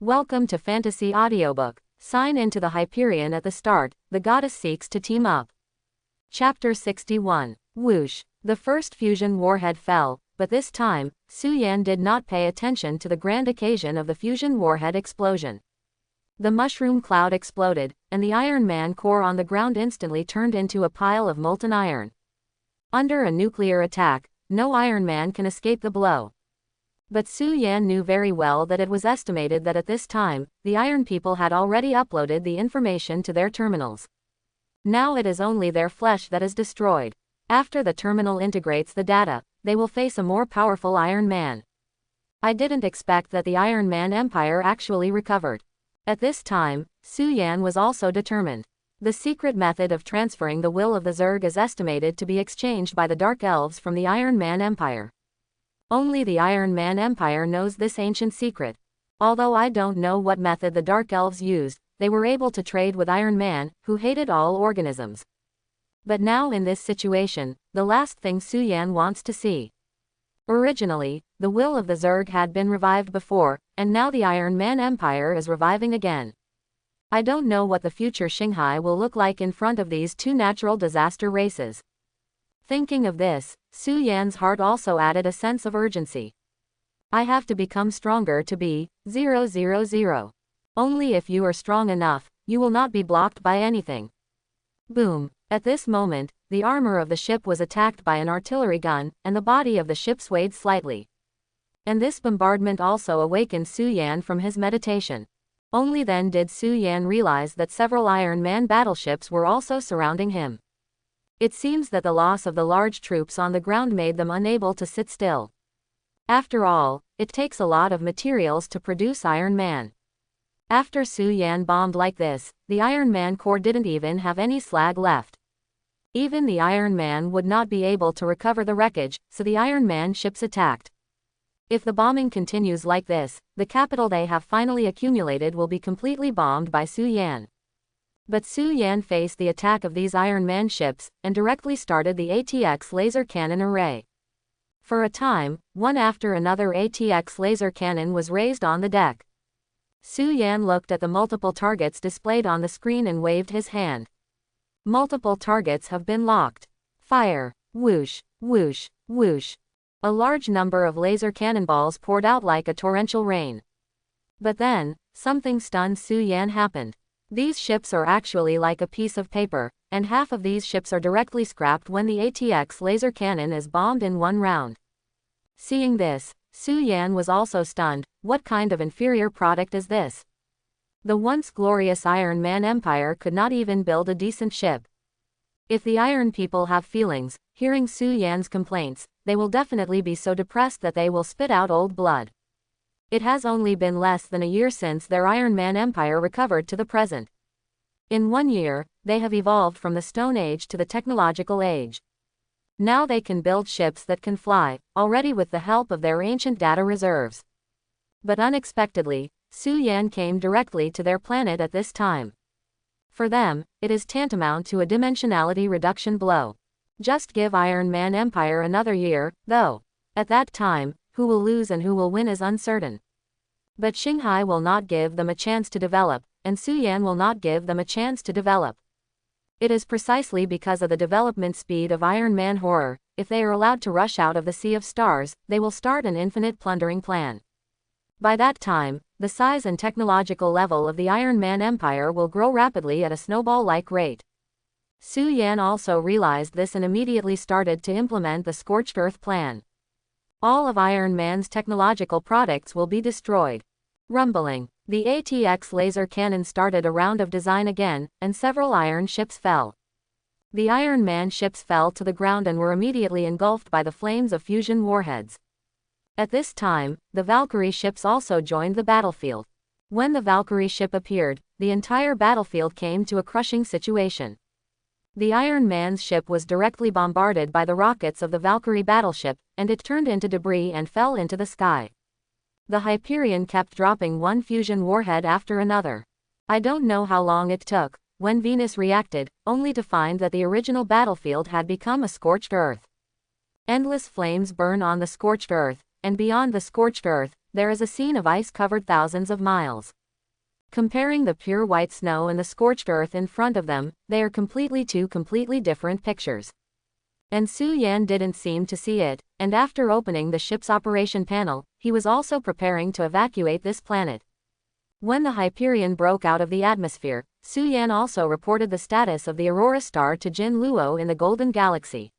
Welcome to Fantasy Audiobook. Sign into the Hyperion at the start, the goddess seeks to team up. Chapter 61. Whoosh. The first fusion warhead fell, but this time, Su-Yan did not pay attention to the grand occasion of the fusion warhead explosion. The mushroom cloud exploded, and the Iron Man core on the ground instantly turned into a pile of molten iron. Under a nuclear attack, no Iron Man can escape the blow. But Su-Yan knew very well that it was estimated that at this time, the Iron People had already uploaded the information to their terminals. Now it is only their flesh that is destroyed. After the terminal integrates the data, they will face a more powerful Iron Man. I didn't expect that the Iron Man Empire actually recovered. At this time, Su-Yan was also determined. The secret method of transferring the will of the Zerg is estimated to be exchanged by the Dark Elves from the Iron Man Empire. Only the Iron Man Empire knows this ancient secret. Although I don't know what method the Dark Elves used, they were able to trade with Iron Man, who hated all organisms. But now in this situation, the last thing Su-Yan wants to see. Originally, the will of the Zerg had been revived before, and now the Iron Man Empire is reviving again. I don't know what the future Shanghai will look like in front of these two natural disaster races. Thinking of this, Su-Yan's heart also added a sense of urgency. I have to become stronger to be 000. Only if you are strong enough, you will not be blocked by anything. Boom. At this moment, the armor of the ship was attacked by an artillery gun, and the body of the ship swayed slightly. And this bombardment also awakened Su-Yan from his meditation. Only then did Su-Yan realize that several Iron Man battleships were also surrounding him. It seems that the loss of the large troops on the ground made them unable to sit still. After all, it takes a lot of materials to produce Iron Man. After Su-Yan bombed like this, the Iron Man core didn't even have any slag left. Even the Iron Man would not be able to recover the wreckage, so the Iron Man ships attacked. If the bombing continues like this, the capital they have finally accumulated will be completely bombed by Su-Yan. But Su-Yan faced the attack of these Iron Man ships, and directly started the ATX laser cannon array. For a time, one after another ATX laser cannon was raised on the deck. Su-Yan looked at the multiple targets displayed on the screen and waved his hand. Multiple targets have been locked. Fire! Whoosh, whoosh, whoosh. A large number of laser cannonballs poured out like a torrential rain. But then, something stunned Su-Yan happened. These ships are actually like a piece of paper, and half of these ships are directly scrapped when the ATX laser cannon is bombed in one round. Seeing this, Su-Yan was also stunned. What kind of inferior product is this? The once glorious Iron Man Empire could not even build a decent ship. If the Iron People have feelings, hearing Su-Yan's complaints, they will definitely be so depressed that they will spit out old blood. It has only been less than a year since their Iron Man Empire recovered to the present. In 1 year, they have evolved from the Stone Age to the Technological Age. Now they can build ships that can fly, already with the help of their ancient data reserves. But unexpectedly, Su-Yan came directly to their planet at this time. For them, it is tantamount to a dimensionality reduction blow. Just give Iron Man Empire another year, though. At that time, who will lose and who will win is uncertain. But Shanghai will not give them a chance to develop, and Su-Yan will not give them a chance to develop. It is precisely because of the development speed of Iron Man horror. If they are allowed to rush out of the Sea of Stars, they will start an infinite plundering plan. By that time, the size and technological level of the Iron Man Empire will grow rapidly at a snowball-like rate. Su-Yan also realized this and immediately started to implement the Scorched Earth plan. All of Iron Man's technological products will be destroyed. Rumbling. The ATX laser cannon started a round of design again, and several iron ships fell. The Iron Man ships fell to the ground and were immediately engulfed by the flames of fusion warheads. At this time, the Valkyrie ships also joined the battlefield. When the Valkyrie ship appeared, the entire battlefield came to a crushing situation. The Iron Man's ship was directly bombarded by the rockets of the Valkyrie battleship, and it turned into debris and fell into the sky. The Hyperion kept dropping one fusion warhead after another. I don't know how long it took, when Venus reacted, only to find that the original battlefield had become a scorched earth. Endless flames burn on the scorched earth, and beyond the scorched earth, there is a scene of ice covered thousands of miles. Comparing the pure white snow and the scorched earth in front of them, they are two completely different pictures. And Su Yan didn't seem to see it, and after opening the ship's operation panel, he was also preparing to evacuate this planet. When the Hyperion broke out of the atmosphere, Su Yan also reported the status of the Aurora Star to Jin Luo in the Golden Galaxy.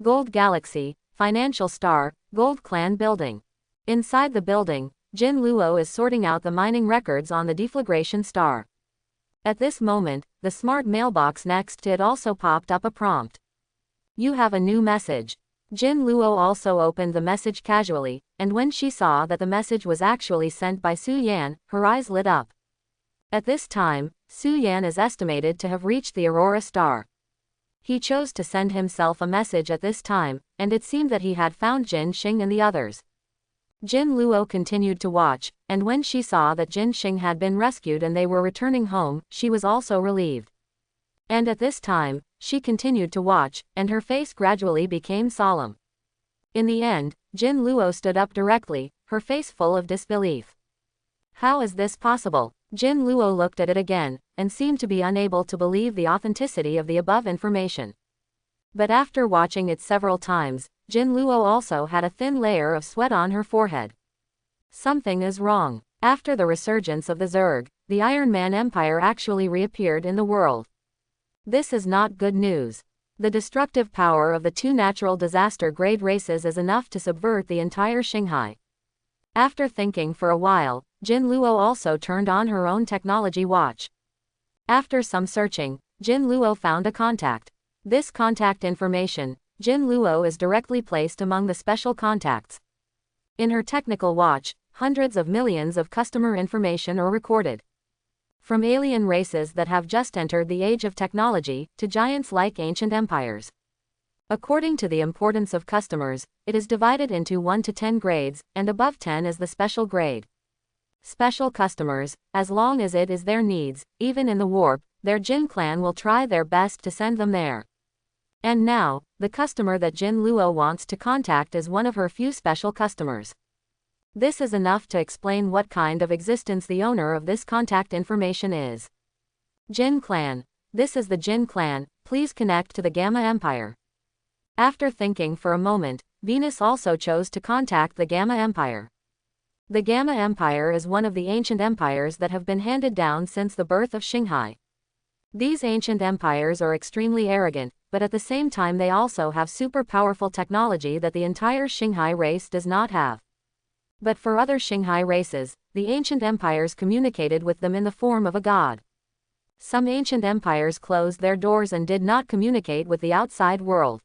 Gold Galaxy, Financial Star, Gold Clan Building. Inside the building, Jin Luo is sorting out the mining records on the deflagration star. At this moment, the smart mailbox next to it also popped up a prompt. You have a new message. Jin Luo also opened the message casually, and when she saw that the message was actually sent by Su Yan, her eyes lit up. At this time, Su Yan is estimated to have reached the Aurora Star. He chose to send himself a message at this time, and it seemed that he had found Jin Xing and the others. Jin Luo continued to watch, and when she saw that Jin Xing had been rescued and they were returning home, she was also relieved. And at this time, she continued to watch, and her face gradually became solemn. In the end, Jin Luo stood up directly, her face full of disbelief. How is this possible? Jin Luo looked at it again, and seemed to be unable to believe the authenticity of the above information. But after watching it several times, Jin Luo also had a thin layer of sweat on her forehead. Something is wrong. After the resurgence of the Zerg, the Iron Man Empire actually reappeared in the world. This is not good news. The destructive power of the two natural disaster grade races is enough to subvert the entire Shanghai. After thinking for a while, Jin Luo also turned on her own technology watch. After some searching, Jin Luo found a contact. This contact information, Jin Luo is directly placed among the special contacts. In her technical watch, hundreds of millions of customer information are recorded. From alien races that have just entered the age of technology, to giants like ancient empires. According to the importance of customers, it is divided into 1 to 10 grades, and above 10 is the special grade. Special customers, as long as it is their needs, even in the warp, their Jin clan will try their best to send them there. And now, the customer that Jin Luo wants to contact is one of her few special customers. This is enough to explain what kind of existence the owner of this contact information is. Jin Clan. This is the Jin Clan, please connect to the Gamma Empire. After thinking for a moment, Venus also chose to contact the Gamma Empire. The Gamma Empire is one of the ancient empires that have been handed down since the birth of Shanghai. These ancient empires are extremely arrogant, but at the same time they also have super powerful technology that the entire Shanghai race does not have. But for other Shanghai races, the ancient empires communicated with them in the form of a god. Some ancient empires closed their doors and did not communicate with the outside world.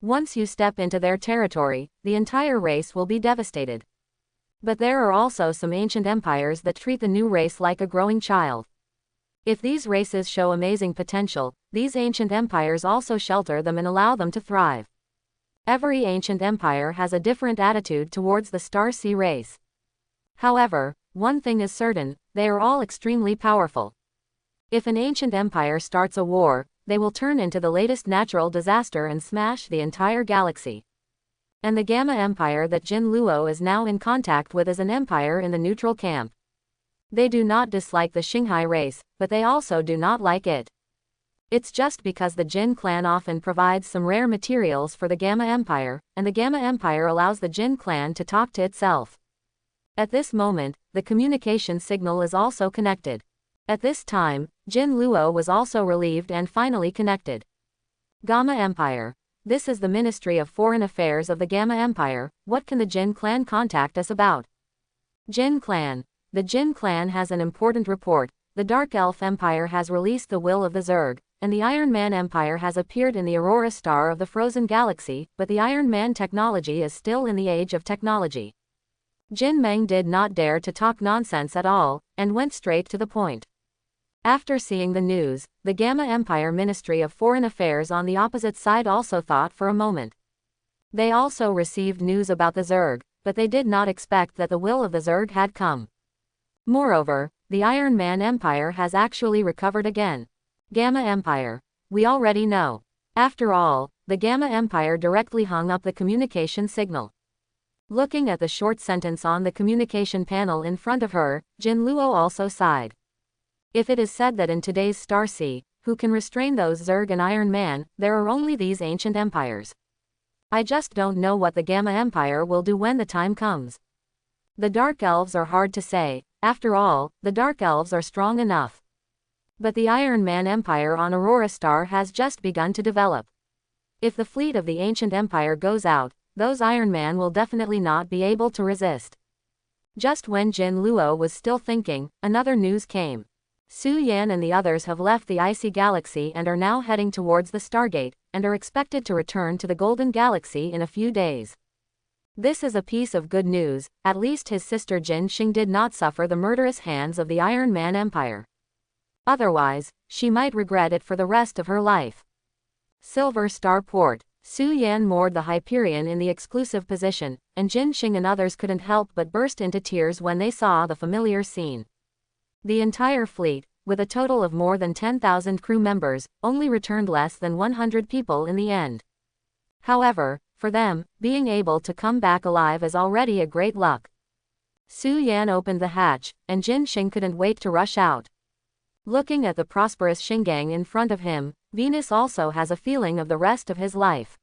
Once you step into their territory, the entire race will be devastated. But there are also some ancient empires that treat the new race like a growing child. If these races show amazing potential, these ancient empires also shelter them and allow them to thrive. Every ancient empire has a different attitude towards the Star Sea race. However, one thing is certain, they are all extremely powerful. If an ancient empire starts a war, they will turn into the latest natural disaster and smash the entire galaxy. And the Gamma Empire that Jin Luo is now in contact with is an empire in the neutral camp. They do not dislike the Shanghai race, but they also do not like it. It's just because the Jin clan often provides some rare materials for the Gamma Empire, and the Gamma Empire allows the Jin clan to talk to itself. At this moment, the communication signal is also connected. At this time, Jin Luo was also relieved and finally connected. Gamma Empire. This is the Ministry of Foreign Affairs of the Gamma Empire. What can the Jin clan contact us about? Jin clan. The Jin clan has an important report. The Dark Elf Empire has released the will of the Zerg, and the Iron Man Empire has appeared in the Aurora Star of the Frozen Galaxy, but the Iron Man technology is still in the age of technology. Jin Meng did not dare to talk nonsense at all, and went straight to the point. After seeing the news, the Gamma Empire Ministry of Foreign Affairs on the opposite side also thought for a moment. They also received news about the Zerg, but they did not expect that the will of the Zerg had come. Moreover, the Iron Man Empire has actually recovered again. Gamma Empire. We already know. After all, the Gamma Empire directly hung up the communication signal. Looking at the short sentence on the communication panel in front of her, Jin Luo also sighed. If it is said that in today's Star Sea, who can restrain those Zerg and Iron Man, there are only these ancient empires. I just don't know what the Gamma Empire will do when the time comes. The Dark Elves are hard to say, after all, the Dark Elves are strong enough. But the Iron Man Empire on Aurora Star has just begun to develop. If the fleet of the ancient empire goes out, those Iron Man will definitely not be able to resist. Just when Jin Luo was still thinking, another news came. Su Yan and the others have left the icy galaxy and are now heading towards the Stargate, and are expected to return to the Golden Galaxy in a few days. This is a piece of good news, at least his sister Jin Xing did not suffer the murderous hands of the Iron Man Empire. Otherwise, she might regret it for the rest of her life. Silver Star Port. Su Yan moored the Hyperion in the exclusive position, and Jin Xing and others couldn't help but burst into tears when they saw the familiar scene. The entire fleet, with a total of more than 10,000 crew members, only returned less than 100 people in the end. However, for them, being able to come back alive is already a great luck. Su Yan opened the hatch, and Jin Xing couldn't wait to rush out. Looking at the prosperous Xinggang in front of him, Venus also has a feeling of the rest of his life.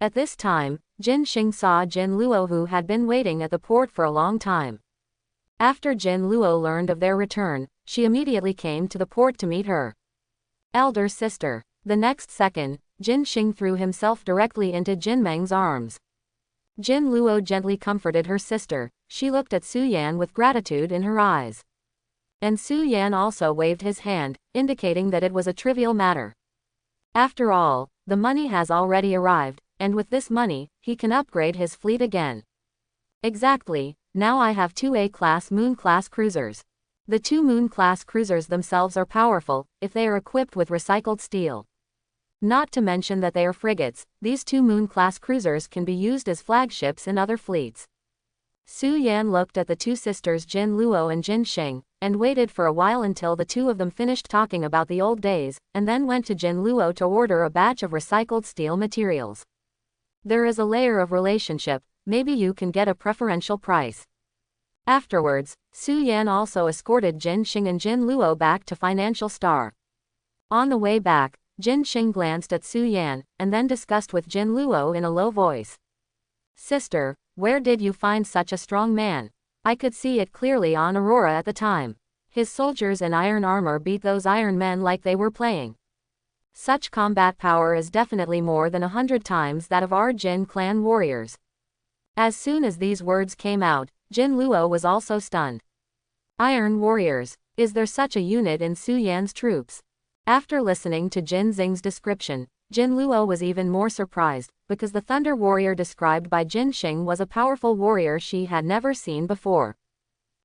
At this time, Jin Xing saw Jin Luo, who had been waiting at the port for a long time. After Jin Luo learned of their return, she immediately came to the port to meet her elder sister. The next second, Jin Xing threw himself directly into Jin Meng's arms. Jin Luo gently comforted her sister. She looked at Su Yan with gratitude in her eyes. And Su Yan also waved his hand, indicating that it was a trivial matter. After all, the money has already arrived, and with this money, he can upgrade his fleet again. Exactly, now I have 2 A-class Moon-class cruisers. The 2 Moon-class cruisers themselves are powerful, if they are equipped with recycled steel. Not to mention that they are frigates, these 2 Moon-class cruisers can be used as flagships in other fleets. Su Yan looked at the 2 sisters Jin Luo and Jin Xing, and waited for a while until the 2 of them finished talking about the old days, and then went to Jin Luo to order a batch of recycled steel materials. There is a layer of relationship, maybe you can get a preferential price. Afterwards, Su Yan also escorted Jin Xing and Jin Luo back to Financial Star. On the way back, Jin Xing glanced at Su Yan, and then discussed with Jin Luo in a low voice. Sister, where did you find such a strong man? I could see it clearly on Aurora at the time. His soldiers in iron armor beat those Iron Men like they were playing. Such combat power is definitely more than 100 times that of our Jin clan warriors. As soon as these words came out, Jin Luo was also stunned. Iron warriors, is there such a unit in Su Yan's troops? After listening to Jin Xing's description, Jin Luo was even more surprised, because the Thunder Warrior described by Jin Xing was a powerful warrior she had never seen before.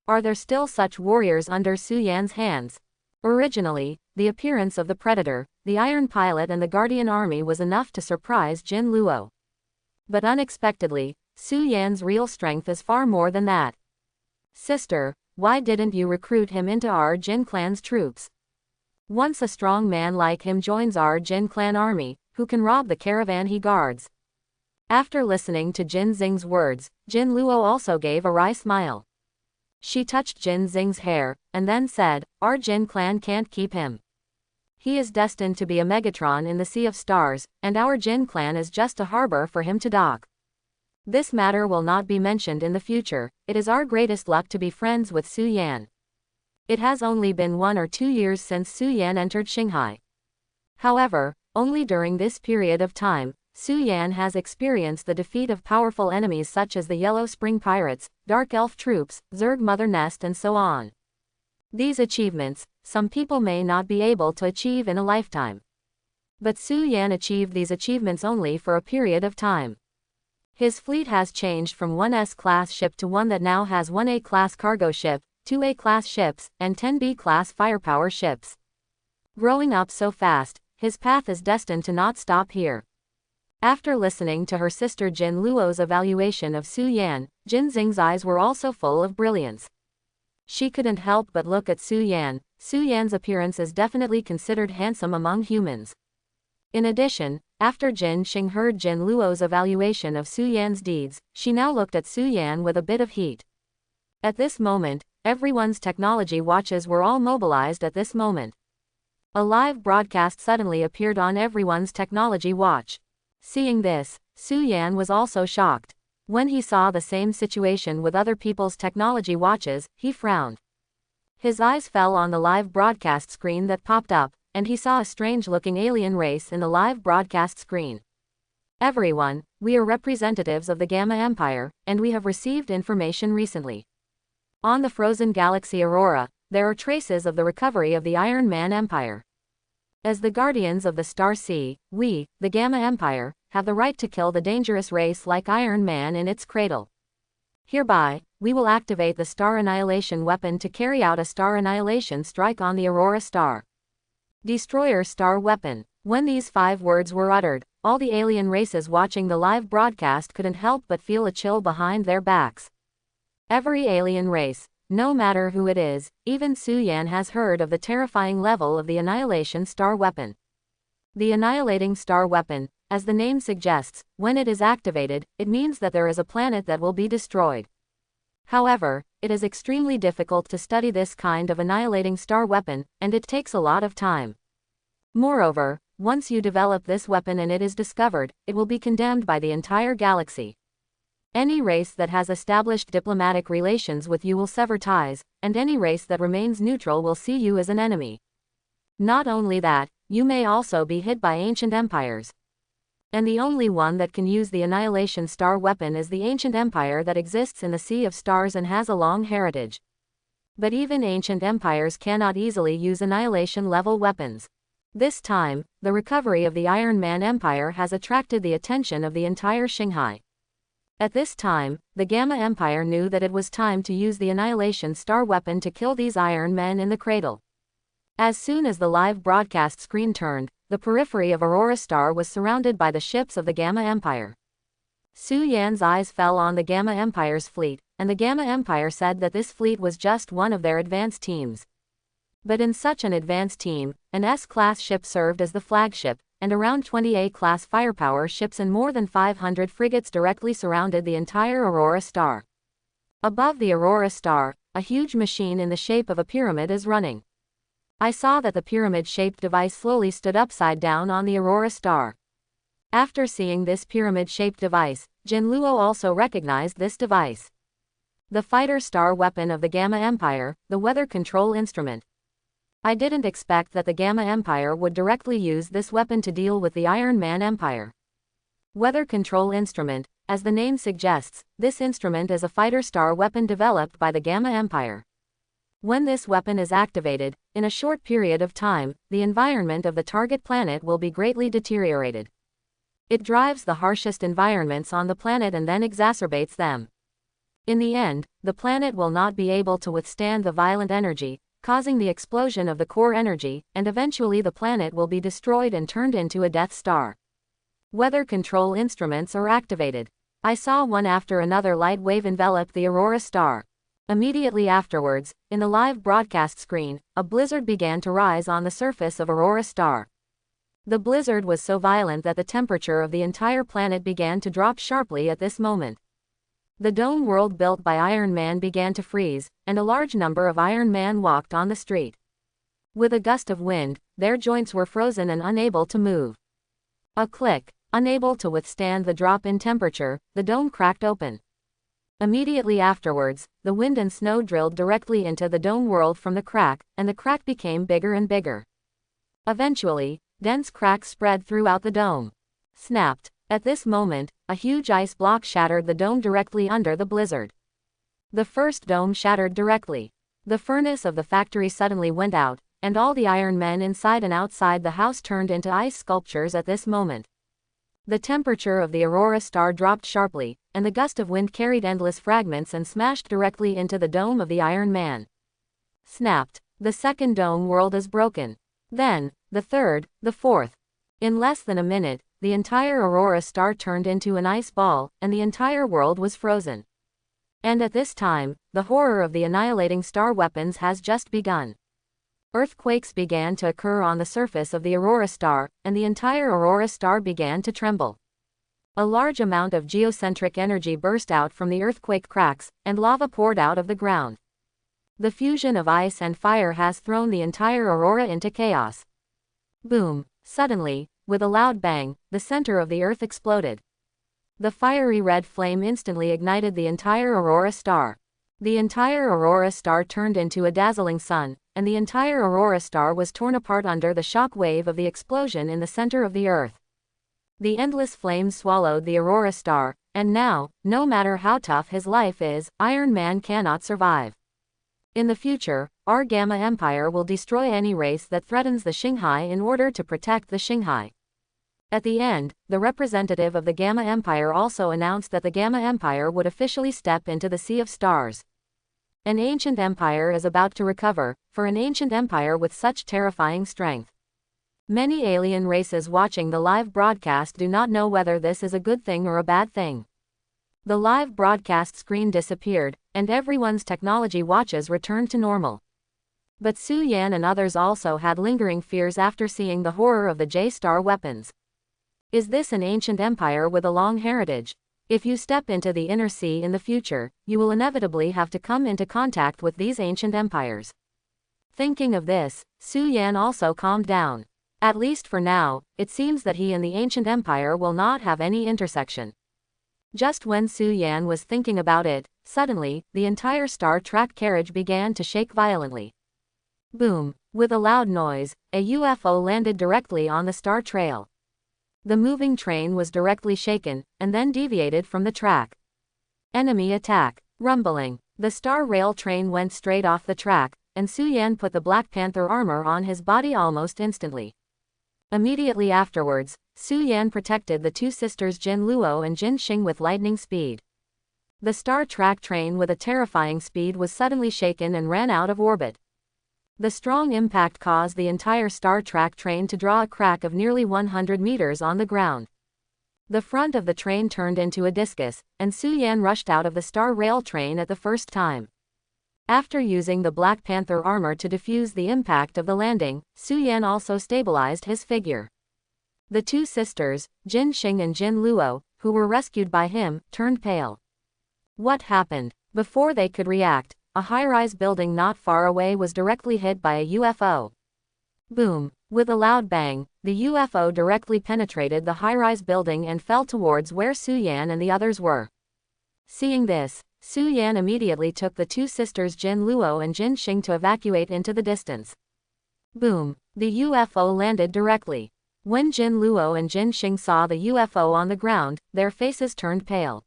Are there still such warriors under Su Yan's hands? Originally, the appearance of the Predator, the Iron Pilot and the Guardian Army was enough to surprise Jin Luo. But unexpectedly, Su Yan's real strength is far more than that. Sister, why didn't you recruit him into our Jin clan's troops? Once a strong man like him joins our Jin clan army, who can rob the caravan he guards. After listening to Jin Xing's words, Jin Luo also gave a wry smile. She touched Jin Xing's hair, and then said, our Jin clan can't keep him. He is destined to be a Megatron in the Sea of Stars, and our Jin clan is just a harbor for him to dock. This matter will not be mentioned in the future. It is our greatest luck to be friends with Su Yan. It has only been 1 or 2 years since Su Yan entered Shanghai. However, only during this period of time, Su Yan has experienced the defeat of powerful enemies such as the Yellow Spring Pirates, Dark Elf troops, Zerg Mother Nest and so on. These achievements, some people may not be able to achieve in a lifetime. But Su Yan achieved these achievements only for a period of time. His fleet has changed from one S-class ship to one that now has 1 A-class cargo ship, 2 A-class ships, and 10 B-class firepower ships. Growing up so fast, his path is destined to not stop here. After listening to her sister Jin Luo's evaluation of Su Yan, Jin Xing's eyes were also full of brilliance. She couldn't help but look at Su Yan. Su Yan's appearance is definitely considered handsome among humans. In addition, after Jin Xing heard Jin Luo's evaluation of Su Yan's deeds, she now looked at Su Yan with a bit of heat. At this moment, everyone's technology watches were all mobilized at this moment. A live broadcast suddenly appeared on everyone's technology watch. Seeing this, Su Yan was also shocked. When he saw the same situation with other people's technology watches, he frowned. His eyes fell on the live broadcast screen that popped up, and he saw a strange-looking alien race in the live broadcast screen. Everyone, we are representatives of the Gamma Empire, and we have received information recently. On the frozen galaxy Aurora, there are traces of the recovery of the Iron Man Empire. As the guardians of the Star Sea, we, the Gamma Empire, have the right to kill the dangerous race like Iron Man in its cradle. Hereby, we will activate the Star Annihilation weapon to carry out a Star Annihilation strike on the Aurora Star. Destroyer Star Weapon. When these 5 words were uttered, all the alien races watching the live broadcast couldn't help but feel a chill behind their backs. Every alien race, no matter who it is, even Su Yan has heard of the terrifying level of the Annihilation Star Weapon. The Annihilating Star Weapon, as the name suggests, when it is activated, it means that there is a planet that will be destroyed. However, it is extremely difficult to study this kind of annihilating star weapon, and it takes a lot of time. Moreover, once you develop this weapon and it is discovered, it will be condemned by the entire galaxy. Any race that has established diplomatic relations with you will sever ties, and any race that remains neutral will see you as an enemy. Not only that, you may also be hit by ancient empires. And the only one that can use the Annihilation Star weapon is the ancient empire that exists in the Sea of Stars and has a long heritage. But even ancient empires cannot easily use annihilation-level weapons. This time, the recovery of the Iron Man Empire has attracted the attention of the entire Shanghai. At this time, the Gamma Empire knew that it was time to use the Annihilation Star weapon to kill these Iron Men in the cradle. As soon as the live broadcast screen turned, the periphery of Aurora Star was surrounded by the ships of the Gamma Empire. Su Yan's eyes fell on the Gamma Empire's fleet, and the Gamma Empire said that this fleet was just one of their advanced teams. But in such an advanced team, an S-class ship served as the flagship, and around 20 A-class firepower ships and more than 500 frigates directly surrounded the entire Aurora Star. Above the Aurora Star, a huge machine in the shape of a pyramid is running. I saw that the pyramid-shaped device slowly stood upside down on the Aurora Star. After seeing this pyramid-shaped device, Jin Luo also recognized this device. The fighter star weapon of the Gamma Empire, the weather control instrument. I didn't expect that the Gamma Empire would directly use this weapon to deal with the Iron Man Empire. Weather control instrument, as the name suggests, this instrument is a fighter star weapon developed by the Gamma Empire. When this weapon is activated, in a short period of time, the environment of the target planet will be greatly deteriorated. It drives the harshest environments on the planet and then exacerbates them. In the end, the planet will not be able to withstand the violent energy, causing the explosion of the core energy, and eventually the planet will be destroyed and turned into a Death Star. Weather control instruments are activated. I saw one after another light wave envelop the Aurora Star. Immediately afterwards, in the live broadcast screen, a blizzard began to rise on the surface of Aurora Star. The blizzard was so violent that the temperature of the entire planet began to drop sharply at this moment. The dome world built by Iron Man began to freeze, and a large number of Iron Man walked on the street. With a gust of wind, their joints were frozen and unable to move. A click, unable to withstand the drop in temperature, the dome cracked open. Immediately afterwards, the wind and snow drilled directly into the dome world from the crack, and the crack became bigger and bigger. Eventually, dense cracks spread throughout the dome. Snapped. At this moment, a huge ice block shattered the dome directly under the blizzard. The first dome shattered directly. The furnace of the factory suddenly went out, and all the Iron Men inside and outside the house turned into ice sculptures at this moment. The temperature of the Aurora Star dropped sharply, and the gust of wind carried endless fragments and smashed directly into the dome of the Iron Man. Snapped. The second dome world is broken. Then, the third, the fourth. In less than a minute, the entire Aurora Star turned into an ice ball, and the entire world was frozen. And at this time, the horror of the annihilating star weapons has just begun. Earthquakes began to occur on the surface of the Aurora star, and the entire Aurora star began to tremble. A large amount of geocentric energy burst out from the earthquake cracks, and lava poured out of the ground. The fusion of ice and fire has thrown the entire Aurora into chaos. Boom! Suddenly, with a loud bang, the center of the Earth exploded. The fiery red flame instantly ignited the entire Aurora star. The entire Aurora star turned into a dazzling sun, and the entire Aurora star was torn apart under the shock wave of the explosion in the center of the Earth. The endless flames swallowed the Aurora star, and now, no matter how tough his life is, Iron Man cannot survive. In the future, our Gamma Empire will destroy any race that threatens the Xinghai in order to protect the Xinghai. At the end, the representative of the Gamma Empire also announced that the Gamma Empire would officially step into the Sea of Stars. An ancient empire is about to recover, for an ancient empire with such terrifying strength. Many alien races watching the live broadcast do not know whether this is a good thing or a bad thing. The live broadcast screen disappeared, and everyone's technology watches returned to normal. But Su Yan and others also had lingering fears after seeing the horror of the J-Star weapons. Is this an ancient empire with a long heritage? If you step into the inner sea in the future, you will inevitably have to come into contact with these ancient empires. Thinking of this, Su Yan also calmed down. At least for now, it seems that he and the ancient empire will not have any intersection. Just when Su Yan was thinking about it, suddenly, the entire Star Trek carriage began to shake violently. Boom! With a loud noise, a UFO landed directly on the star trail. The moving train was directly shaken, and then deviated from the track. Enemy attack. Rumbling. The Star Rail train went straight off the track, and Su Yan put the Black Panther armor on his body almost instantly. Immediately afterwards, Su Yan protected the two sisters Jin Luo and Jin Xing with lightning speed. The Star Trek train with a terrifying speed was suddenly shaken and ran out of orbit. The strong impact caused the entire Star Trek train to draw a crack of nearly 100 meters on the ground. The front of the train turned into a discus, and Su Yan rushed out of the Star Rail train at the first time. After using the Black Panther armor to defuse the impact of the landing, Su Yan also stabilized his figure. The two sisters, Jin Xing and Jin Luo, who were rescued by him, turned pale. What happened? Before they could react, a high-rise building not far away was directly hit by a UFO. Boom! With a loud bang, the UFO directly penetrated the high-rise building and fell towards where Su Yan and the others were. Seeing this, Su Yan immediately took the two sisters Jin Luo and Jin Xing to evacuate into the distance. Boom! The UFO landed directly. When Jin Luo and Jin Xing saw the UFO on the ground, their faces turned pale.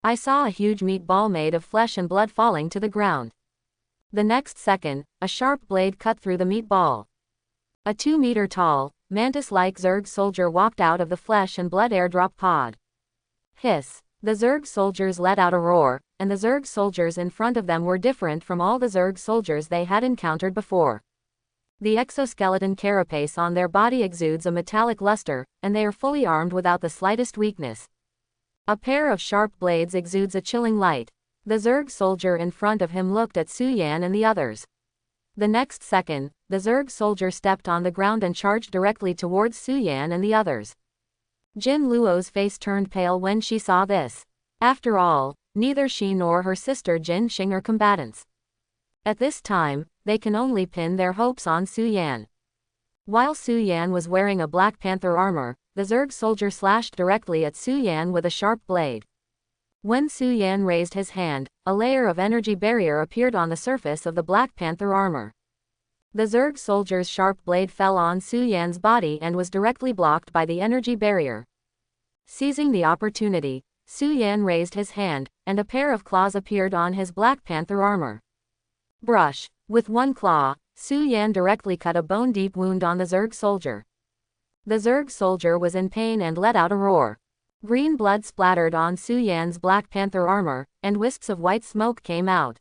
I saw a huge meatball made of flesh and blood falling to the ground. The next second, a sharp blade cut through the meatball. A 2-meter-tall, mantis-like Zerg soldier walked out of the flesh and blood airdrop pod. Hiss! The Zerg soldiers let out a roar, and the Zerg soldiers in front of them were different from all the Zerg soldiers they had encountered before. The exoskeleton carapace on their body exudes a metallic luster, and they are fully armed without the slightest weakness. A pair of sharp blades exudes a chilling light. The Zerg soldier in front of him looked at Su Yan and the others. The next second, the Zerg soldier stepped on the ground and charged directly towards Su Yan and the others. Jin Luo's face turned pale when she saw this. After all, neither she nor her sister Jin Xing are combatants. At this time, they can only pin their hopes on Su Yan. While Su Yan was wearing a Black Panther armor, the Zerg soldier slashed directly at Su Yan with a sharp blade. When Su Yan raised his hand, a layer of energy barrier appeared on the surface of the Black Panther armor. The Zerg soldier's sharp blade fell on Su Yan's body and was directly blocked by the energy barrier. Seizing the opportunity, Su Yan raised his hand, and a pair of claws appeared on his Black Panther armor. Brush. With one claw, Su Yan directly cut a bone-deep wound on the Zerg soldier. The Zerg soldier was in pain and let out a roar. Green blood splattered on Su Yan's Black Panther armor, and wisps of white smoke came out.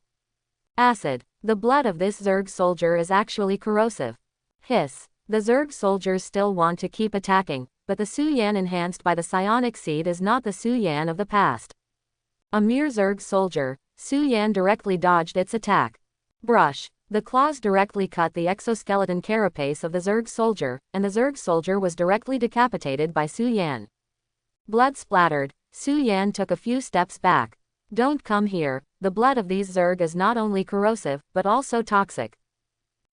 Acid. The blood of this Zerg soldier is actually corrosive. Hiss. The Zerg soldiers still want to keep attacking, but the Su Yan enhanced by the psionic seed is not the Su Yan of the past. A mere Zerg soldier, Su Yan directly dodged its attack. Brush. The claws directly cut the exoskeleton carapace of the Zerg soldier, and the Zerg soldier was directly decapitated by Su Yan. Blood splattered, Su Yan took a few steps back. Don't come here, the blood of these Zerg is not only corrosive, but also toxic.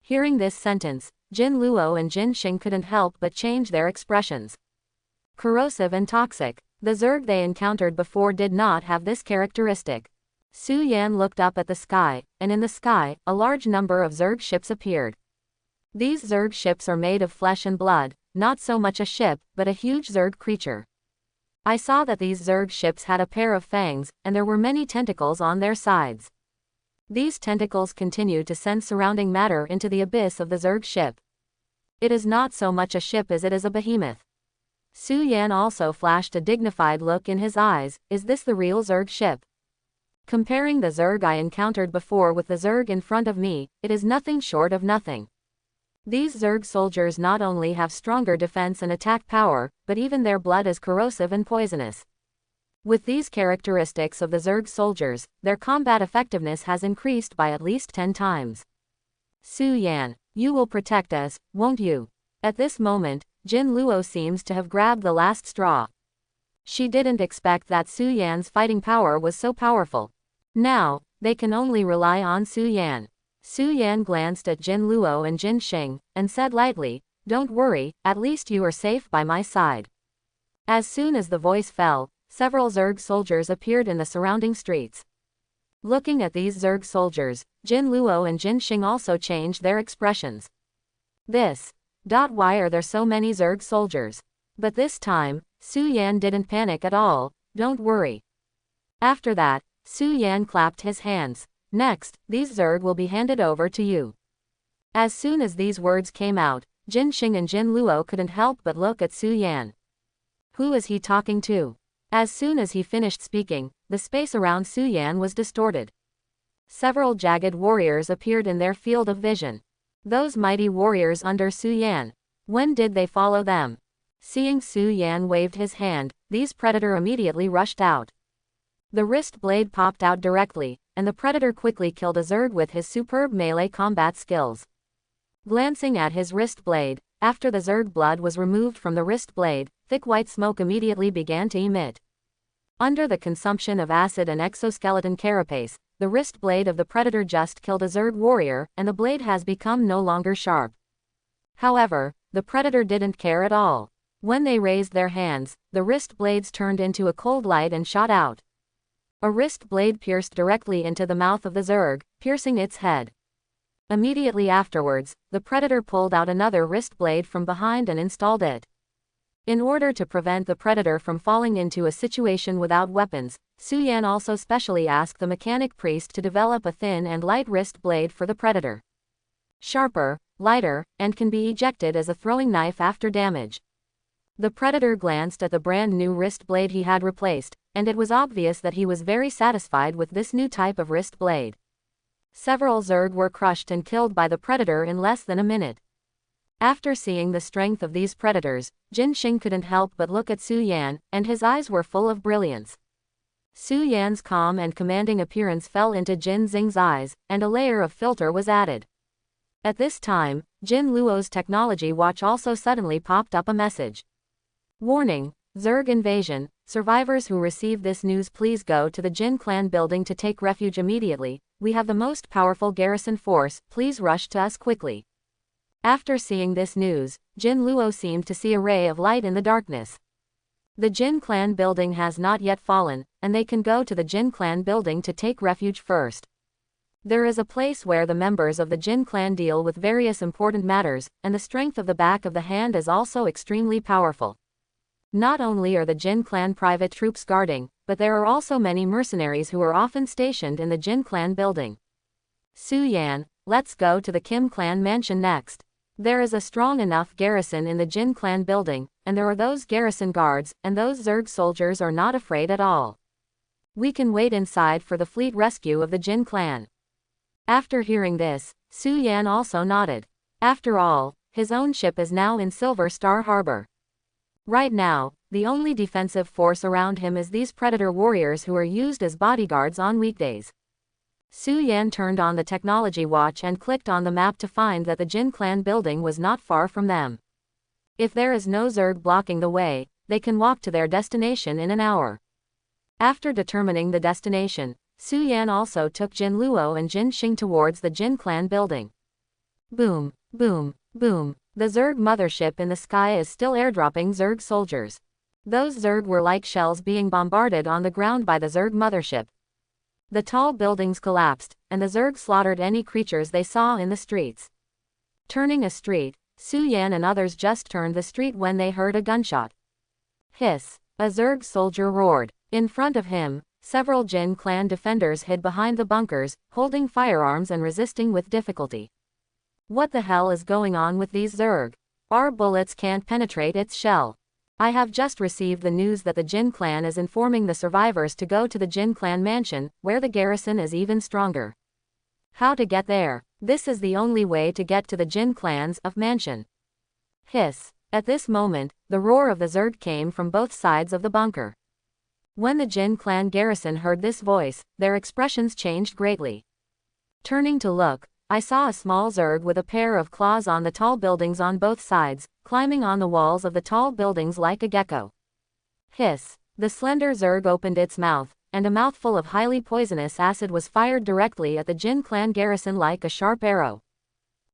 Hearing this sentence, Jin Luo and Jin Xing couldn't help but change their expressions. Corrosive and toxic. The Zerg they encountered before did not have this characteristic. Su Yan looked up at the sky, and in the sky, a large number of Zerg ships appeared. These Zerg ships are made of flesh and blood, not so much a ship, but a huge Zerg creature. I saw that these Zerg ships had a pair of fangs, and there were many tentacles on their sides. These tentacles continue to send surrounding matter into the abyss of the Zerg ship. It is not so much a ship as it is a behemoth. Su Yan also flashed a dignified look in his eyes. Is this the real Zerg ship? Comparing the Zerg I encountered before with the Zerg in front of me, it is nothing short of nothing. These Zerg soldiers not only have stronger defense and attack power, but even their blood is corrosive and poisonous. With these characteristics of the Zerg soldiers, their combat effectiveness has increased by at least 10 times. Su Yan, you will protect us, won't you? At this moment, Jin Luo seems to have grabbed the last straw. She didn't expect that Su Yan's fighting power was so powerful. Now, they can only rely on Su Yan. Su Yan glanced at Jin Luo and Jin Xing, and said lightly, "Don't worry, at least you are safe by my side." As soon as the voice fell, several Zerg soldiers appeared in the surrounding streets. Looking at these Zerg soldiers, Jin Luo and Jin Xing also changed their expressions. Why are there so many Zerg soldiers? But this time, Su Yan didn't panic at all. Don't worry. After that, Su Yan clapped his hands. Next, these Zerg will be handed over to you. As soon as these words came out, Jin Xing and Jin Luo couldn't help but look at Su Yan. Who is he talking to? As soon as he finished speaking, the space around Su Yan was distorted. Several jagged warriors appeared in their field of vision. Those mighty warriors under Su Yan. When did they follow them? Seeing Su Yan waved his hand, these predator immediately rushed out. The wrist blade popped out directly, and the predator quickly killed a Zerg with his superb melee combat skills. Glancing at his wrist blade, after the Zerg blood was removed from the wrist blade, thick white smoke immediately began to emit. Under the consumption of acid and exoskeleton carapace, the wrist blade of the predator just killed a Zerg warrior, and the blade has become no longer sharp. However, the predator didn't care at all. When they raised their hands, the wrist blades turned into a cold light and shot out. A wrist blade pierced directly into the mouth of the Zerg, piercing its head. Immediately afterwards, the predator pulled out another wrist blade from behind and installed it. In order to prevent the predator from falling into a situation without weapons, Su Yan also specially asked the mechanic priest to develop a thin and light wrist blade for the predator. Sharper, lighter, and can be ejected as a throwing knife after damage. The predator glanced at the brand new wrist blade he had replaced, and it was obvious that he was very satisfied with this new type of wrist blade. Several Zerg were crushed and killed by the predator in less than a minute. After seeing the strength of these predators, Jin Xing couldn't help but look at Su Yan, and his eyes were full of brilliance. Su Yan's calm and commanding appearance fell into Jin Xing's eyes, and a layer of filter was added. At this time, Jin Luo's technology watch also suddenly popped up a message. Warning, Zerg invasion. Survivors who receive this news, please go to the Jin clan building to take refuge immediately. We have the most powerful garrison force, please rush to us quickly. After seeing this news, Jin Luo seemed to see a ray of light in the darkness. The Jin clan building has not yet fallen, and they can go to the Jin clan building to take refuge first. There is a place where the members of the Jin clan deal with various important matters, and the strength of the back of the hand is also extremely powerful. Not only are the Jin clan private troops guarding, but there are also many mercenaries who are often stationed in the Jin clan building. Su Yan, let's go to the Kim clan mansion next. There is a strong enough garrison in the Jin clan building, and there are those garrison guards, and those Zerg soldiers are not afraid at all. We can wait inside for the fleet rescue of the Jin clan. After hearing this, Su Yan also nodded. After all, his own ship is now in Silver Star Harbor. Right now, the only defensive force around him is these predator warriors who are used as bodyguards on weekdays. Su Yan turned on the technology watch and clicked on the map to find that the Jin clan building was not far from them. If there is no Zerg blocking the way, they can walk to their destination in an hour. After determining the destination, Su Yan also took Jin Luo and Jin Xing towards the Jin clan building. Boom, boom, boom. The Zerg mothership in the sky is still airdropping Zerg soldiers. Those Zerg were like shells being bombarded on the ground by the Zerg mothership. The tall buildings collapsed, and the Zerg slaughtered any creatures they saw in the streets. Turning a street, Su Yan and others just turned the street when they heard a gunshot. Hiss! A Zerg soldier roared. In front of him, several Jin clan defenders hid behind the bunkers, holding firearms and resisting with difficulty. What the hell is going on with these Zerg? Our bullets can't penetrate its shell. I have just received the news that the Jin clan is informing the survivors to go to the Jin clan mansion, where the garrison is even stronger. How to get there? This is the only way to get to the Jin clan's mansion. Hiss! At this moment, the roar of the Zerg came from both sides of the bunker. When the Jin clan garrison heard this voice, their expressions changed greatly. Turning to look, I saw a small Zerg with a pair of claws on the tall buildings on both sides, climbing on the walls of the tall buildings like a gecko. Hiss! The slender Zerg opened its mouth, and a mouthful of highly poisonous acid was fired directly at the Jin clan garrison like a sharp arrow.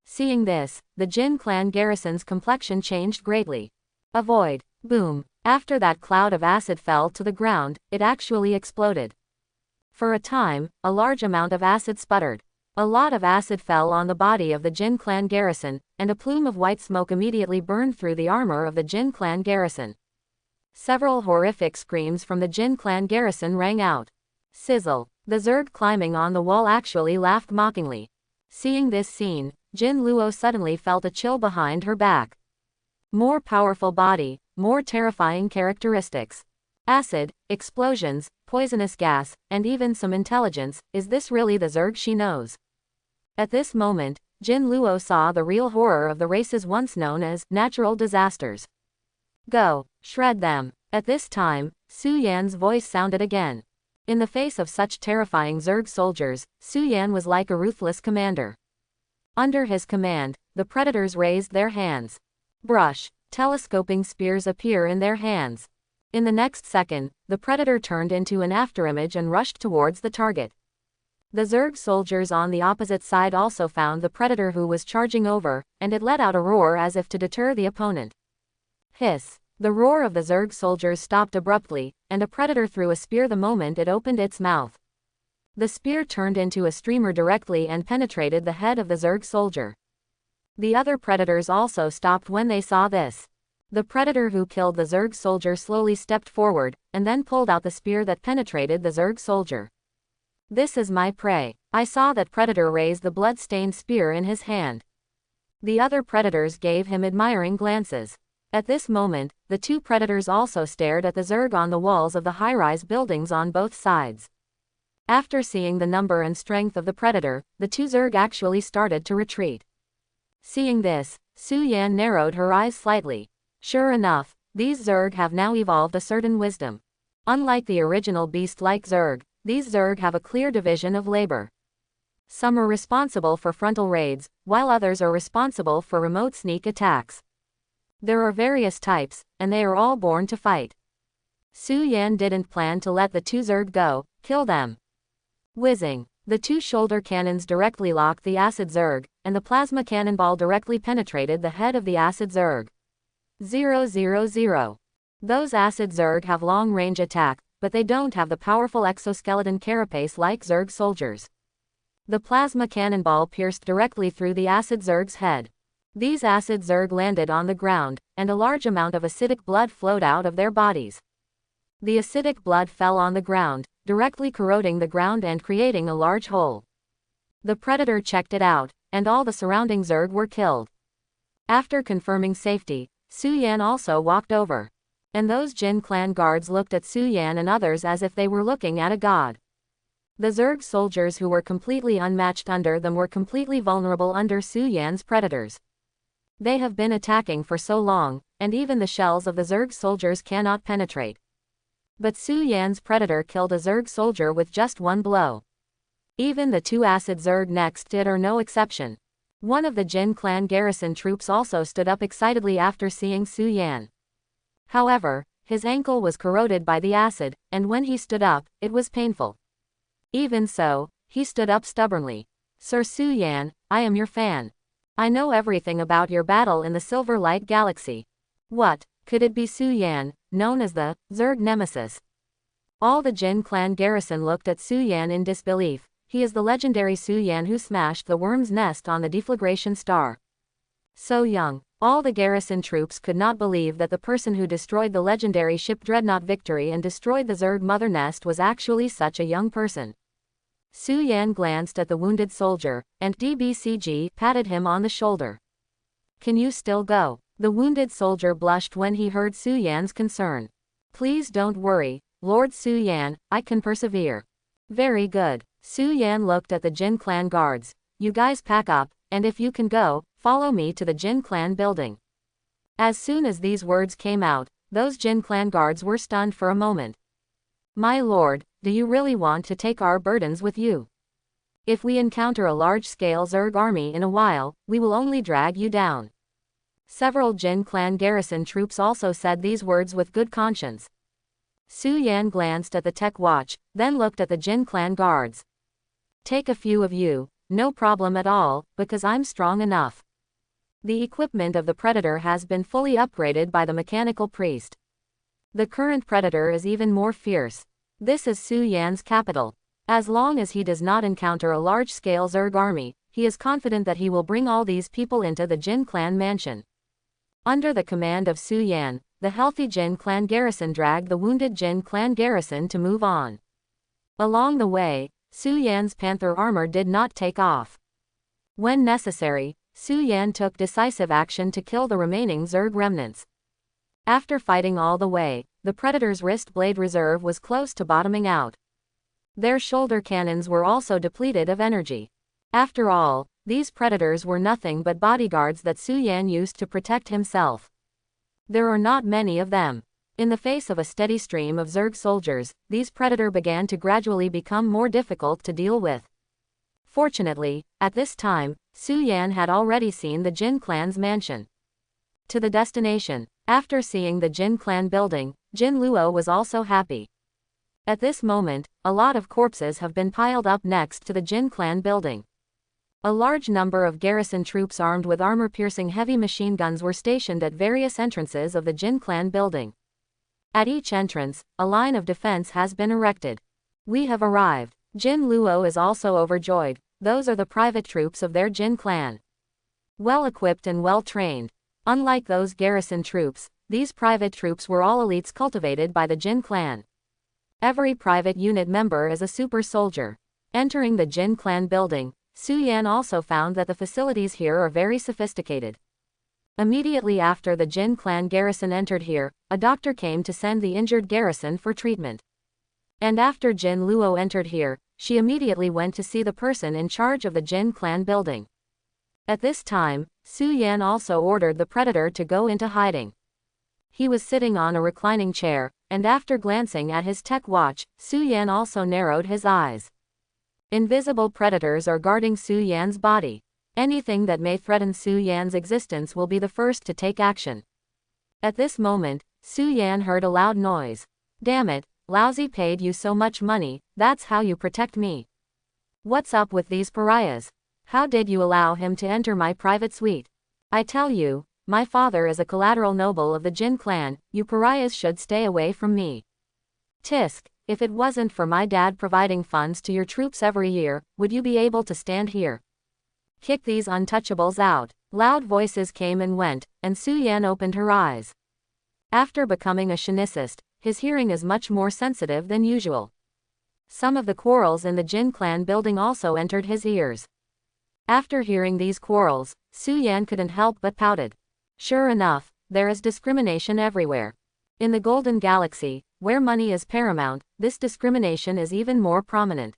Seeing this, the Jin clan garrison's complexion changed greatly. Avoid! Boom! After that cloud of acid fell to the ground, it actually exploded. For a time, a large amount of acid sputtered. A lot of acid fell on the body of the Jin clan garrison, and a plume of white smoke immediately burned through the armor of the Jin clan garrison. Several horrific screams from the Jin clan garrison rang out. Sizzle! The Zerg climbing on the wall actually laughed mockingly. Seeing this scene, Jin Luo suddenly felt a chill behind her back. More powerful body, more terrifying characteristics. Acid, explosions, poisonous gas, and even some intelligence. Is this really the Zerg she knows? At this moment, Jin Luo saw the real horror of the races once known as natural disasters. Go, shred them. At this time, Su Yan's voice sounded again. In the face of such terrifying Zerg soldiers, Su Yan was like a ruthless commander. Under his command, the predators raised their hands. Brush! Telescoping spears appear in their hands. In the next second, the predator turned into an afterimage and rushed towards the target. The Zerg soldiers on the opposite side also found the predator who was charging over, and it let out a roar as if to deter the opponent. Hiss! The roar of the Zerg soldiers stopped abruptly, and a predator threw a spear the moment it opened its mouth. The spear turned into a streamer directly and penetrated the head of the Zerg soldier. The other predators also stopped when they saw this. The predator who killed the Zerg soldier slowly stepped forward, and then pulled out the spear that penetrated the Zerg soldier. This is my prey. I saw that predator raise the blood-stained spear in his hand. The other predators gave him admiring glances. At this moment, the two predators also stared at the Zerg on the walls of the high-rise buildings on both sides. After seeing the number and strength of the predator, the two Zerg actually started to retreat. Seeing this, Su Yan narrowed her eyes slightly. Sure enough, these Zerg have now evolved a certain wisdom. Unlike the original beast-like Zerg, these Zerg have a clear division of labor. Some are responsible for frontal raids, while others are responsible for remote sneak attacks. There are various types, and they are all born to fight. Su Yan didn't plan to let the two Zerg go, kill them. Whizzing! The two shoulder cannons directly locked the acid Zerg, and the plasma cannonball directly penetrated the head of the acid Zerg. 000. Those acid Zerg have long-range attack, but they don't have the powerful exoskeleton carapace like Zerg soldiers. The plasma cannonball pierced directly through the acid Zerg's head. These acid Zerg landed on the ground, and a large amount of acidic blood flowed out of their bodies. The acidic blood fell on the ground, directly corroding the ground and creating a large hole. The predator checked it out, and all the surrounding Zerg were killed. After confirming safety, Su Yan also walked over. And those Jin clan guards looked at Su Yan and others as if they were looking at a god. The Zerg soldiers who were completely unmatched under them were completely vulnerable under Su Yan's predators. They have been attacking for so long, and even the shells of the Zerg soldiers cannot penetrate. But Su Yan's predator killed a Zerg soldier with just one blow. Even the two acid Zerg next did are no exception. One of the Jin clan garrison troops also stood up excitedly after seeing Su Yan. However, his ankle was corroded by the acid, and when he stood up, it was painful. Even so, he stood up stubbornly. Sir Su Yan, I am your fan. I know everything about your battle in the Silver Light Galaxy. What, could it be Su Yan, known as the Zerg Nemesis? All the Jin clan garrison looked at Su Yan in disbelief. He is the legendary Su Yan who smashed the worm's nest on the deflagration star. So young, all the garrison troops could not believe that the person who destroyed the legendary ship Dreadnought Victory and destroyed the Zerg mother nest was actually such a young person. Su Yan glanced at the wounded soldier, and DBCG patted him on the shoulder. Can you still go? The wounded soldier blushed when he heard Su Yan's concern. Please don't worry, Lord Su Yan, I can persevere. Very good. Su Yan looked at the Jin clan guards. You guys pack up, and if you can go, follow me to the Jin clan building. As soon as these words came out, those Jin clan guards were stunned for a moment. My lord, do you really want to take our burdens with you? If we encounter a large-scale Zerg army in a while, we will only drag you down. Several Jin clan garrison troops also said these words with good conscience. Su Yan glanced at the tech watch, then looked at the Jin clan guards. Take a few of you, no problem at all, because I'm strong enough. The equipment of the Predator has been fully upgraded by the mechanical priest. The current Predator is even more fierce. This is Su Yan's capital. As long as he does not encounter a large-scale Zerg army, he is confident that he will bring all these people into the Jin clan mansion. Under the command of Su Yan, the healthy Jin clan garrison dragged the wounded Jin clan garrison to move on. Along the way, Su Yan's panther armor did not take off. When necessary, Su Yan took decisive action to kill the remaining Zerg remnants. After fighting all the way, the Predator's wrist blade reserve was close to bottoming out. Their shoulder cannons were also depleted of energy. After all, these Predators were nothing but bodyguards that Su Yan used to protect himself. There are not many of them. In the face of a steady stream of Zerg soldiers, these Predator began to gradually become more difficult to deal with. Fortunately, at this time, Su Yan had already seen the Jin clan's mansion. To the destination. After seeing the Jin clan building, Jin Luo was also happy. At this moment, a lot of corpses have been piled up next to the Jin clan building. A large number of garrison troops armed with armor-piercing heavy machine guns were stationed at various entrances of the Jin clan building. At each entrance, a line of defense has been erected. We have arrived. Jin Luo is also overjoyed. Those are the private troops of their Jin clan. Well-equipped and well-trained. Unlike those garrison troops, these private troops were all elites cultivated by the Jin clan. Every private unit member is a super soldier. Entering the Jin clan building, Su Yan also found that the facilities here are very sophisticated. Immediately after the Jin clan garrison entered here, a doctor came to send the injured garrison for treatment. And after Jin Luo entered here, she immediately went to see the person in charge of the Jin clan building. At this time, Su Yan also ordered the Predator to go into hiding. He was sitting on a reclining chair, and after glancing at his tech watch, Su Yan also narrowed his eyes. Invisible predators are guarding Su Yan's body. Anything that may threaten Su Yan's existence will be the first to take action. At this moment, Su Yan heard a loud noise. Damn it, Lousy paid you so much money, that's how you protect me. What's up with these pariahs? How did you allow him to enter my private suite? I tell you, my father is a collateral noble of the Jin clan, you pariahs should stay away from me. Tisk, if it wasn't for my dad providing funds to your troops every year, would you be able to stand here? Kick these untouchables out. Loud voices came and went, and Su Yan opened her eyes. After becoming a Shinicist, his hearing is much more sensitive than usual. Some of the quarrels in the Jin clan building also entered his ears. After hearing these quarrels, Su Yan couldn't help but pouted. Sure enough, there is discrimination everywhere. In the Golden Galaxy, where money is paramount, this discrimination is even more prominent.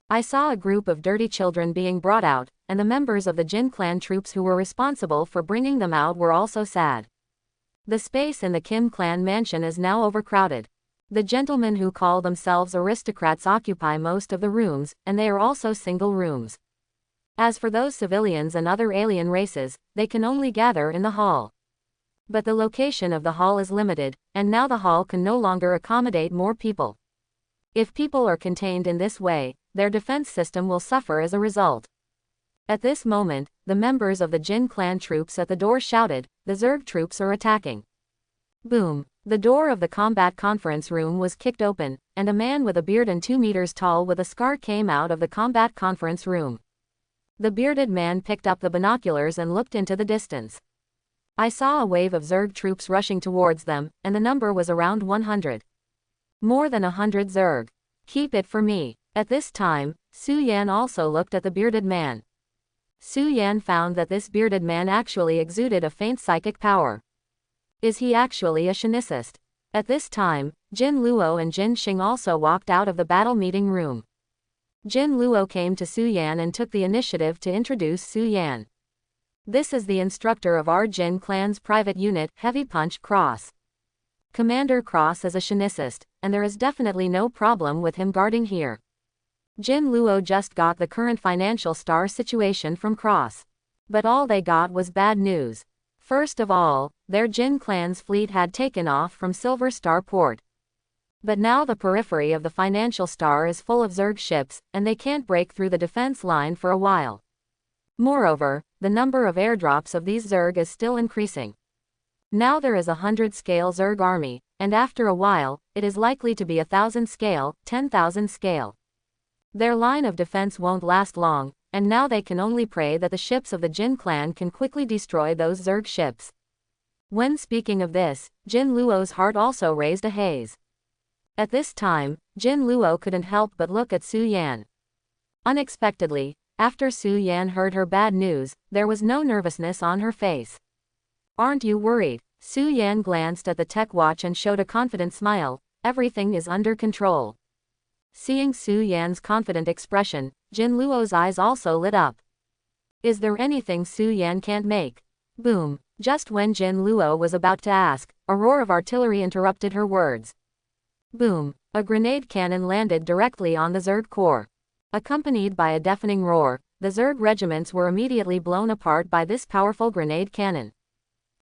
I saw a group of dirty children being brought out, and the members of the Jin clan troops who were responsible for bringing them out were also sad. The space in the Kim clan mansion is now overcrowded. The gentlemen who call themselves aristocrats occupy most of the rooms, and they are also single rooms. As for those civilians and other alien races, they can only gather in the hall. But the location of the hall is limited, and now the hall can no longer accommodate more people. If people are contained in this way, their defense system will suffer as a result. At this moment, the members of the Jin clan troops at the door shouted, "The Zerg troops are attacking." Boom! The door of the combat conference room was kicked open, and a man with a beard and 2 meters tall with a scar came out of the combat conference room. The bearded man picked up the binoculars and looked into the distance. I saw a wave of Zerg troops rushing towards them, and the number was around 100. More than 100 Zerg. Keep it for me. At this time, Su Yan also looked at the bearded man. Su Yan found that this bearded man actually exuded a faint psychic power. Is he actually a Shinicist? At this time, Jin Luo and Jin Xing also walked out of the battle meeting room. Jin Luo came to Su Yan and took the initiative to introduce Su Yan. This is the instructor of our Jin clan's private unit, Heavy Punch Cross. Commander Cross is a Shinicist, and there is definitely no problem with him guarding here. Jin Luo just got the current financial star situation from Cross. But all they got was bad news. First of all, their Jin clan's fleet had taken off from Silver Star Port. But now the periphery of the financial star is full of Zerg ships, and they can't break through the defense line for a while. Moreover, the number of airdrops of these Zerg is still increasing. Now there is 100 scale Zerg army, and after a while, it is likely to be 1,000 scale, 10,000 scale. Their line of defense won't last long, and now they can only pray that the ships of the Jin clan can quickly destroy those Zerg ships. When speaking of this, Jin Luo's heart also raised a haze. At this time, Jin Luo couldn't help but look at Su Yan. Unexpectedly, after Su Yan heard her bad news, there was no nervousness on her face. "Aren't you worried?" Su Yan glanced at the tech watch and showed a confident smile. "Everything is under control." Seeing Su Yan's confident expression, Jin Luo's eyes also lit up. Is there anything Su Yan can't make? Boom! Just when Jin Luo was about to ask, a roar of artillery interrupted her words. Boom! A grenade cannon landed directly on the Zerg core. Accompanied by a deafening roar, the Zerg regiments were immediately blown apart by this powerful grenade cannon.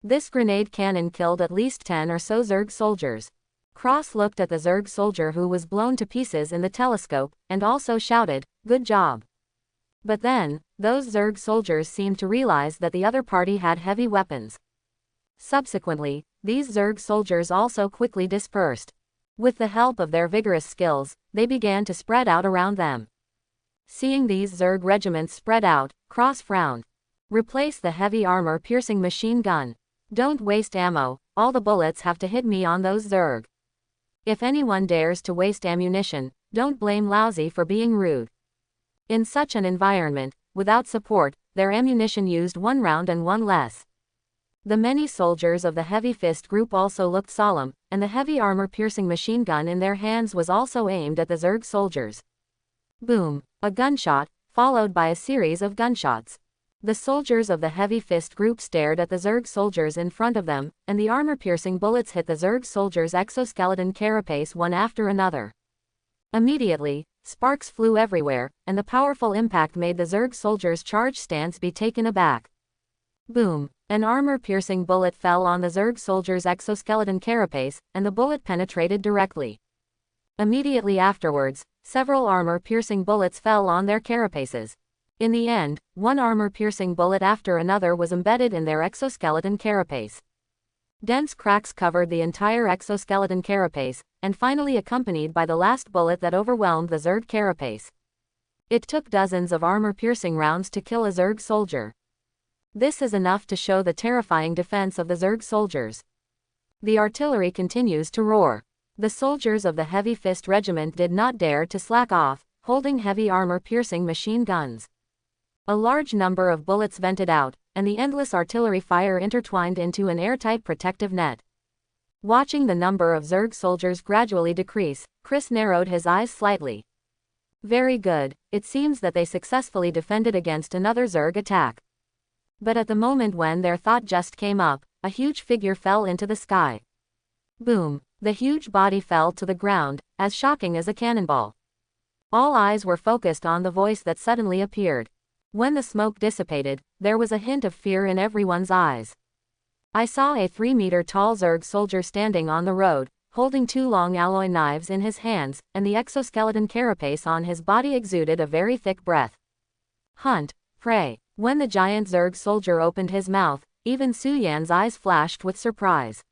This grenade cannon killed at least 10 or so Zerg soldiers. Cross looked at the Zerg soldier who was blown to pieces in the telescope, and also shouted, "Good job." But then, those Zerg soldiers seemed to realize that the other party had heavy weapons. Subsequently, these Zerg soldiers also quickly dispersed. With the help of their vigorous skills, they began to spread out around them. Seeing these Zerg regiments spread out, Cross frowned. "Replace the heavy armor-piercing machine gun. Don't waste ammo, all the bullets have to hit me on those Zerg. If anyone dares to waste ammunition, don't blame Lousy for being rude." In such an environment, without support, their ammunition used 1 round and 1 less. The many soldiers of the Heavy Fist group also looked solemn, and the heavy armor-piercing machine gun in their hands was also aimed at the Zerg soldiers. Boom! A gunshot, followed by a series of gunshots. The soldiers of the Heavy Fist group stared at the Zerg soldiers in front of them, and the armor-piercing bullets hit the Zerg soldiers' exoskeleton carapace one after another. Immediately, sparks flew everywhere, and the powerful impact made the Zerg soldiers' charge stance be taken aback. Boom! An armor-piercing bullet fell on the Zerg soldier's exoskeleton carapace, and the bullet penetrated directly. Immediately afterwards, several armor-piercing bullets fell on their carapaces. In the end, one armor-piercing bullet after another was embedded in their exoskeleton carapace. Dense cracks covered the entire exoskeleton carapace, and finally accompanied by the last bullet that overwhelmed the Zerg carapace. It took dozens of armor-piercing rounds to kill a Zerg soldier. This is enough to show the terrifying defense of the Zerg soldiers. The artillery continues to roar. The soldiers of the Heavy Fist Regiment did not dare to slack off, holding heavy armor-piercing machine guns. A large number of bullets vented out, and the endless artillery fire intertwined into an airtight protective net. Watching the number of Zerg soldiers gradually decrease, Chris narrowed his eyes slightly. Very good, it seems that they successfully defended against another Zerg attack. But at the moment when their thought just came up, a huge figure fell into the sky. Boom! The huge body fell to the ground, as shocking as a cannonball. All eyes were focused on the voice that suddenly appeared. When the smoke dissipated, there was a hint of fear in everyone's eyes. I saw a 3-meter-tall Zerg soldier standing on the road, holding 2 long alloy knives in his hands, and the exoskeleton carapace on his body exuded a very thick breath. Hunt, prey. When the giant Zerg soldier opened his mouth, even Su Yan's eyes flashed with surprise.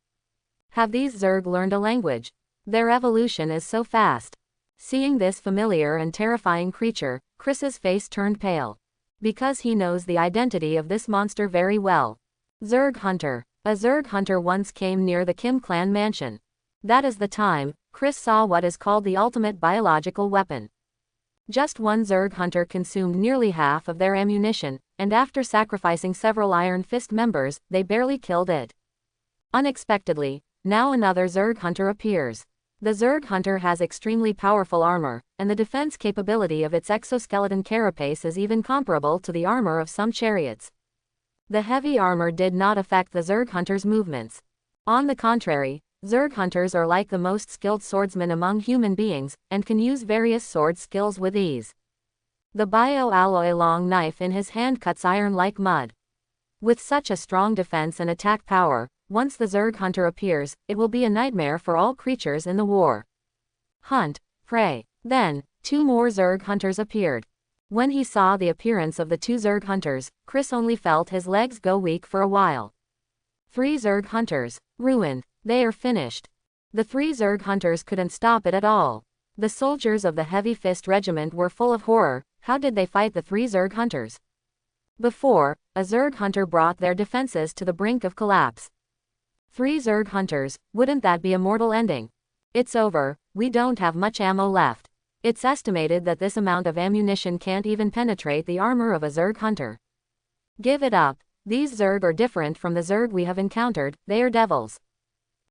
Have these Zerg learned a language? Their evolution is so fast. Seeing this familiar and terrifying creature, Chris's face turned pale. Because he knows the identity of this monster very well. Zerg Hunter. A Zerg Hunter once came near the Kim clan mansion. That is the time Chris saw what is called the ultimate biological weapon. Just one Zerg Hunter consumed nearly half of their ammunition, and after sacrificing several Iron Fist members, they barely killed it. Unexpectedly, now another Zerg Hunter appears. The Zerg Hunter has extremely powerful armor, and the defense capability of its exoskeleton carapace is even comparable to the armor of some chariots. The heavy armor did not affect the Zerg Hunter's movements. On the contrary, Zerg Hunters are like the most skilled swordsmen among human beings, and can use various sword skills with ease. The bio-alloy long knife in his hand cuts iron like mud. With such a strong defense and attack power, once the Zerg Hunter appears, it will be a nightmare for all creatures in the war. Hunt, prey. Then, 2 more Zerg Hunters appeared. When he saw the appearance of the 2 Zerg Hunters, Chris only felt his legs go weak for a while. 3 Zerg Hunters. Ruined. They are finished. The 3 Zerg Hunters couldn't stop it at all. The soldiers of the Heavy Fist Regiment were full of horror. How did they fight the 3 Zerg Hunters? Before, a Zerg Hunter brought their defenses to the brink of collapse. 3 Zerg Hunters, wouldn't that be a mortal ending? It's over, we don't have much ammo left. It's estimated that this amount of ammunition can't even penetrate the armor of a Zerg Hunter. Give it up, these Zerg are different from the Zerg we have encountered, they are devils.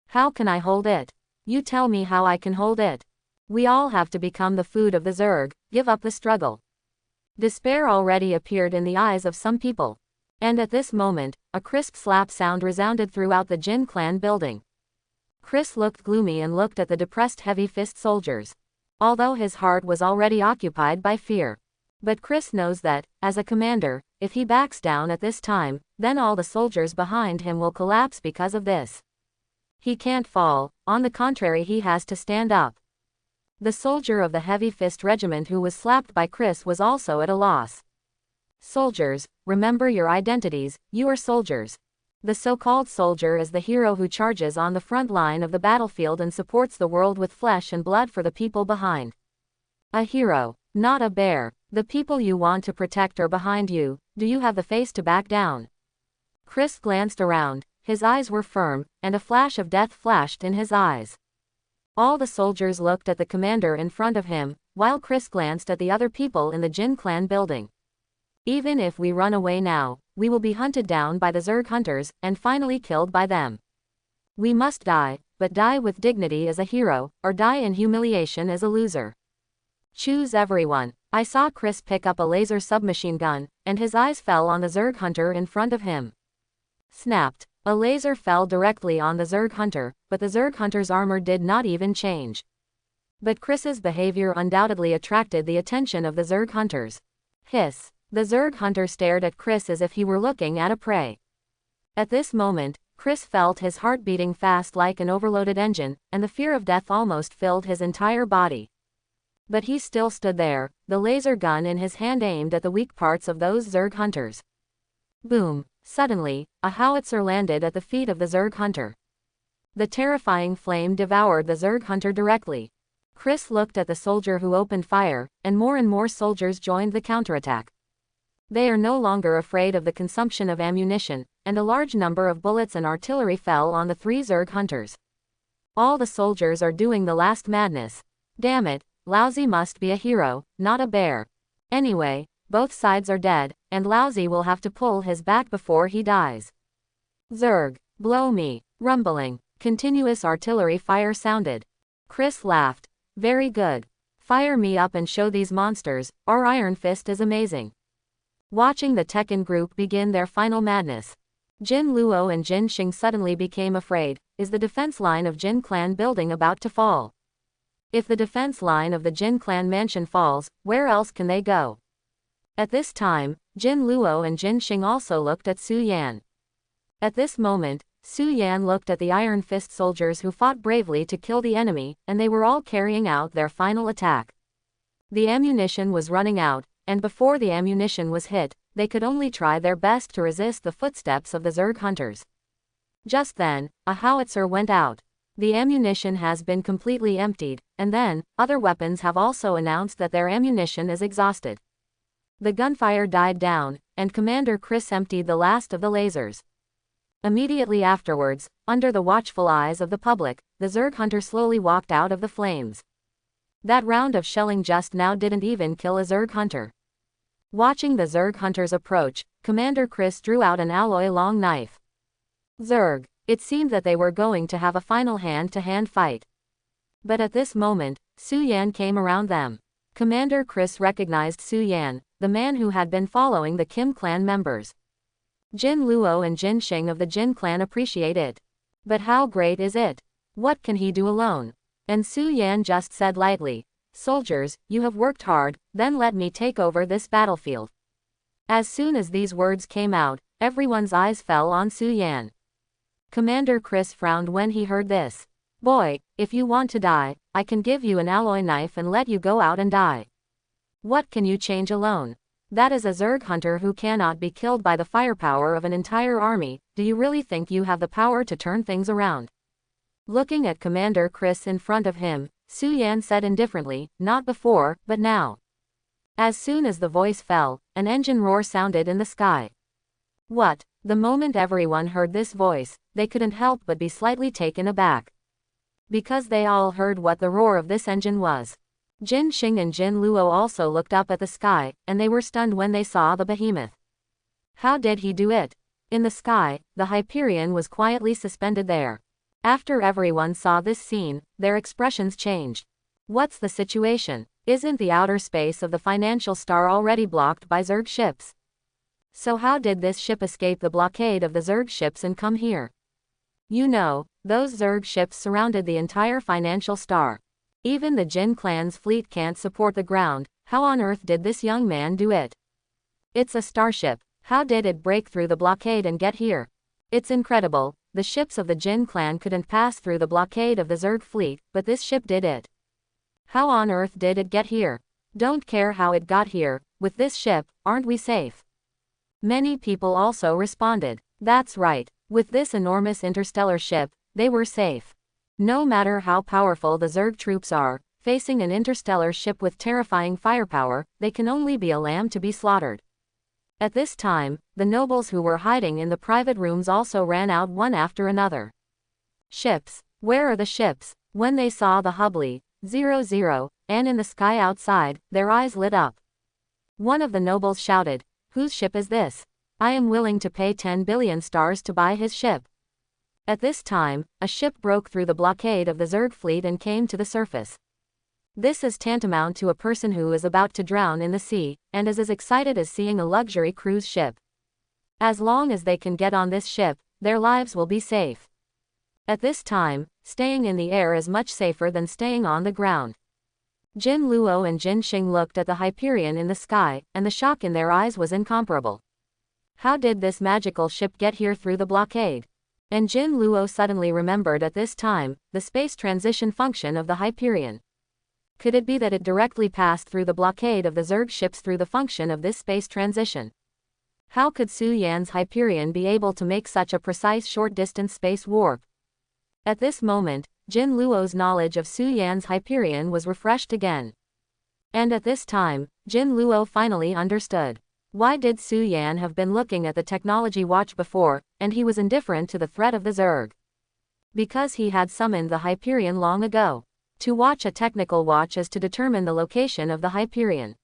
How can I hold it? You tell me how I can hold it. We all have to become the food of the Zerg, give up the struggle. Despair already appeared in the eyes of some people. And at this moment, a crisp slap sound resounded throughout the Jin clan building. Chris looked gloomy and looked at the depressed Heavy Fist soldiers. Although his heart was already occupied by fear. But Chris knows that, as a commander, if he backs down at this time, then all the soldiers behind him will collapse because of this. He can't fall, on the contrary he has to stand up. The soldier of the Heavy Fist Regiment who was slapped by Chris was also at a loss. Soldiers, remember your identities, you are soldiers. The so-called soldier is the hero who charges on the front line of the battlefield and supports the world with flesh and blood for the people behind. A hero, not a bear. The people you want to protect are behind you. Do you have the face to back down? Chris glanced around, his eyes were firm, and a flash of death flashed in his eyes. All the soldiers looked at the commander in front of him, while Chris glanced at the other people in the Jin clan building. Even if we run away now, we will be hunted down by the Zerg Hunters, and finally killed by them. We must die, but die with dignity as a hero, or die in humiliation as a loser. Choose everyone. I saw Chris pick up a laser submachine gun, and his eyes fell on the Zerg Hunter in front of him. Snapped. A laser fell directly on the Zerg Hunter, but the Zerg Hunter's armor did not even change. But Chris's behavior undoubtedly attracted the attention of the Zerg Hunters. Hiss. The Zerg Hunter stared at Chris as if he were looking at a prey. At this moment, Chris felt his heart beating fast like an overloaded engine, and the fear of death almost filled his entire body. But he still stood there, the laser gun in his hand aimed at the weak parts of those Zerg Hunters. Boom! Suddenly, a howitzer landed at the feet of the Zerg Hunter. The terrifying flame devoured the Zerg Hunter directly. Chris looked at the soldier who opened fire, and more soldiers joined the counterattack. They are no longer afraid of the consumption of ammunition, and a large number of bullets and artillery fell on the 3 Zerg Hunters. All the soldiers are doing the last madness. Damn it, Lousy must be a hero, not a bear. Anyway, both sides are dead, and Lousy will have to pull his back before he dies. Zerg, blow me. Rumbling, continuous artillery fire sounded. Chris laughed. Very good. Fire me up and show these monsters, our Iron Fist is amazing. Watching the Tekken group begin their final madness. Jin Luo and Jin Xing suddenly became afraid. Is the defense line of Jin clan building about to fall? If the defense line of the Jin clan mansion falls, where else can they go? At this time, Jin Luo and Jin Xing also looked at Su Yan. At this moment, Su Yan looked at the Iron Fist soldiers who fought bravely to kill the enemy, and they were all carrying out their final attack. The ammunition was running out, and before the ammunition was hit, they could only try their best to resist the footsteps of the Zerg hunters. Just then, a howitzer went out. The ammunition has been completely emptied, and then, other weapons have also announced that their ammunition is exhausted. The gunfire died down, and Commander Chris emptied the last of the lasers. Immediately afterwards, under the watchful eyes of the public, the Zerg hunter slowly walked out of the flames. That round of shelling just now didn't even kill a Zerg hunter. Watching the Zerg hunters approach, Commander Chris drew out an alloy long knife. Zerg. It seemed that they were going to have a final hand-to-hand fight. But at this moment, Su Yan came around them. Commander Chris recognized Su Yan, the man who had been following the Kim clan members. Jin Luo and Jin Xing of the Jin clan appreciate it. But how great is it? What can he do alone? And Su Yan just said lightly, "Soldiers, you have worked hard, then let me take over this battlefield." As soon as these words came out, everyone's eyes fell on Su Yan. Commander Chris frowned when he heard this. "Boy, if you want to die, I can give you an alloy knife and let you go out and die. What can you change alone? That is a Zerg hunter who cannot be killed by the firepower of an entire army. Do you really think you have the power to turn things around?" Looking at Commander Chris in front of him, Su Yan said indifferently, "Not before, but now." As soon as the voice fell, an engine roar sounded in the sky. What? The moment everyone heard this voice, they couldn't help but be slightly taken aback. Because they all heard what the roar of this engine was. Jin Xing and Jin Luo also looked up at the sky, and they were stunned when they saw the behemoth. How did he do it? In the sky, the Hyperion was quietly suspended there. After everyone saw this scene, their expressions changed. What's the situation? Isn't the outer space of the financial star already blocked by Zerg ships? So how did this ship escape the blockade of the Zerg ships and come here? You know, those Zerg ships surrounded the entire financial star. Even the Jin clan's fleet can't support the ground. How on earth did this young man do it? It's a starship. How did it break through the blockade and get here? It's incredible. The ships of the Jin clan couldn't pass through the blockade of the Zerg fleet, but this ship did it. How on earth did it get here? Don't care how it got here. With this ship, aren't we safe? Many people also responded. That's right. With this enormous interstellar ship, they were safe. No matter how powerful the Zerg troops are, facing an interstellar ship with terrifying firepower, they can only be a lamb to be slaughtered. At this time, the nobles who were hiding in the private rooms also ran out one after another. Ships. Where are the ships? When they saw the Hubly 00 and in the sky outside, their eyes lit up. One of the nobles shouted, "Whose ship is this? I am willing to pay 10 billion stars to buy his ship." At this time, a ship broke through the blockade of the Zerg fleet and came to the surface. This is tantamount to a person who is about to drown in the sea, and is as excited as seeing a luxury cruise ship. As long as they can get on this ship, their lives will be safe. At this time, staying in the air is much safer than staying on the ground. Jin Luo and Jin Xing looked at the Hyperion in the sky, and the shock in their eyes was incomparable. How did this magical ship get here through the blockade? And Jin Luo suddenly remembered at this time, the space transition function of the Hyperion. Could it be that it directly passed through the blockade of the Zerg ships through the function of this space transition? How could Su Yan's Hyperion be able to make such a precise short-distance space warp? At this moment, Jin Luo's knowledge of Su Yan's Hyperion was refreshed again. And at this time, Jin Luo finally understood. Why did Su Yan have been looking at the technology watch before, and he was indifferent to the threat of the Zerg? Because he had summoned the Hyperion long ago. To watch a technical watch is to determine the location of the Hyperion.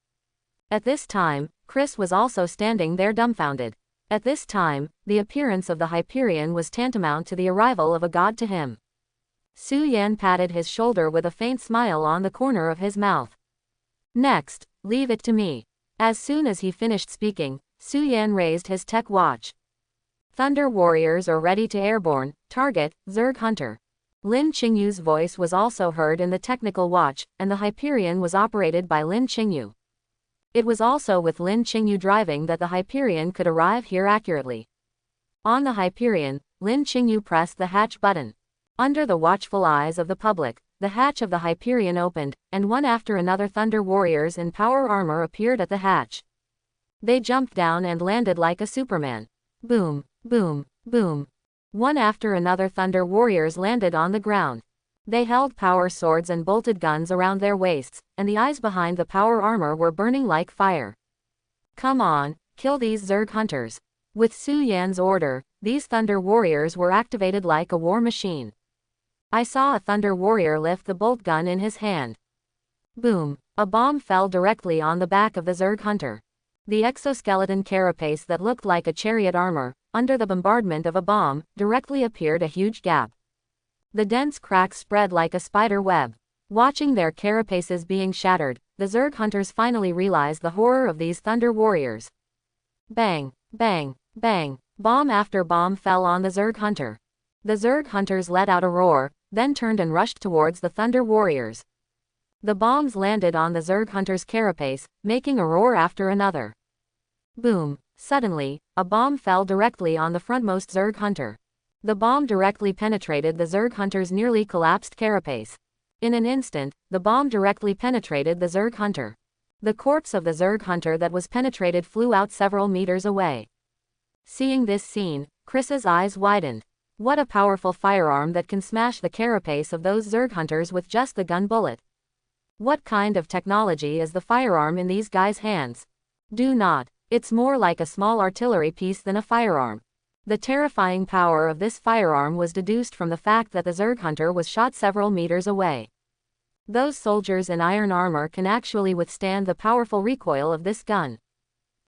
At this time, Chris was also standing there dumbfounded. At this time, the appearance of the Hyperion was tantamount to the arrival of a god to him. Su Yan patted his shoulder with a faint smile on the corner of his mouth. Next, leave it to me. As soon as he finished speaking, Su Yan raised his tech watch. Thunder warriors are ready to airborne, target, Zerg hunter. Lin Qingyu's voice was also heard in the technical watch, and the Hyperion was operated by Lin Qingyu. It was also with Lin Qingyu driving that the Hyperion could arrive here accurately. On the Hyperion, Lin Qingyu pressed the hatch button. Under the watchful eyes of the public, the hatch of the Hyperion opened, and one after another Thunder warriors in power armor appeared at the hatch. They jumped down and landed like a Superman. Boom, boom, boom. One after another Thunder warriors landed on the ground. They held power swords and bolted guns around their waists, and the eyes behind the power armor were burning like fire. Come on, kill these Zerg hunters. With Su Yan's order, these Thunder warriors were activated like a war machine. I saw a Thunder warrior lift the bolt gun in his hand. Boom! A bomb fell directly on the back of the Zerg hunter. The exoskeleton carapace that looked like a chariot armor, under the bombardment of a bomb, directly appeared a huge gap. The dense cracks spread like a spider web. Watching their carapaces being shattered, the Zerg hunters finally realized the horror of these Thunder warriors. Bang! Bang! Bang! Bomb after bomb fell on the Zerg hunter. The Zerg hunters let out a roar, then turned and rushed towards the Thunder warriors. The bombs landed on the Zerg hunter's carapace, making a roar after another. Boom! Suddenly, a bomb fell directly on the frontmost Zerg hunter. The bomb directly penetrated the Zerg hunter's nearly collapsed carapace. In an instant, the bomb directly penetrated the Zerg hunter. The corpse of the Zerg hunter that was penetrated flew out several meters away. Seeing this scene, Chris's eyes widened. What a powerful firearm that can smash the carapace of those Zerg hunters with just the gun bullet. What kind of technology is the firearm in these guys' hands? Do not. It's more like a small artillery piece than a firearm. The terrifying power of this firearm was deduced from the fact that the Zerg hunter was shot several meters away. Those soldiers in iron armor can actually withstand the powerful recoil of this gun.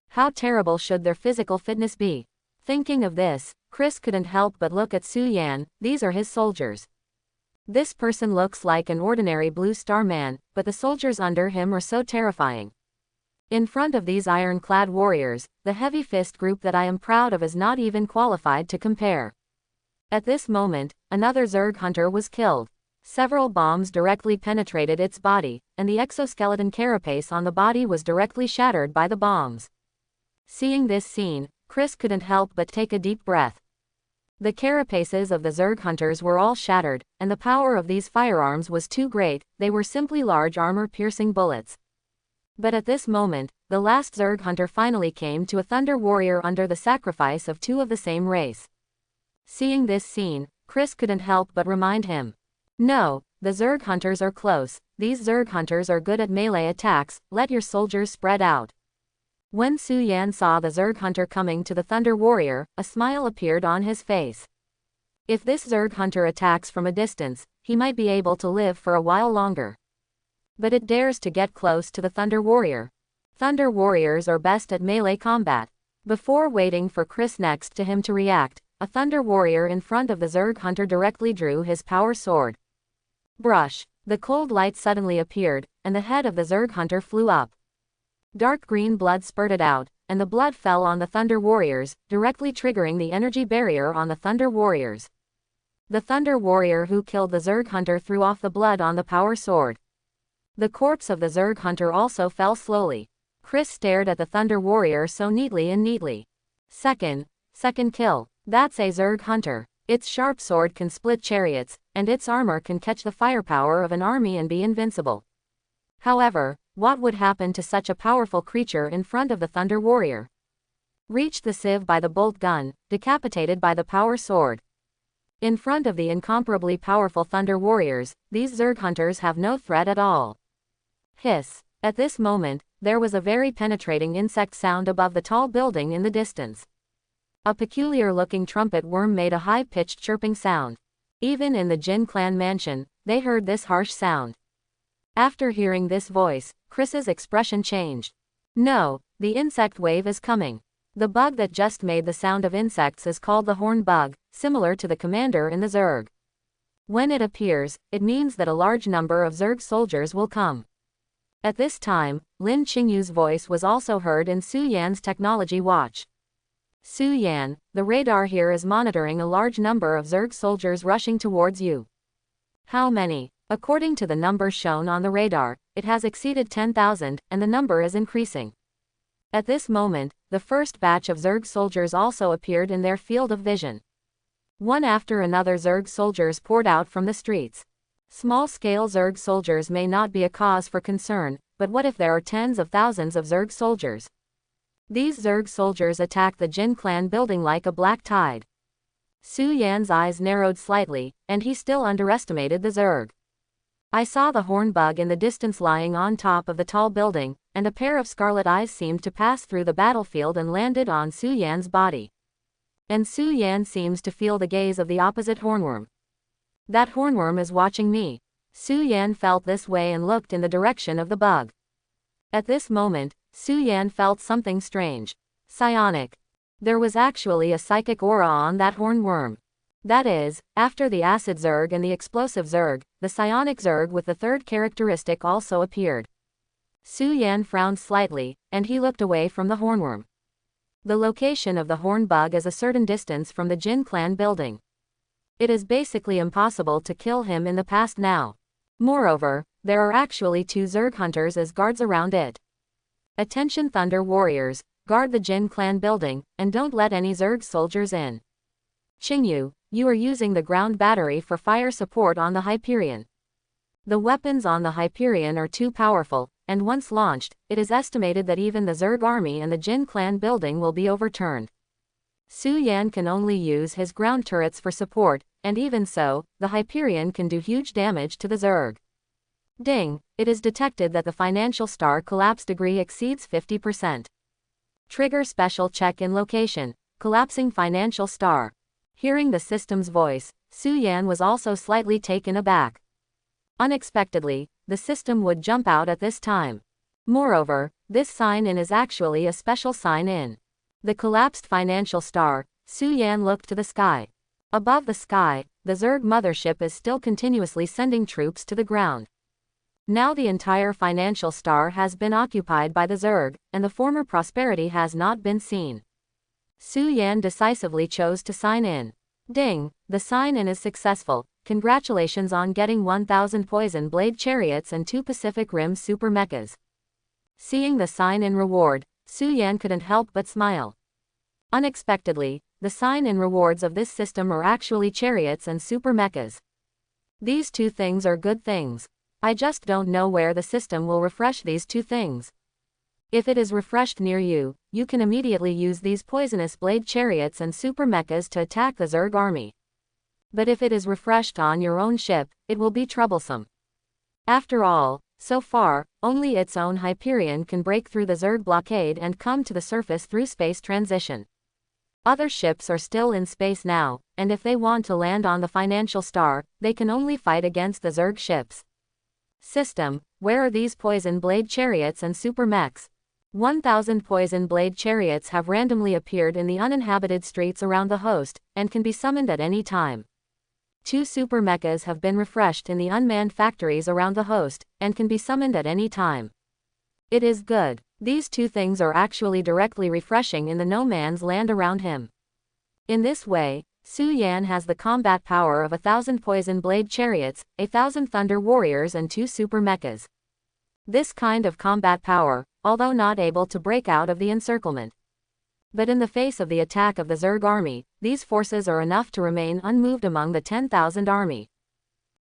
How terrible should their physical fitness be? Thinking of this, Chris couldn't help but look at Su Yan. These are his soldiers. This person looks like an ordinary blue star man, but the soldiers under him are so terrifying. In front of these iron-clad warriors, the heavy fist group that I am proud of is not even qualified to compare. At this moment, another Zerg hunter was killed. Several bombs directly penetrated its body, and the exoskeleton carapace on the body was directly shattered by the bombs. Seeing this scene, Chris couldn't help but take a deep breath. The carapaces of the Zerg hunters were all shattered, and the power of these firearms was too great. They were simply large armor-piercing bullets. But at this moment, the last Zerg hunter finally came to a Thunder warrior under the sacrifice of two of the same race. Seeing this scene, Chris couldn't help but remind him. No, the Zerg hunters are close. These Zerg hunters are good at melee attacks. Let your soldiers spread out. When Su Yan saw the Zerg hunter coming to the Thunder warrior, a smile appeared on his face. If this Zerg hunter attacks from a distance, he might be able to live for a while longer. But it dares to get close to the Thunder warrior. Thunder warriors are best at melee combat. Before waiting for Chris next to him to react, a Thunder warrior in front of the Zerg hunter directly drew his power sword. Brush. The cold light suddenly appeared, and the head of the Zerg hunter flew up. Dark green blood spurted out, and the blood fell on the Thunder warriors, directly triggering the energy barrier on the Thunder warriors. The Thunder warrior who killed the Zerg hunter threw off the blood on the power sword. The corpse of the Zerg hunter also fell slowly. Chris stared at the Thunder warrior so neatly. Second kill. That's a Zerg hunter. Its sharp sword can split chariots, and its armor can catch the firepower of an army and be invincible. However, what would happen to such a powerful creature in front of the Thunder warrior? Reached the sieve by the bolt gun, decapitated by the power sword. In front of the incomparably powerful Thunder warriors, these Zerg hunters have no threat at all. Hiss. At this moment, there was a very penetrating insect sound above the tall building in the distance. A peculiar-looking trumpet worm made a high-pitched chirping sound. Even in the Jin clan mansion, they heard this harsh sound. After hearing this voice, Chris's expression changed. No, the insect wave is coming. The bug that just made the sound of insects is called the horn bug, similar to the commander in the Zerg. When it appears, it means that a large number of Zerg soldiers will come. At this time, Lin Qingyu's voice was also heard in Su Yan's technology watch. Su Yan, the radar here is monitoring a large number of Zerg soldiers rushing towards you. How many? According to the number shown on the radar, it has exceeded 10,000, and the number is increasing. At this moment, the first batch of Zerg soldiers also appeared in their field of vision. One after another Zerg soldiers poured out from the streets. Small-scale Zerg soldiers may not be a cause for concern, but what if there are tens of thousands of Zerg soldiers? These Zerg soldiers attack the Jin clan building like a black tide. Su Yan's eyes narrowed slightly, and he still underestimated the Zerg. I saw the horn bug in the distance lying on top of the tall building, and a pair of scarlet eyes seemed to pass through the battlefield and landed on Su Yan's body. And Su Yan seems to feel the gaze of the opposite hornworm. That hornworm is watching me. Su Yan felt this way and looked in the direction of the bug. At this moment, Su Yan felt something strange. Psionic. There was actually a psychic aura on that hornworm. That is, after the acid Zerg and the explosive Zerg, the psionic Zerg with the third characteristic also appeared. Su Yan frowned slightly, and he looked away from the hornworm. The location of the horn bug is a certain distance from the Jin clan building. It is basically impossible to kill him in the past now. Moreover, there are actually 2 Zerg hunters as guards around it. Attention Thunder Warriors, guard the Jin clan building, and don't let any Zerg soldiers in. Qingyu, you are using the ground battery for fire support on the Hyperion. The weapons on the Hyperion are too powerful, and once launched, it is estimated that even the Zerg army and the Jin clan building will be overturned. Su Yan can only use his ground turrets for support, and even so, the Hyperion can do huge damage to the Zerg. Ding, it is detected that the financial star collapse degree exceeds 50%. Trigger special check in location, collapsing financial star. Hearing the system's voice, Su Yan was also slightly taken aback. Unexpectedly, the system would jump out at this time. Moreover, this sign-in is actually a special sign-in. The collapsed financial star, Su Yan looked to the sky. Above the sky, the Zerg mothership is still continuously sending troops to the ground. Now the entire financial star has been occupied by the Zerg, and the former prosperity has not been seen. Su Yan decisively chose to sign in. Ding, the sign-in is successful. Congratulations on getting 1,000 poison blade chariots and 2 Pacific Rim super meccas. Seeing the sign-in reward, Su Yan couldn't help but smile. Unexpectedly, the sign-in rewards of this system are actually chariots and super meccas. These 2 things are good things. I just don't know where the system will refresh these 2 things. If it is refreshed near you, you can immediately use these poisonous blade chariots and super meccas to attack the Zerg army. But if it is refreshed on your own ship, it will be troublesome. After all, so far, only its own Hyperion can break through the Zerg blockade and come to the surface through space transition. Other ships are still in space now, and if they want to land on the financial star, they can only fight against the Zerg ships. System, where are these poison blade chariots and super mechs? 1,000 poison blade chariots have randomly appeared in the uninhabited streets around the host, and can be summoned at any time. 2 super meccas have been refreshed in the unmanned factories around the host, and can be summoned at any time. It is good. These 2 things are actually directly refreshing in the no man's land around him. In this way, Su Yan has the combat power of 1,000 poison blade chariots, 1,000 thunder warriors and 2 super meccas. This kind of combat power, although not able to break out of the encirclement. But in the face of the attack of the Zerg army, these forces are enough to remain unmoved among the 10,000 army.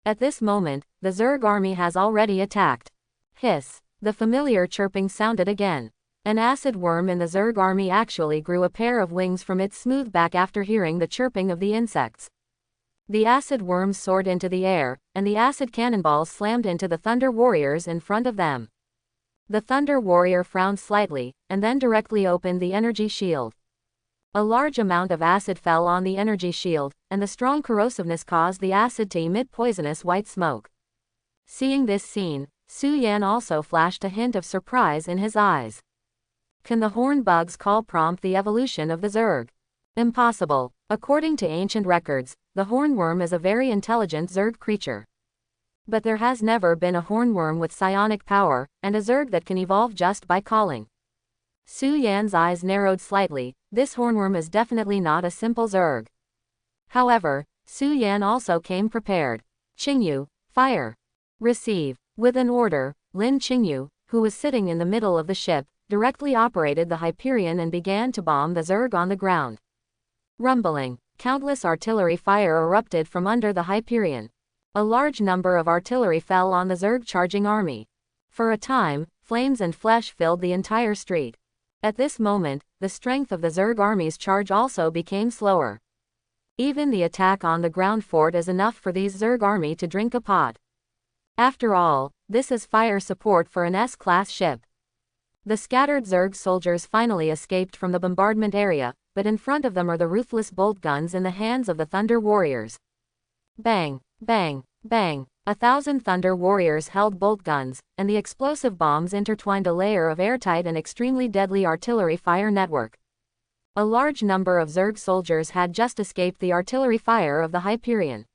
At this moment, the Zerg army has already attacked. Hiss. The familiar chirping sounded again. An acid worm in the Zerg army actually grew a pair of wings from its smooth back after hearing the chirping of the insects. The acid worms soared into the air, and the acid cannonballs slammed into the Thunder Warriors in front of them. The Thunder Warrior frowned slightly, and then directly opened the energy shield. A large amount of acid fell on the energy shield, and the strong corrosiveness caused the acid to emit poisonous white smoke. Seeing this scene, Su Yan also flashed a hint of surprise in his eyes. Can the horn bug's call prompt the evolution of the Zerg? Impossible. According to ancient records, the hornworm is a very intelligent Zerg creature. But there has never been a hornworm with psionic power, and a Zerg that can evolve just by calling. Su Yan's eyes narrowed slightly, This hornworm is definitely not a simple Zerg. However, Su Yan also came prepared. Qingyu, fire. Receive. With an order, Lin Qingyu, who was sitting in the middle of the ship, directly operated the Hyperion and began to bomb the Zerg on the ground. Rumbling. Countless artillery fire erupted from under the Hyperion. A large number of artillery fell on the Zerg charging army. For a time, flames and flesh filled the entire street. At this moment, the strength of the Zerg army's charge also became slower. Even the attack on the ground fort is enough for these Zerg army to drink a pot. After all, this is fire support for an S-class ship. The scattered Zerg soldiers finally escaped from the bombardment area, but in front of them are the ruthless bolt guns in the hands of the Thunder Warriors. Bang, bang, bang. 1,000 Thunder Warriors held bolt guns, and the explosive bombs intertwined a layer of airtight and extremely deadly artillery fire network. A large number of Zerg soldiers had just escaped the artillery fire of the Hyperion.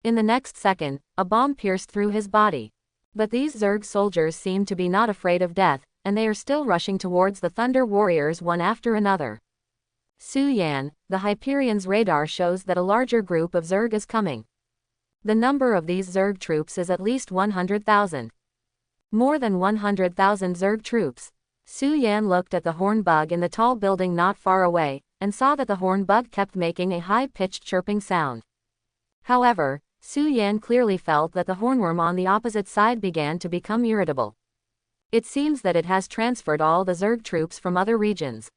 In the next second, a bomb pierced through his body. But these Zerg soldiers seem to be not afraid of death, and they are still rushing towards the Thunder Warriors one after another. Su Yan, the Hyperion's radar shows that a larger group of Zerg is coming. The number of these Zerg troops is at least 100,000. More than 100,000 Zerg troops. Su Yan looked at the horn bug in the tall building not far away, and saw that the horn bug kept making a high-pitched chirping sound. However, Su Yan clearly felt that the hornworm on the opposite side began to become irritable. It seems that it has transferred all the Zerg troops from other regions.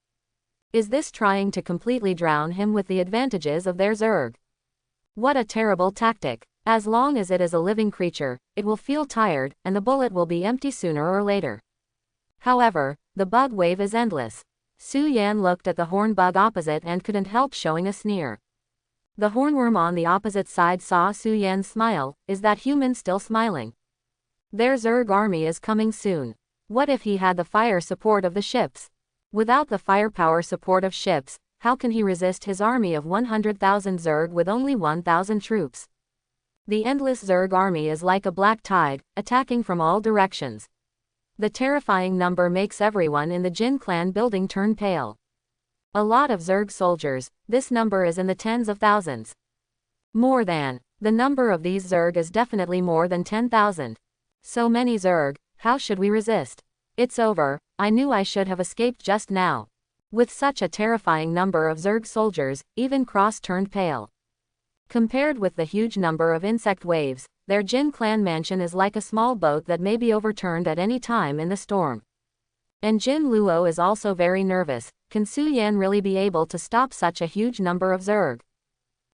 Is this trying to completely drown him with the advantages of their Zerg? What a terrible tactic. As long as it is a living creature, it will feel tired, and the bullet will be empty sooner or later. However, the bug wave is endless. Su Yan looked at the horn bug opposite and couldn't help showing a sneer. The hornworm on the opposite side saw Su Yan smile. Is that human still smiling? Their Zerg army is coming soon. What if he had the fire support of the ships? Without the firepower support of ships, how can he resist his army of 100,000 Zerg with only 1,000 troops? The endless Zerg army is like a black tide, attacking from all directions. The terrifying number makes everyone in the Jin clan building turn pale. A lot of Zerg soldiers, this number is in the tens of thousands. More than. The number of these Zerg is definitely more than 10,000. So many Zerg, how should we resist? It's over, I knew I should have escaped just now. With such a terrifying number of Zerg soldiers, even Cross turned pale. Compared with the huge number of insect waves, their Jin clan mansion is like a small boat that may be overturned at any time in the storm. And Jin Luo is also very nervous. Can Su Yan really be able to stop such a huge number of Zerg?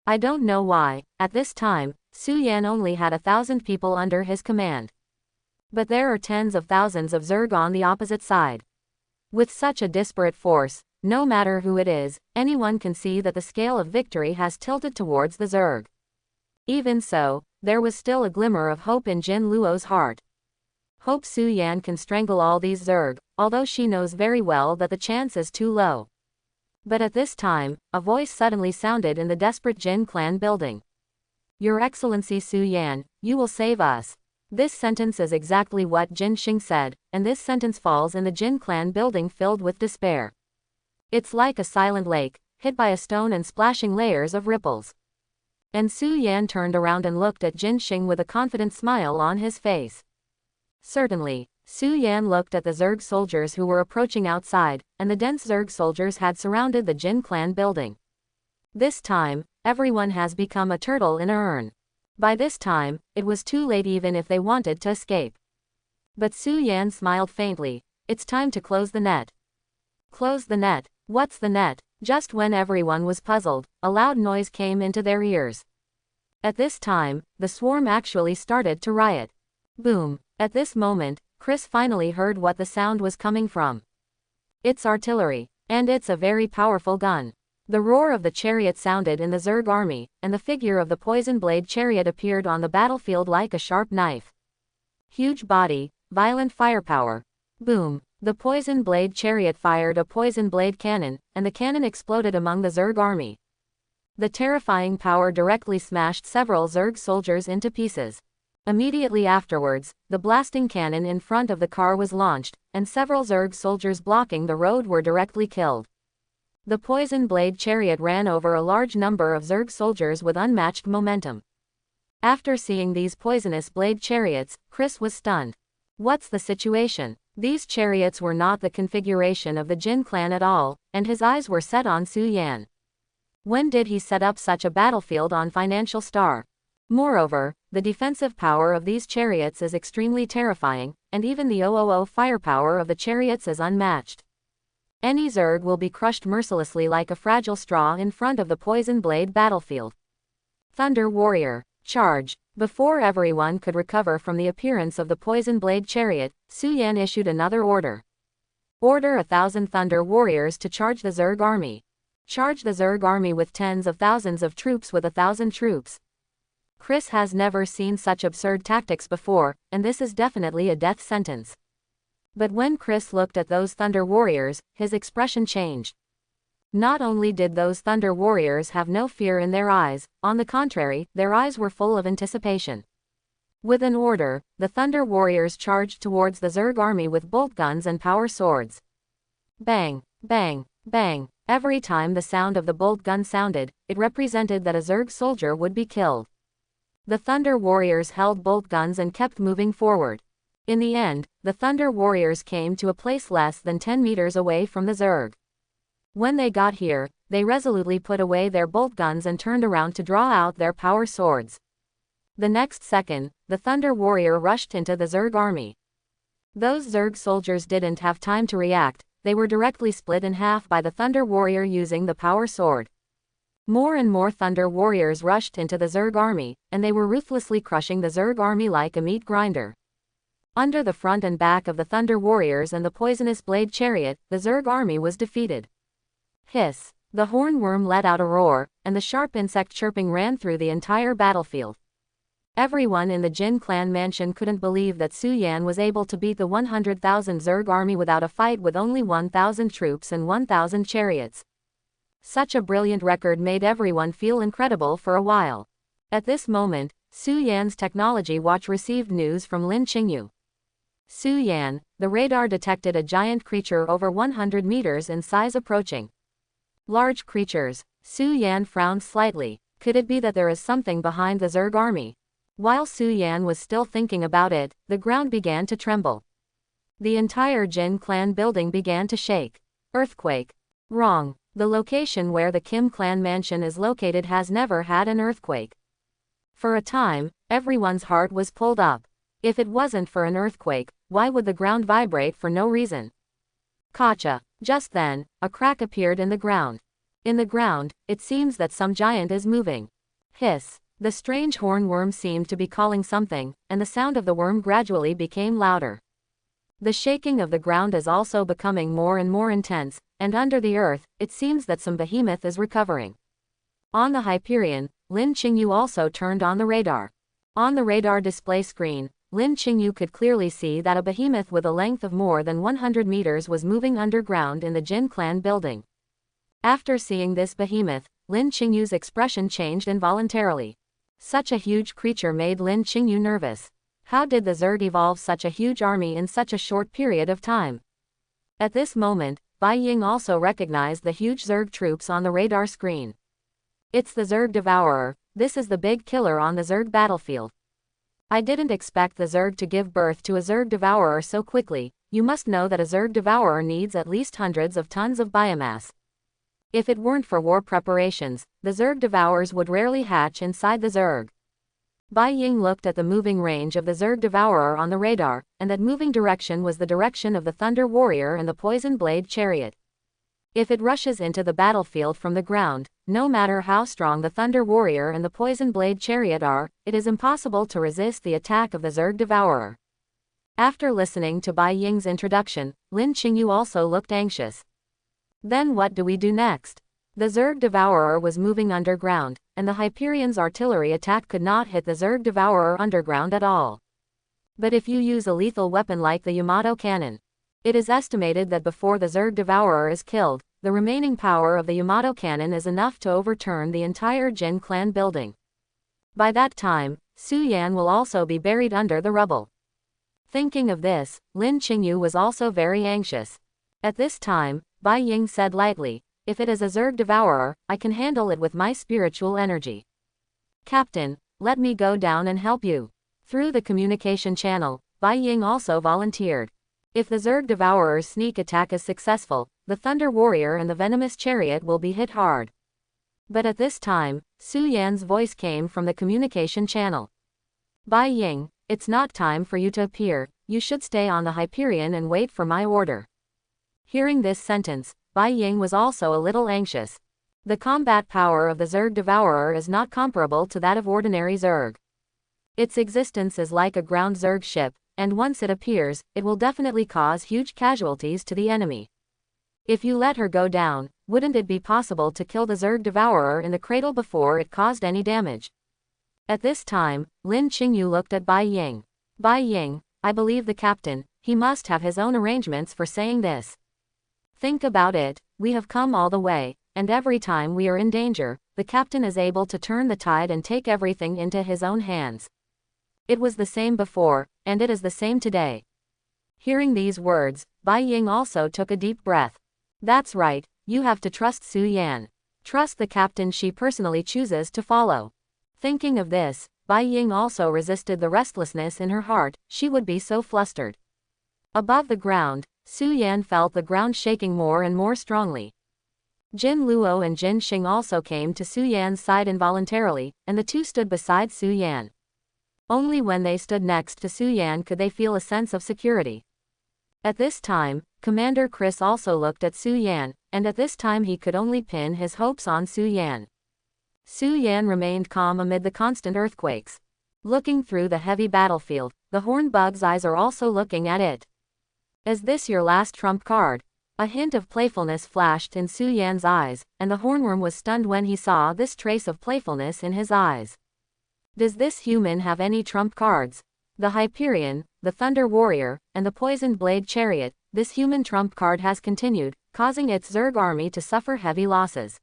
I don't know why. At this time, Su Yan only had 1,000 people under his command. But there are tens of thousands of Zerg on the opposite side. With such a disparate force, no matter who it is, anyone can see that the scale of victory has tilted towards the Zerg. Even so, there was still a glimmer of hope in Jin Luo's heart. Hope Su Yan can strangle all these Zerg, although she knows very well that the chance is too low. But at this time, a voice suddenly sounded in the desperate Jin clan building. Your Excellency Su Yan, you will save us. This sentence is exactly what Jin Xing said, and this sentence falls in the Jin clan building filled with despair. It's like a silent lake, hit by a stone and splashing layers of ripples. And Su Yan turned around and looked at Jin Xing with a confident smile on his face. Certainly, Su Yan looked at the Zerg soldiers who were approaching outside, and the dense Zerg soldiers had surrounded the Jin clan building. This time, everyone has become a turtle in a urn. By this time, it was too late even if they wanted to escape. But Su Yan smiled faintly. It's time to close the net. Close the net. What's the net? Just when everyone was puzzled, a loud noise came into their ears. At this time, the swarm actually started to riot. Boom. At this moment, Chris finally heard what the sound was coming from. It's artillery. And it's a very powerful gun. The roar of the chariot sounded in the Zerg army, and the figure of the poison blade chariot appeared on the battlefield like a sharp knife. Huge body, violent firepower. Boom. The poison blade chariot fired a poison blade cannon, and the cannon exploded among the Zerg army. The terrifying power directly smashed several Zerg soldiers into pieces. Immediately afterwards, the blasting cannon in front of the car was launched, and several Zerg soldiers blocking the road were directly killed. The poison blade chariot ran over a large number of Zerg soldiers with unmatched momentum. After seeing these poisonous blade chariots, Chris was stunned. What's the situation? These chariots were not the configuration of the Jin clan at all, and his eyes were set on Su Yan. When did he set up such a battlefield on Financial Star? Moreover, the defensive power of these chariots is extremely terrifying, and even the OOO firepower of the chariots is unmatched. Any Zerg will be crushed mercilessly like a fragile straw in front of the poison blade battlefield. Thunder Warrior, charge! Before everyone could recover from the appearance of the poison blade chariot, Su Yan issued another order. Order 1,000 Thunder Warriors to charge the Zerg army. Charge the Zerg army with tens of thousands of troops with 1,000 troops. Chris has never seen such absurd tactics before, and this is definitely a death sentence. But when Chris looked at those Thunder Warriors, his expression changed. Not only did those Thunder Warriors have no fear in their eyes, on the contrary, their eyes were full of anticipation. With an order, the Thunder Warriors charged towards the Zerg army with bolt guns and power swords. Bang, bang, bang. Every time the sound of the bolt gun sounded, it represented that a Zerg soldier would be killed. The Thunder Warriors held bolt guns and kept moving forward. In the end, the Thunder Warriors came to a place less than 10 meters away from the Zerg. When they got here, they resolutely put away their bolt guns and turned around to draw out their power swords. The next second, the Thunder Warrior rushed into the Zerg army. Those Zerg soldiers didn't have time to react, they were directly split in half by the Thunder Warrior using the power sword. More and more Thunder Warriors rushed into the Zerg army, and they were ruthlessly crushing the Zerg army like a meat grinder. Under the front and back of the Thunder Warriors and the poisonous blade chariot, the Zerg army was defeated. Hiss! The hornworm let out a roar, and the sharp insect chirping ran through the entire battlefield. Everyone in the Jin clan mansion couldn't believe that Su Yan was able to beat the 100,000 Zerg army without a fight with only 1,000 troops and 1,000 chariots. Such a brilliant record made everyone feel incredible for a while. At this moment, Su Yan's technology watch received news from Lin Qingyu. Su Yan, the radar detected a giant creature over 100 meters in size approaching. Large creatures. Su Yan frowned slightly. Could it be that there is something behind the Zerg army? While Su Yan was still thinking about it, the ground began to tremble. The entire Jin clan building began to shake. Earthquake. Wrong. The location where the Kim clan mansion is located has never had an earthquake. For a time, everyone's heart was pulled up. If it wasn't for an earthquake, why would the ground vibrate for no reason? Gotcha. Just then, a crack appeared in the ground. In the ground, it seems that some giant is moving. Hiss. The strange hornworm seemed to be calling something, and the sound of the worm gradually became louder. The shaking of the ground is also becoming more and more intense, and under the earth, it seems that some behemoth is recovering. On the Hyperion, Lin Qingyu also turned on the radar. On the radar display screen, Lin Qingyu could clearly see that a behemoth with a length of more than 100 meters was moving underground in the Jin clan building. After seeing this behemoth, Lin Qingyu's expression changed involuntarily. Such a huge creature made Lin Qingyu nervous. How did the Zerg evolve such a huge army in such a short period of time? At this moment, Bai Ying also recognized the huge Zerg troops on the radar screen. It's the Zerg devourer. This is the big killer on the Zerg battlefield. I didn't expect the Zerg to give birth to a Zerg devourer so quickly. You must know that a Zerg devourer needs at least hundreds of tons of biomass. If it weren't for war preparations, the Zerg devourers would rarely hatch inside the Zerg. Bai Ying looked at the moving range of the Zerg devourer on the radar, and that moving direction was the direction of the Thunder Warrior and the Poison Blade Chariot. If it rushes into the battlefield from the ground, no matter how strong the Thunder Warrior and the Poison Blade Chariot are, it is impossible to resist the attack of the Zerg devourer. After listening to Bai Ying's introduction, Lin Qingyu also looked anxious. Then what do we do next? The Zerg devourer was moving underground, and the Hyperion's artillery attack could not hit the Zerg devourer underground at all. But if you use a lethal weapon like the Yamato cannon, it is estimated that before the Zerg devourer is killed, the remaining power of the Yamato cannon is enough to overturn the entire Jin clan building. By that time, Su Yan will also be buried under the rubble. Thinking of this, Lin Qingyu was also very anxious. At this time, Bai Ying said lightly, if it is a Zerg devourer, I can handle it with my spiritual energy. Captain, let me go down and help you. Through the communication channel, Bai Ying also volunteered. If the Zerg devourer's sneak attack is successful, the Thunder Warrior and the venomous chariot will be hit hard. But at this time, Su Yan's voice came from the communication channel. Bai Ying, it's not time for you to appear, you should stay on the Hyperion and wait for my order. Hearing this sentence, Bai Ying was also a little anxious. The combat power of the Zerg devourer is not comparable to that of ordinary Zerg. Its existence is like a ground Zerg ship, and once it appears, it will definitely cause huge casualties to the enemy. If you let her go down, wouldn't it be possible to kill the Zerg devourer in the cradle before it caused any damage? At this time, Lin Qingyu looked at Bai Ying. Bai Ying, I believe the captain, he must have his own arrangements for saying this. Think about it, we have come all the way, and every time we are in danger, the captain is able to turn the tide and take everything into his own hands. It was the same before, and it is the same today. Hearing these words, Bai Ying also took a deep breath. That's right, you have to trust Su Yan. Trust the captain she personally chooses to follow. Thinking of this, Bai Ying also resisted the restlessness in her heart, she would be so flustered. Above the ground, Su Yan felt the ground shaking more and more strongly. Jin Luo and Jin Xing also came to Su Yan's side involuntarily, and the two stood beside Su Yan. Only when they stood next to Su Yan could they feel a sense of security. At this time, Commander Chris also looked at Su Yan, and at this time he could only pin his hopes on Su Yan. Su Yan remained calm amid the constant earthquakes. Looking through the heavy battlefield, the hornbug's eyes are also looking at it. Is this your last trump card? A hint of playfulness flashed in Su Yan's eyes, and the hornworm was stunned when he saw this trace of playfulness in his eyes. Does this human have any trump cards? The Hyperion, the Thunder Warrior, and the Poisoned Blade Chariot, this human trump card has continued, causing its Zerg army to suffer heavy losses.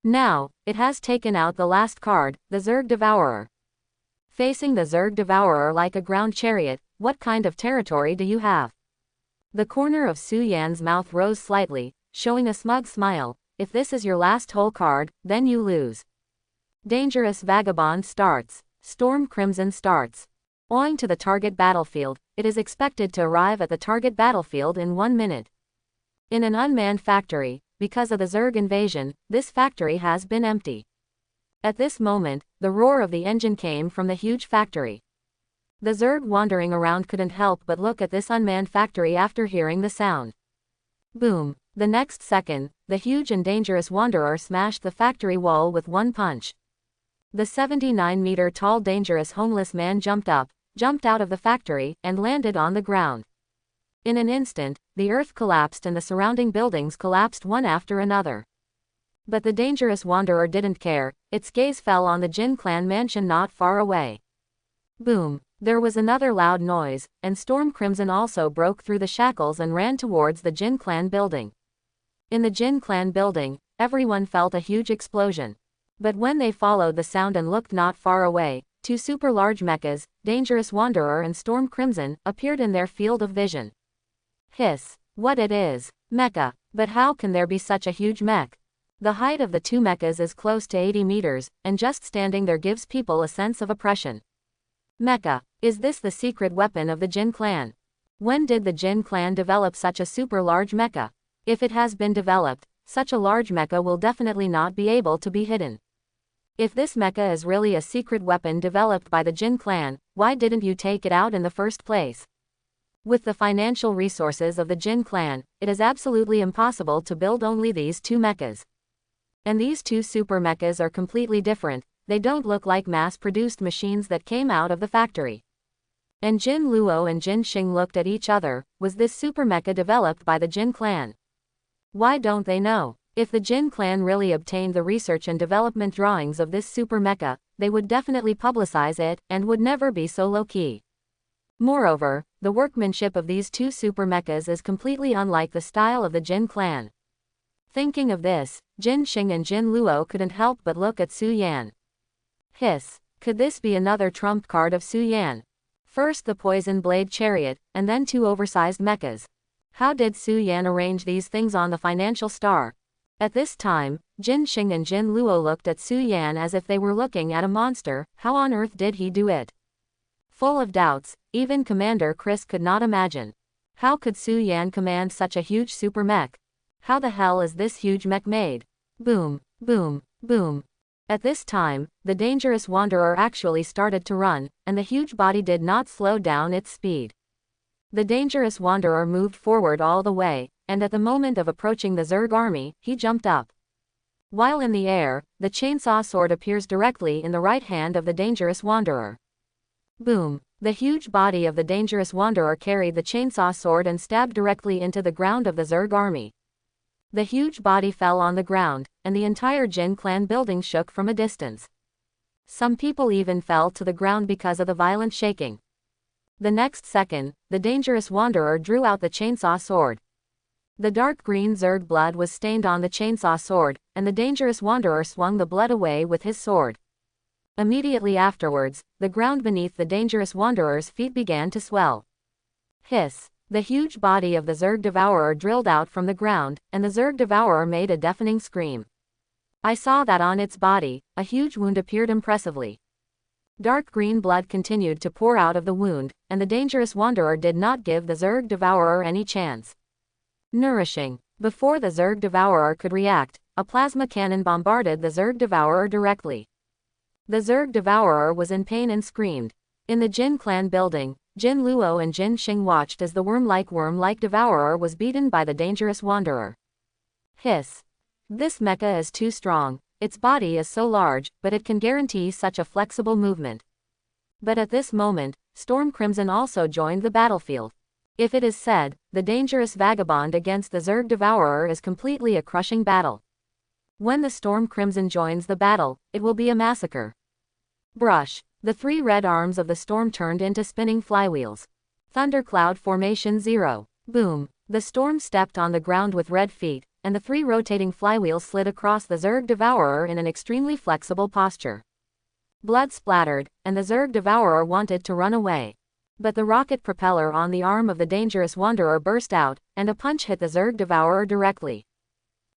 Now, it has taken out the last card, the Zerg Devourer. Facing the Zerg Devourer like a ground chariot, what kind of territory do you have? The corner of Su Yan's mouth rose slightly, showing a smug smile. If this is your last whole card, then you lose. Dangerous Vagabond starts. Storm Crimson starts. Owing to the target battlefield, it is expected to arrive at the target battlefield in 1 minute. In an unmanned factory, because of the Zerg invasion, this factory has been empty. At this moment, the roar of the engine came from the huge factory. The Zerg wandering around couldn't help but look at this unmanned factory after hearing the sound. Boom! The next second, the huge and dangerous wanderer smashed the factory wall with one punch. The 79-meter-tall dangerous homeless man jumped out of the factory, and landed on the ground. In an instant, the earth collapsed and the surrounding buildings collapsed one after another. But the dangerous wanderer didn't care, its gaze fell on the Jin clan mansion not far away. Boom! There was another loud noise, and Storm Crimson also broke through the shackles and ran towards the Jin clan building. In the Jin clan building, everyone felt a huge explosion. But when they followed the sound and looked not far away, two super large meccas, Dangerous Wanderer and Storm Crimson, appeared in their field of vision. Hiss! What it is! Mecha! But how can there be such a huge mech? The height of the two meccas is close to 80 meters, and just standing there gives people a sense of oppression. Mecha! Is this the secret weapon of the Jin clan? When did the Jin clan develop such a super large mecha? If it has been developed, such a large mecha will definitely not be able to be hidden. If this mecha is really a secret weapon developed by the Jin clan, why didn't you take it out in the first place? With the financial resources of the Jin clan, it is absolutely impossible to build only these two mechas. And these two super mechas are completely different, they don't look like mass-produced machines that came out of the factory. And Jin Luo and Jin Xing looked at each other. Was this super mecha developed by the Jin clan? Why don't they know? If the Jin clan really obtained the research and development drawings of this super mecha, they would definitely publicize it, and would never be so low-key. Moreover, the workmanship of these two super mechas is completely unlike the style of the Jin clan. Thinking of this, Jin Xing and Jin Luo couldn't help but look at Su Yan. Hiss! Could this be another trump card of Su Yan? First the Poison Blade Chariot, and then two oversized mechas. How did Su Yan arrange these things on the financial star? At this time, Jin Xing and Jin Luo looked at Su Yan as if they were looking at a monster. How on earth did he do it? Full of doubts, even Commander Chris could not imagine. How could Su Yan command such a huge super mech? How the hell is this huge mech made? Boom, boom, boom. At this time, the dangerous wanderer actually started to run, and the huge body did not slow down its speed. The dangerous wanderer moved forward all the way, and at the moment of approaching the Zerg army, he jumped up. While in the air, the chainsaw sword appears directly in the right hand of the dangerous wanderer. Boom! The huge body of the dangerous wanderer carried the chainsaw sword and stabbed directly into the ground of the Zerg army. The huge body fell on the ground, and the entire Jin clan building shook from a distance. Some people even fell to the ground because of the violent shaking. The next second, the dangerous wanderer drew out the chainsaw sword. The dark green Zerg blood was stained on the chainsaw sword, and the dangerous wanderer swung the blood away with his sword. Immediately afterwards, the ground beneath the dangerous wanderer's feet began to swell. Hiss! The huge body of the Zerg devourer drilled out from the ground, and the Zerg devourer made a deafening scream. I saw that on its body, a huge wound appeared impressively. Dark green blood continued to pour out of the wound, and the dangerous wanderer did not give the Zerg devourer any chance. Nourishing. Before the Zerg devourer could react, a plasma cannon bombarded the Zerg devourer directly. The Zerg devourer was in pain and screamed. In the Jin clan building, Jin Luo and Jin Xing watched as the worm-like devourer was beaten by the dangerous wanderer. Hiss. This mecha is too strong. Its body is so large, but it can guarantee such a flexible movement. But at this moment, Storm Crimson also joined the battlefield. If it is said, the dangerous vagabond against the Zerg devourer is completely a crushing battle. When the Storm Crimson joins the battle, it will be a massacre. Brush. The three red arms of the storm turned into spinning flywheels. Thundercloud formation 0. Boom. The storm stepped on the ground with red feet, and the three rotating flywheels slid across the Zerg devourer in an extremely flexible posture. Blood splattered, and the Zerg devourer wanted to run away. But the rocket propeller on the arm of the dangerous wanderer burst out, and a punch hit the Zerg devourer directly.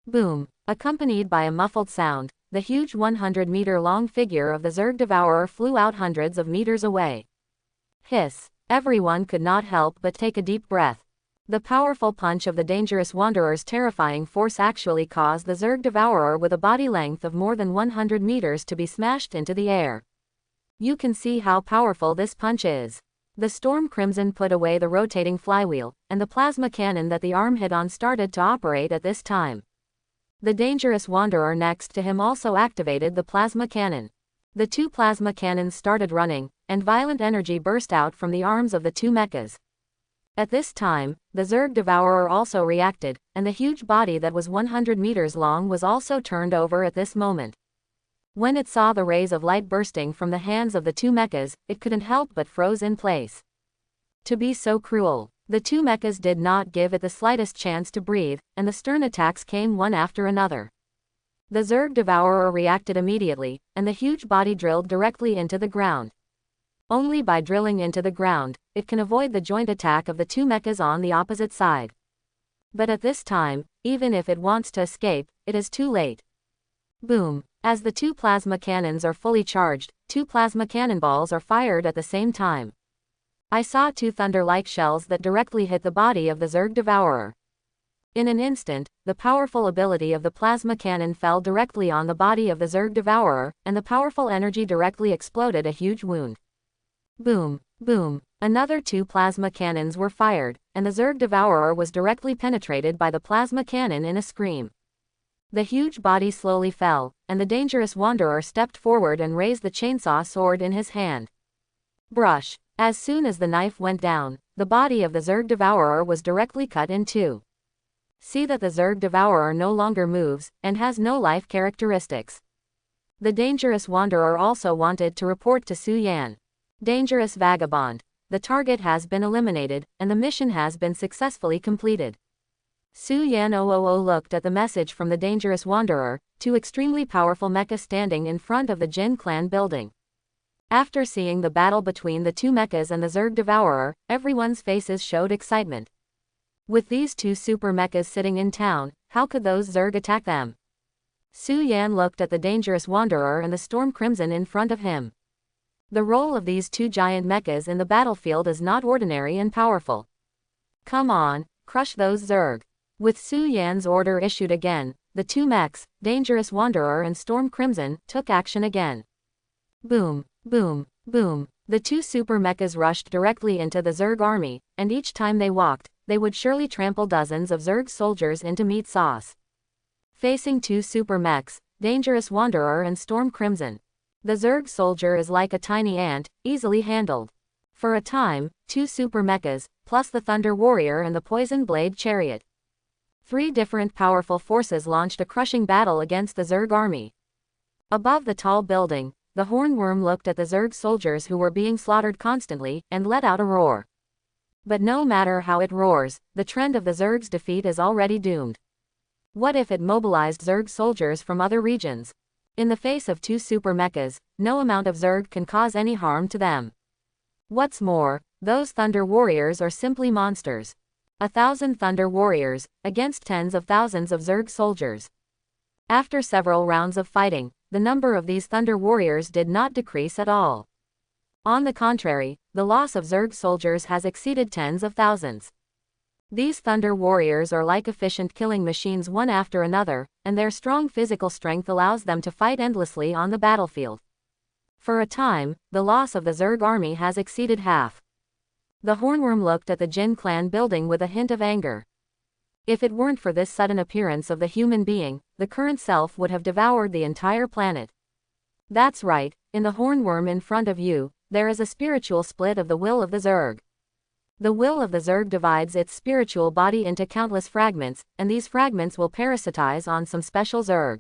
Boom. Accompanied by a muffled sound, the huge 100-meter-long figure of the Zerg devourer flew out hundreds of meters away. Hiss. Everyone could not help but take a deep breath. The powerful punch of the dangerous wanderer's terrifying force actually caused the Zerg devourer with a body length of more than 100 meters to be smashed into the air. You can see how powerful this punch is. The Storm Crimson put away the rotating flywheel, and the plasma cannon that the arm hit on started to operate at this time. The dangerous wanderer next to him also activated the plasma cannon. The two plasma cannons started running, and violent energy burst out from the arms of the two meccas. At this time, the Zerg devourer also reacted, and the huge body that was 100 meters long was also turned over at this moment. When it saw the rays of light bursting from the hands of the two meccas, it couldn't help but froze in place. To be so cruel. The two meccas did not give it the slightest chance to breathe, and the stern attacks came one after another. The Zerg devourer reacted immediately, and the huge body drilled directly into the ground. Only by drilling into the ground, it can avoid the joint attack of the two meccas on the opposite side. But at this time, even if it wants to escape, it is too late. Boom. As the two plasma cannons are fully charged, two plasma cannonballs are fired at the same time. I saw two thunder-like shells that directly hit the body of the Zerg devourer. In an instant, the powerful ability of the plasma cannon fell directly on the body of the Zerg devourer, and the powerful energy directly exploded a huge wound. Boom, boom. Another two plasma cannons were fired, and the Zerg devourer was directly penetrated by the plasma cannon in a scream. The huge body slowly fell, and the dangerous wanderer stepped forward and raised the chainsaw sword in his hand. Brush. As soon as the knife went down, the body of the Zerg devourer was directly cut in two. See that the Zerg devourer no longer moves, and has no life characteristics. The dangerous wanderer also wanted to report to Su Yan. Dangerous vagabond. The target has been eliminated, and the mission has been successfully completed. Su Yan looked at the message from the dangerous wanderer, two extremely powerful mechas standing in front of the Jin clan building. After seeing the battle between the two meccas and the Zerg devourer, everyone's faces showed excitement. With these two super mechas sitting in town, How could those Zerg attack them? Su Yan looked at the dangerous wanderer and the storm crimson in front of him. The role of these two giant meccas in the battlefield is not ordinary and powerful. Come on, crush those Zerg. With Su Yan's order issued again, the two mechs, dangerous wanderer and storm crimson, took action again. Boom, boom, boom. The two super mechas rushed directly into the Zerg army, and each time they walked, they would surely trample dozens of Zerg soldiers into meat sauce. Facing two super mechs, dangerous wanderer and storm crimson, the Zerg soldier is like a tiny ant, easily handled. For a time, two super mechas, plus the thunder warrior and the poison blade chariot. Three different powerful forces launched a crushing battle against the Zerg army. Above the tall building, the hornworm looked at the Zerg soldiers who were being slaughtered constantly, and let out a roar. But no matter how it roars, the trend of the Zerg's defeat is already doomed. What if it mobilized Zerg soldiers from other regions? In the face of two super mechas, no amount of Zerg can cause any harm to them. What's more, those thunder warriors are simply monsters. 1,000 thunder warriors, against tens of thousands of Zerg soldiers. After several rounds of fighting, the number of these thunder warriors did not decrease at all. On the contrary, the loss of Zerg soldiers has exceeded tens of thousands. These thunder warriors are like efficient killing machines one after another, and their strong physical strength allows them to fight endlessly on the battlefield. For a time, the loss of the Zerg army has exceeded half. The hornworm looked at the Jin clan building with a hint of anger. If it weren't for this sudden appearance of the human being, the current self would have devoured the entire planet. That's right, in the hornworm in front of you, there is a spiritual split of the will of the Zerg. The will of the Zerg divides its spiritual body into countless fragments, and these fragments will parasitize on some special Zerg.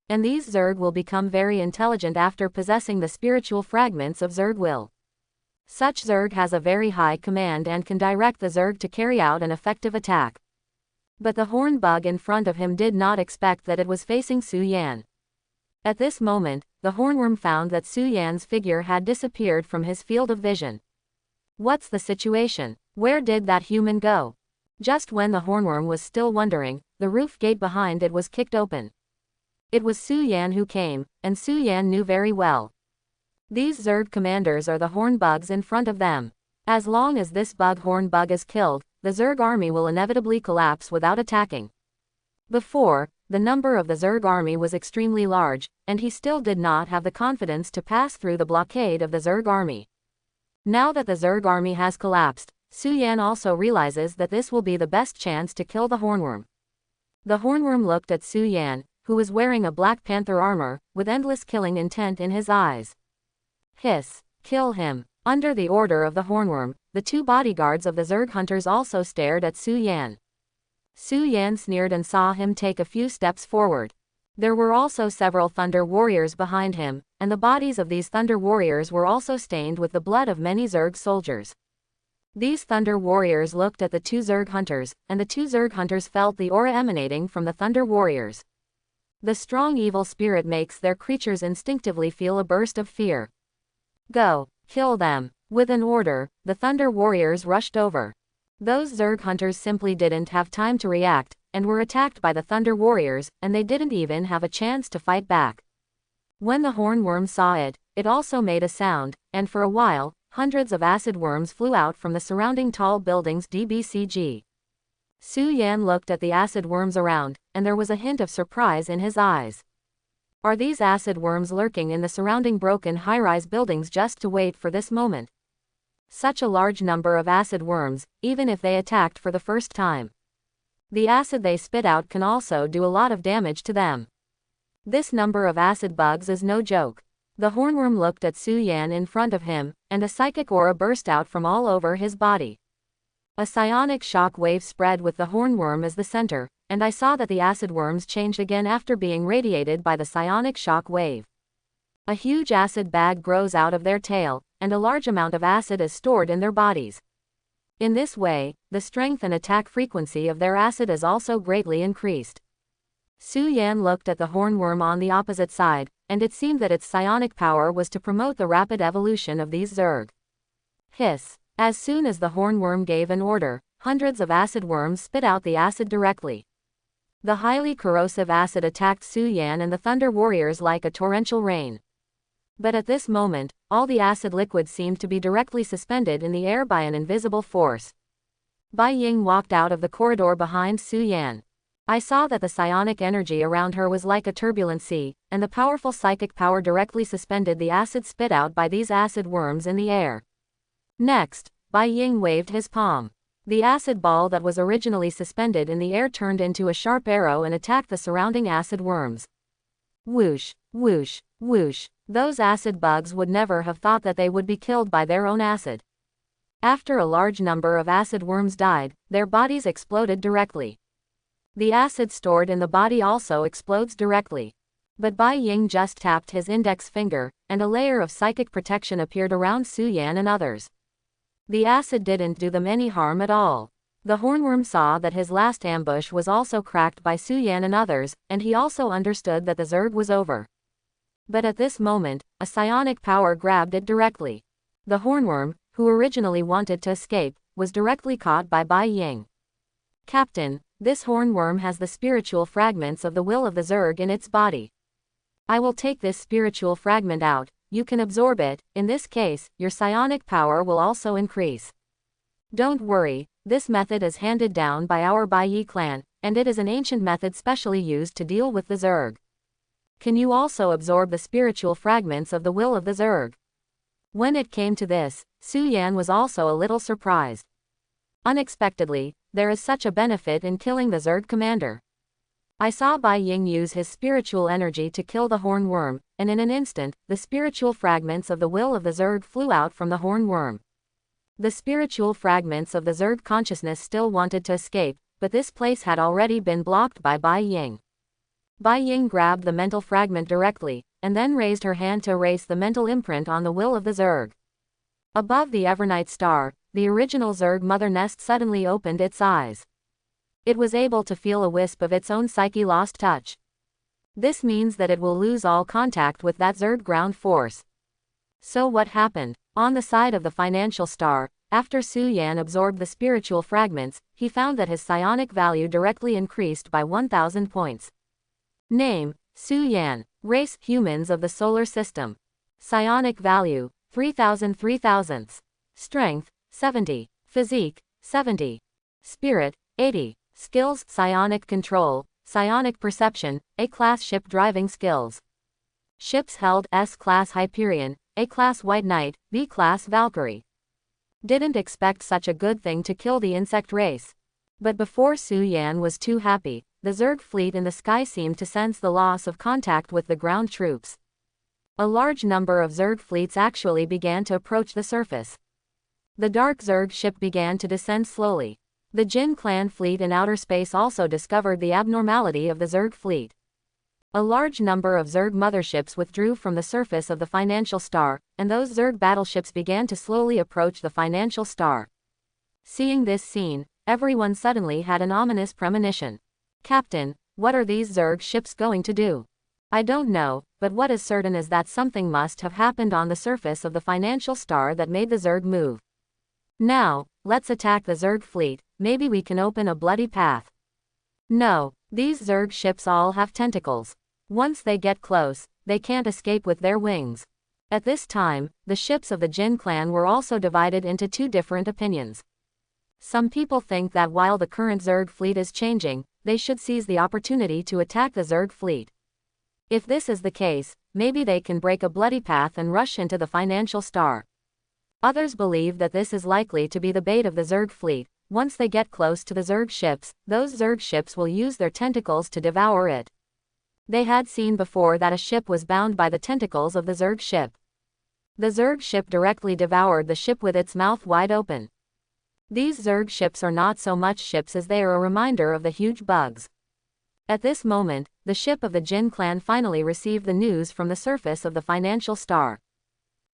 And these Zerg will become very intelligent after possessing the spiritual fragments of Zerg will. Such Zerg has a very high command and can direct the Zerg to carry out an effective attack. But the horn bug in front of him did not expect that it was facing Su Yan. At this moment, the hornworm found that Su Yan's figure had disappeared from his field of vision. What's the situation? Where did that human go? Just when the hornworm was still wondering, the roof gate behind it was kicked open. It was Su Yan who came, and Su Yan knew very well. These Zerg commanders are the horn bugs in front of them. As long as this horn bug is killed, the Zerg army will inevitably collapse without attacking. Before, the number of the Zerg army was extremely large, and he still did not have the confidence to pass through the blockade of the Zerg army. Now that the Zerg army has collapsed, Su Yan also realizes that this will be the best chance to kill the hornworm. The hornworm looked at Su Yan, who was wearing a Black Panther armor, with endless killing intent in his eyes. Hiss! Kill him! Under the order of the hornworm, the two bodyguards of the Zerg hunters also stared at Su Yan. Su Yan sneered and saw him take a few steps forward. There were also several thunder warriors behind him, and the bodies of these thunder warriors were also stained with the blood of many Zerg soldiers. These thunder warriors looked at the two Zerg hunters, and the two Zerg hunters felt the aura emanating from the thunder warriors. The strong evil spirit makes their creatures instinctively feel a burst of fear. Go, kill them. With an order, the thunder warriors rushed over. Those Zerg hunters simply didn't have time to react, and were attacked by the thunder warriors, and they didn't even have a chance to fight back. When the hornworm saw it, it also made a sound, and for a while, hundreds of acid worms flew out from the surrounding tall buildings DBCG. Su Yan looked at the acid worms around, and there was a hint of surprise in his eyes. Are these acid worms lurking in the surrounding broken high-rise buildings just to wait for this moment? Such a large number of acid worms, even if they attacked for the first time. The acid they spit out can also do a lot of damage to them. This number of acid bugs is no joke. The hornworm looked at Su Yan in front of him, and a psychic aura burst out from all over his body. A psionic shock wave spread with the hornworm as the center, and I saw that the acid worms changed again after being radiated by the psionic shock wave. A huge acid bag grows out of their tail, and a large amount of acid is stored in their bodies. In this way, the strength and attack frequency of their acid is also greatly increased. Su Yan looked at the hornworm on the opposite side, and it seemed that its psionic power was to promote the rapid evolution of these Zerg. Hiss! As soon as the hornworm gave an order, hundreds of acid worms spit out the acid directly. The highly corrosive acid attacked Su Yan and the Thunder Warriors like a torrential rain. But at this moment, all the acid liquid seemed to be directly suspended in the air by an invisible force. Bai Ying walked out of the corridor behind Su Yan. I saw that the psionic energy around her was like a turbulent sea, and the powerful psychic power directly suspended the acid spit out by these acid worms in the air. Next, Bai Ying waved his palm. The acid ball that was originally suspended in the air turned into a sharp arrow and attacked the surrounding acid worms. Whoosh, whoosh, whoosh. Those acid bugs would never have thought that they would be killed by their own acid. After a large number of acid worms died, their bodies exploded directly. The acid stored in the body also explodes directly. But Bai Ying just tapped his index finger, and a layer of psychic protection appeared around Su Yan and others. The acid didn't do them any harm at all. The hornworm saw that his last ambush was also cracked by Su Yan and others, and he also understood that the Zerg was over. But at this moment, a psionic power grabbed it directly. The hornworm, who originally wanted to escape, was directly caught by Bai Ying. Captain, this hornworm has the spiritual fragments of the will of the Zerg in its body. I will take this spiritual fragment out, you can absorb it, in this case, your psionic power will also increase. Don't worry, this method is handed down by our Bai Yi clan, and it is an ancient method specially used to deal with the Zerg. Can you also absorb the spiritual fragments of the will of the Zerg? When it came to this, Su Yan was also a little surprised. Unexpectedly, there is such a benefit in killing the Zerg commander. I saw Bai Ying use his spiritual energy to kill the hornworm, and in an instant, the spiritual fragments of the will of the Zerg flew out from the hornworm. The spiritual fragments of the Zerg consciousness still wanted to escape, but this place had already been blocked by Bai Ying. Bai Ying grabbed the mental fragment directly, and then raised her hand to erase the mental imprint on the will of the Zerg. Above the Evernight star, the original Zerg mother nest suddenly opened its eyes. It was able to feel a wisp of its own psyche lost touch. This means that it will lose all contact with that Zerg ground force. So what happened? On the side of the financial star, after Su Yan absorbed the spiritual fragments, he found that his psionic value directly increased by 1,000 points. Name, Su Yan. Race, humans of the solar system. Psionic value, 3,000 3,000. Strength, 70. Physique, 70. Spirit, 80. Skills, psionic control, psionic perception, A-class ship driving skills. Ships held: S-class Hyperion, A-class White Knight, B-class Valkyrie. Didn't expect such a good thing to kill the insect race. But before Su Yan was too happy, the Zerg fleet in the sky seemed to sense the loss of contact with the ground troops. A large number of Zerg fleets actually began to approach the surface. The dark Zerg ship began to descend slowly. The Jin clan fleet in outer space also discovered the abnormality of the Zerg fleet. A large number of Zerg motherships withdrew from the surface of the financial star, and those Zerg battleships began to slowly approach the financial star. Seeing this scene, everyone suddenly had an ominous premonition. Captain, what are these Zerg ships going to do? I don't know, but what is certain is that something must have happened on the surface of the financial star that made the Zerg move. Now, let's attack the Zerg fleet, maybe we can open a bloody path. No, these Zerg ships all have tentacles. Once they get close, they can't escape with their wings. At this time, the ships of the Jin clan were also divided into two different opinions. Some people think that while the current Zerg fleet is changing, they should seize the opportunity to attack the Zerg fleet. If this is the case, maybe they can break a bloody path and rush into the financial star. Others believe that this is likely to be the bait of the Zerg fleet. Once they get close to the Zerg ships, those Zerg ships will use their tentacles to devour it. They had seen before that a ship was bound by the tentacles of the Zerg ship. The Zerg ship directly devoured the ship with its mouth wide open. These Zerg ships are not so much ships as they are a reminder of the huge bugs. At this moment, the ship of the Jin clan finally received the news from the surface of the financial star.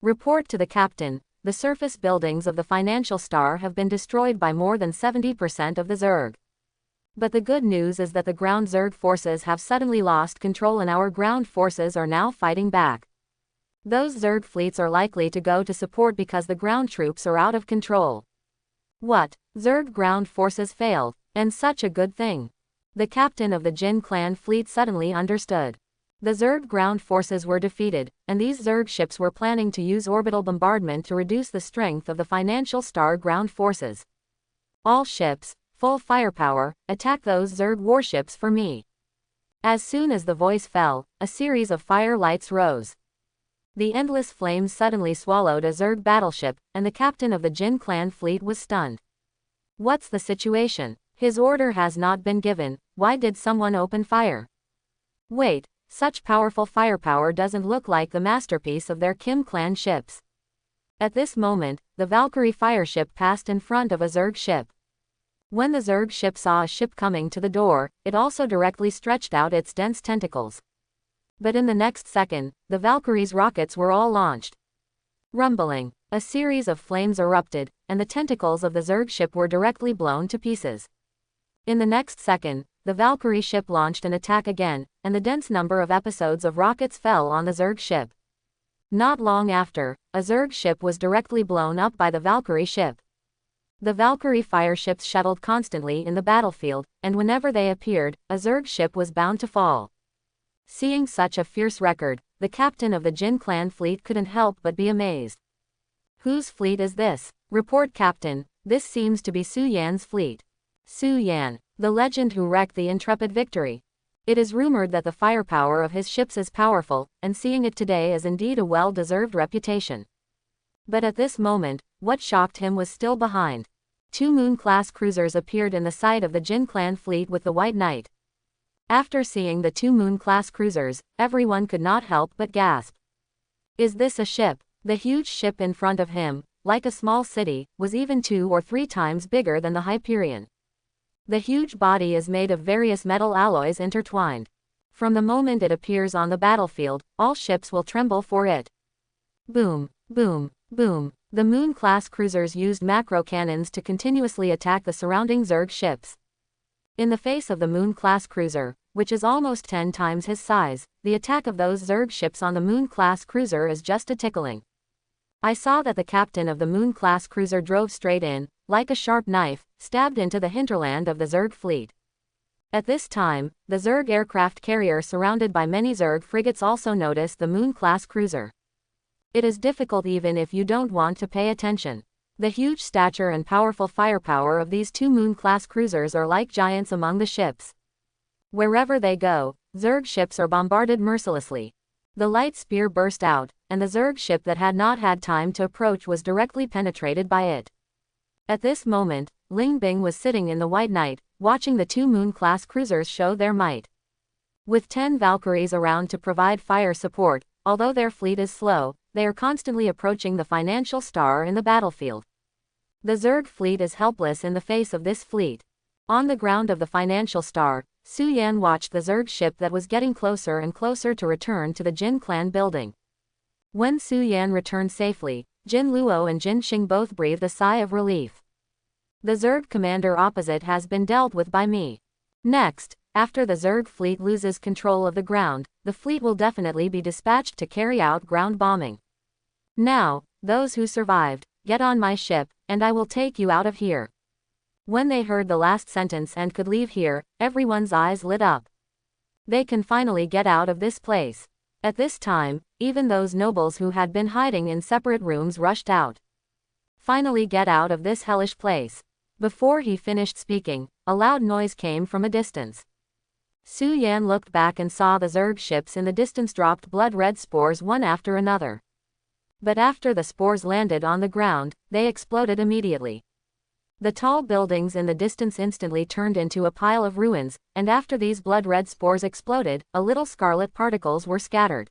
Report to the captain. The surface buildings of the financial star have been destroyed by more than 70% of the Zerg. But the good news is that the ground Zerg forces have suddenly lost control and our ground forces are now fighting back. Those Zerg fleets are likely to go to support because the ground troops are out of control. What? Zerg ground forces failed, and such a good thing. The captain of the Jin clan fleet suddenly understood. The Zerg ground forces were defeated, and these Zerg ships were planning to use orbital bombardment to reduce the strength of the Financial Star ground forces. All ships, full firepower, attack those Zerg warships for me. As soon as the voice fell, a series of fire lights rose. The endless flames suddenly swallowed a Zerg battleship, and the captain of the Jin clan fleet was stunned. What's the situation? His order has not been given, why did someone open fire? Wait, such powerful firepower doesn't look like the masterpiece of their Kim clan ships. At this moment, the Valkyrie fireship passed in front of a Zerg ship. When the Zerg ship saw a ship coming to the door, it also directly stretched out its dense tentacles. But in the next second, the Valkyrie's rockets were all launched. Rumbling, a series of flames erupted, and the tentacles of the Zerg ship were directly blown to pieces. In the next second, the Valkyrie ship launched an attack again, and the dense number of episodes of rockets fell on the Zerg ship. Not long after, a Zerg ship was directly blown up by the Valkyrie ship. The Valkyrie fireships shuttled constantly in the battlefield, and whenever they appeared, a Zerg ship was bound to fall. Seeing such a fierce record, the captain of the Jin clan fleet couldn't help but be amazed. Whose fleet is this? Report captain, this seems to be Su Yan's fleet. Su Yan, the legend who wrecked the intrepid Victory. It is rumored that the firepower of his ships is powerful, and seeing it today is indeed a well-deserved reputation. But at this moment, what shocked him was still behind. 2 Moon-class cruisers appeared in the sight of the Jin clan fleet with the White Knight. After seeing the 2 Moon-class cruisers, everyone could not help but gasp. Is this a ship? The huge ship in front of him, like a small city, was even 2 or 3 times bigger than the Hyperion. The huge body is made of various metal alloys intertwined. From the moment it appears on the battlefield, all ships will tremble for it. Boom, boom, boom. The Moon-class cruisers used macro cannons to continuously attack the surrounding Zerg ships. In the face of the Moon-class cruiser, which is almost 10 times his size, the attack of those Zerg ships on the Moon-class cruiser is just a tickling. I saw that the captain of the Moon-class cruiser drove straight in, like a sharp knife, stabbed into the hinterland of the Zerg fleet. At this time, the Zerg aircraft carrier surrounded by many Zerg frigates also noticed the Moon-class cruiser. It is difficult even if you don't want to pay attention. The huge stature and powerful firepower of these 2 Moon-class cruisers are like giants among the ships. Wherever they go, Zerg ships are bombarded mercilessly. The light spear burst out, and the Zerg ship that had not had time to approach was directly penetrated by it. At this moment, Ling Bing was sitting in the White Knight, watching the 2 Moon-class cruisers show their might. With 10 Valkyries around to provide fire support, although their fleet is slow, they are constantly approaching the Financial Star in the battlefield. The Zerg fleet is helpless in the face of this fleet. On the ground of the Financial Star, Su Yan watched the Zerg ship that was getting closer and closer to return to the Jin clan building. When Su Yan returned safely, Jin Luo and Jin Xing both breathed a sigh of relief. The Zerg commander opposite has been dealt with by me. Next, after the Zerg fleet loses control of the ground, the fleet will definitely be dispatched to carry out ground bombing. Now, those who survived, get on my ship, and I will take you out of here. When they heard the last sentence and could leave here, everyone's eyes lit up. They can finally get out of this place. At this time, even those nobles who had been hiding in separate rooms rushed out. Finally get out of this hellish place. Before he finished speaking, a loud noise came from a distance. Su Yan looked back and saw the Zerg ships in the distance dropped blood-red spores one after another. But after the spores landed on the ground, they exploded immediately. The tall buildings in the distance instantly turned into a pile of ruins, and after these blood-red spores exploded, a little scarlet particles were scattered.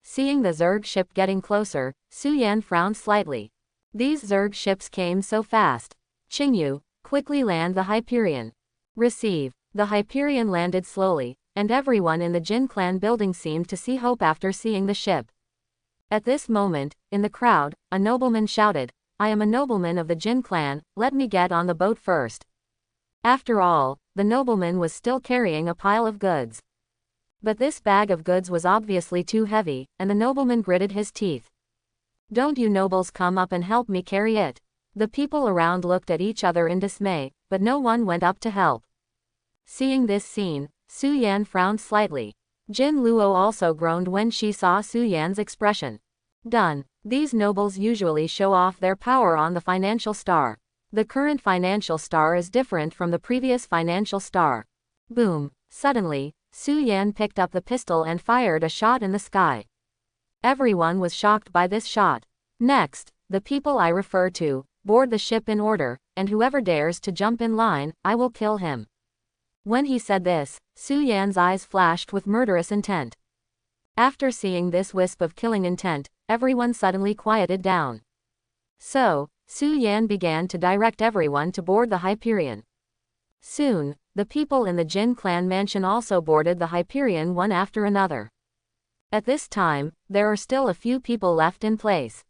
Seeing the Zerg ship getting closer, Su Yan frowned slightly. These Zerg ships came so fast. Qingyu, quickly land the Hyperion. Receive. The Hyperion landed slowly, and everyone in the Jin clan building seemed to see hope after seeing the ship. At this moment, in the crowd, a nobleman shouted, I am a nobleman of the Jin clan, let me get on the boat first. After all, the nobleman was still carrying a pile of goods. But this bag of goods was obviously too heavy, and the nobleman gritted his teeth. Don't you nobles come up and help me carry it? The people around looked at each other in dismay, but no one went up to help. Seeing this scene, Su Yan frowned slightly. Jin Luo also groaned when she saw Su Yan's expression. Done. These nobles usually show off their power on the financial star. The current financial star is different from the previous financial star. Boom. Suddenly, Su Yan picked up the pistol and fired a shot in the sky. Everyone was shocked by this shot. Next, the people I refer to, board the ship in order, and whoever dares to jump in line, I will kill him. When he said this, Su Yan's eyes flashed with murderous intent. After seeing this wisp of killing intent, everyone suddenly quieted down. So, Su Yan began to direct everyone to board the Hyperion. Soon, the people in the Jin clan mansion also boarded the Hyperion one after another. At this time, there are still a few people left in place.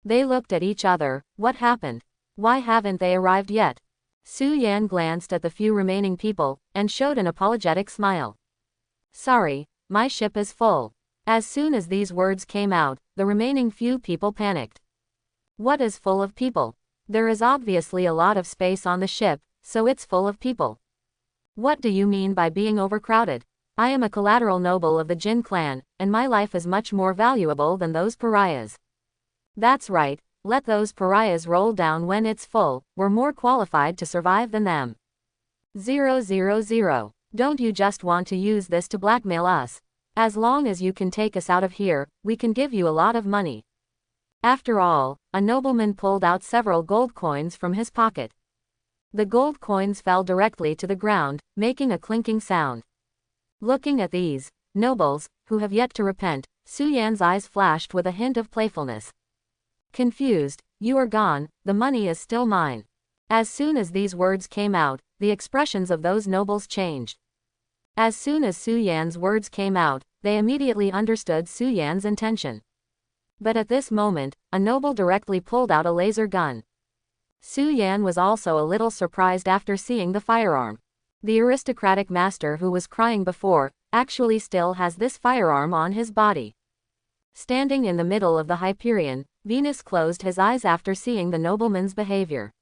They looked at each other. What happened? Why haven't they arrived yet? Su Yan glanced at the few remaining people, and showed an apologetic smile. Sorry, my ship is full. As soon as these words came out, the remaining few people panicked. What is full of people? There is obviously a lot of space on the ship, so it's full of people. What do you mean by being overcrowded? I am a collateral noble of the Jin clan, and my life is much more valuable than those pariahs. That's right. Let those pariahs roll down when it's full. We're more qualified to survive than them. 000. Don't you just want to use this to blackmail us? As long as you can take us out of here, we can give you a lot of money. After all, a nobleman pulled out several gold coins from his pocket. The gold coins fell directly to the ground, making a clinking sound. Looking at these nobles, who have yet to repent, Su Yan's eyes flashed with a hint of playfulness. Confused, you are gone, the money is still mine. As soon as these words came out, the expressions of those nobles changed. As soon as Su Yan's words came out, they immediately understood Su Yan's intention. But at this moment, a noble directly pulled out a laser gun. Su Yan was also a little surprised after seeing the firearm. The aristocratic master who was crying before, actually still has this firearm on his body. Standing in the middle of the Hyperion, Venus closed his eyes after seeing the nobleman's behavior.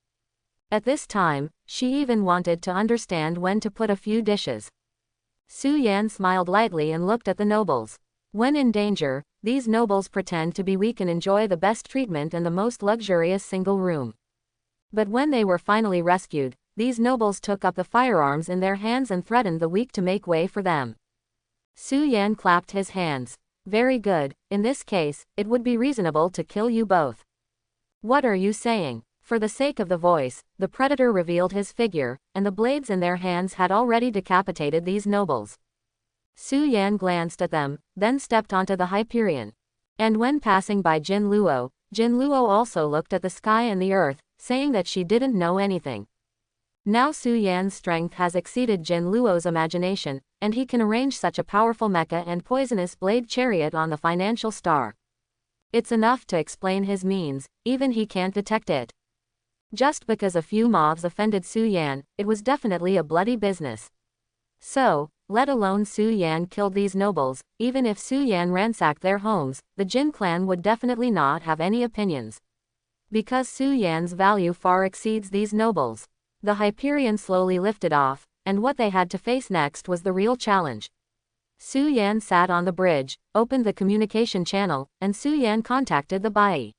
At this time, she even wanted to understand when to put a few dishes. Su Yan smiled lightly and looked at the nobles. When in danger, these nobles pretend to be weak and enjoy the best treatment and the most luxurious single room. But when they were finally rescued, these nobles took up the firearms in their hands and threatened the weak to make way for them. Su Yan clapped his hands. Very good, in this case, it would be reasonable to kill you both. What are you saying? For the sake of the voice, the predator revealed his figure, and the blades in their hands had already decapitated these nobles. Su Yan glanced at them, then stepped onto the Hyperion. And when passing by Jin Luo also looked at the sky and the earth, saying that she didn't know anything. Now Su Yan's strength has exceeded Jin Luo's imagination, and he can arrange such a powerful mecha and poisonous blade chariot on the financial star. It's enough to explain his means, even he can't detect it. Just because a few mobs offended Su Yan, it was definitely a bloody business. So, let alone Su Yan killed these nobles, even if Su Yan ransacked their homes, the Jin clan would definitely not have any opinions. Because Su Yan's value far exceeds these nobles. The Hyperion slowly lifted off, and what they had to face next was the real challenge. Su Yan sat on the bridge, opened the communication channel, and Su Yan contacted the Bai.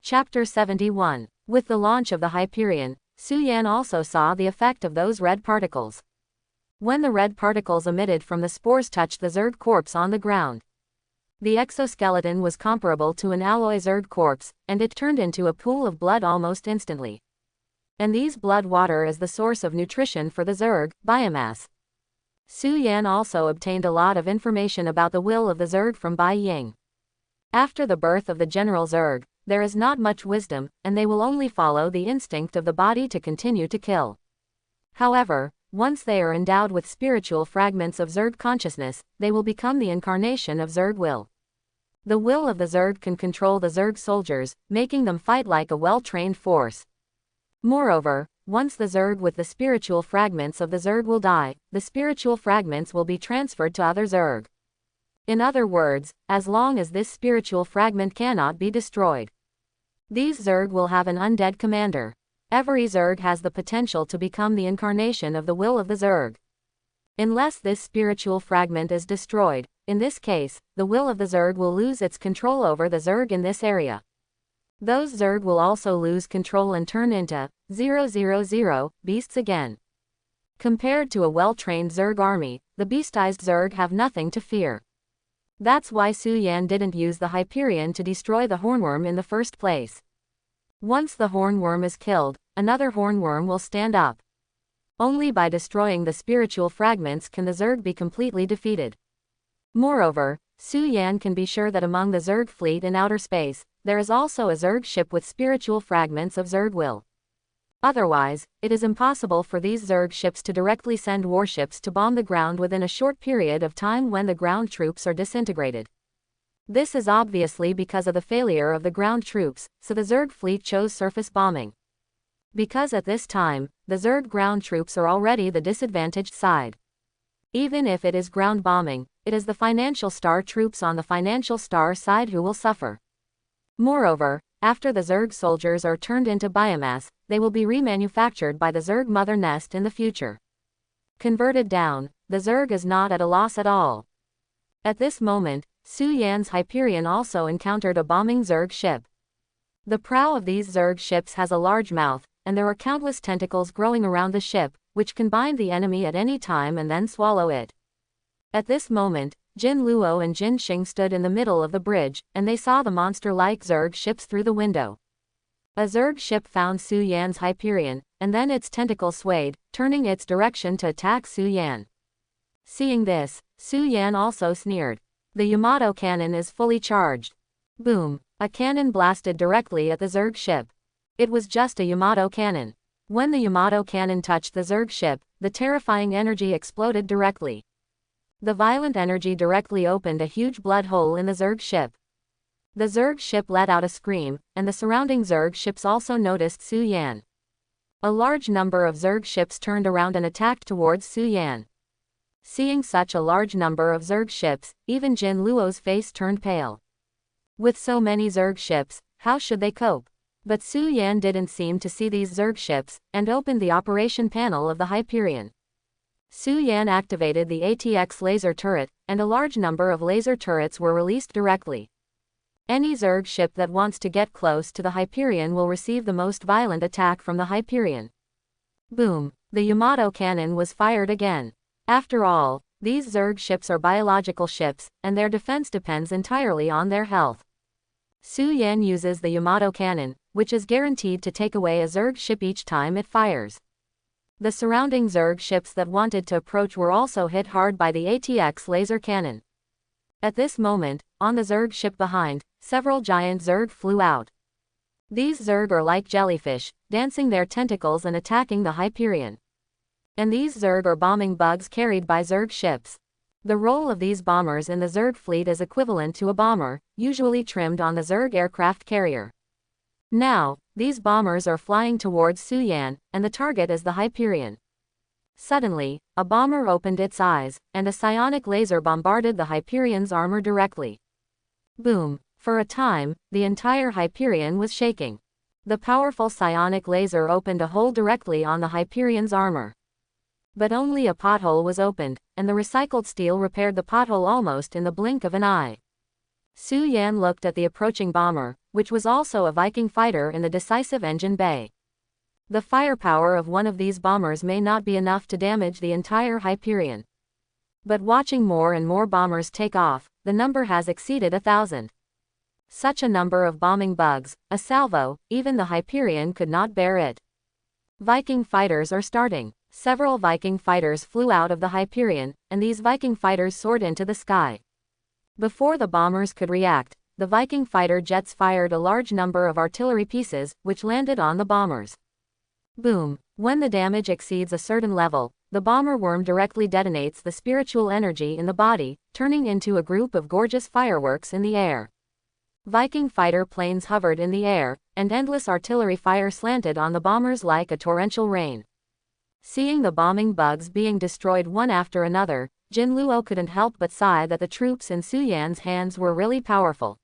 Chapter 71. With the launch of the Hyperion, Su Yan also saw the effect of those red particles. When the red particles emitted from the spores touched the Zerg corpse on the ground, the exoskeleton was comparable to an alloy Zerg corpse, and it turned into a pool of blood almost instantly. And these blood water is the source of nutrition for the Zerg biomass. Su Yan also obtained a lot of information about the will of the Zerg from Bai Ying. After the birth of the General Zerg, there is not much wisdom, and they will only follow the instinct of the body to continue to kill. However, once they are endowed with spiritual fragments of Zerg consciousness, they will become the incarnation of Zerg will. The will of the Zerg can control the Zerg soldiers, making them fight like a well-trained force. Moreover, once the Zerg with the spiritual fragments of the Zerg will die, the spiritual fragments will be transferred to other Zerg. In other words, as long as this spiritual fragment cannot be destroyed, these Zerg will have an undead commander. Every Zerg has the potential to become the incarnation of the will of the Zerg. Unless this spiritual fragment is destroyed, in this case, the will of the Zerg will lose its control over the Zerg in this area. Those Zerg will also lose control and turn into 000 beasts again. Compared to a well-trained Zerg army, the beastized Zerg have nothing to fear. That's why Su Yan didn't use the Hyperion to destroy the hornworm in the first place. Once the hornworm is killed, another hornworm will stand up. Only by destroying the spiritual fragments can the Zerg be completely defeated. Moreover, Su Yan can be sure that among the Zerg fleet in outer space, there is also a Zerg ship with spiritual fragments of Zerg will. Otherwise, it is impossible for these Zerg ships to directly send warships to bomb the ground within a short period of time when the ground troops are disintegrated. This is obviously because of the failure of the ground troops, so the Zerg fleet chose surface bombing. Because at this time, the Zerg ground troops are already the disadvantaged side. Even if it is ground bombing, it is the financial star troops on the financial star side who will suffer. Moreover, after the Zerg soldiers are turned into biomass, they will be remanufactured by the Zerg mother nest in the future. Converted down, the Zerg is not at a loss at all. At this moment, Su Yan's Hyperion also encountered a bombing Zerg ship. The prow of these Zerg ships has a large mouth, and there are countless tentacles growing around the ship, which can bind the enemy at any time and then swallow it. At this moment, Jin Luo and Jin Xing stood in the middle of the bridge, and they saw the monster-like Zerg ships through the window. A Zerg ship found Su Yan's Hyperion, and then its tentacle swayed, turning its direction to attack Su Yan. Seeing this, Su Yan also sneered. The Yamato cannon is fully charged. Boom! A cannon blasted directly at the Zerg ship. It was just a Yamato cannon. When the Yamato cannon touched the Zerg ship, the terrifying energy exploded directly. The violent energy directly opened a huge blood hole in the Zerg ship. The Zerg ship let out a scream, and the surrounding Zerg ships also noticed Su Yan. A large number of Zerg ships turned around and attacked towards Su Yan. Seeing such a large number of Zerg ships, even Jin Luo's face turned pale. With so many Zerg ships, how should they cope? But Su Yan didn't seem to see these Zerg ships, and opened the operation panel of the Hyperion. Su Yan activated the ATX laser turret, and a large number of laser turrets were released directly. Any Zerg ship that wants to get close to the Hyperion will receive the most violent attack from the Hyperion. Boom! The Yamato cannon was fired again. After all, these Zerg ships are biological ships, and their defense depends entirely on their health. Su Yan uses the Yamato cannon, which is guaranteed to take away a Zerg ship each time it fires. The surrounding Zerg ships that wanted to approach were also hit hard by the ATX laser cannon. At this moment, on the Zerg ship behind, several giant Zerg flew out. These Zerg are like jellyfish, dancing their tentacles and attacking the Hyperion. And these Zerg are bombing bugs carried by Zerg ships. The role of these bombers in the Zerg fleet is equivalent to a bomber, usually trimmed on the Zerg aircraft carrier. Now, these bombers are flying towards Su Yan, and the target is the Hyperion. Suddenly, a bomber opened its eyes, and a psionic laser bombarded the Hyperion's armor directly. Boom! For a time, the entire Hyperion was shaking. The powerful psionic laser opened a hole directly on the Hyperion's armor. But only a pothole was opened, and the recycled steel repaired the pothole almost in the blink of an eye. Su Yan looked at the approaching bomber, which was also a Viking fighter in the decisive engine bay. The firepower of one of these bombers may not be enough to damage the entire Hyperion. But watching more and more bombers take off, the number has exceeded 1,000. Such a number of bombing bugs, a salvo, even the Hyperion could not bear it. Viking fighters are starting. Several Viking fighters flew out of the Hyperion, and these Viking fighters soared into the sky. Before the bombers could react, the Viking fighter jets fired a large number of artillery pieces, which landed on the bombers. Boom! When the damage exceeds a certain level, the bomber worm directly detonates the spiritual energy in the body, turning into a group of gorgeous fireworks in the air. Viking fighter planes hovered in the air, and endless artillery fire slanted on the bombers like a torrential rain. Seeing the bombing bugs being destroyed one after another, Jin Luo couldn't help but sigh that the troops in Su Yan's hands were really powerful.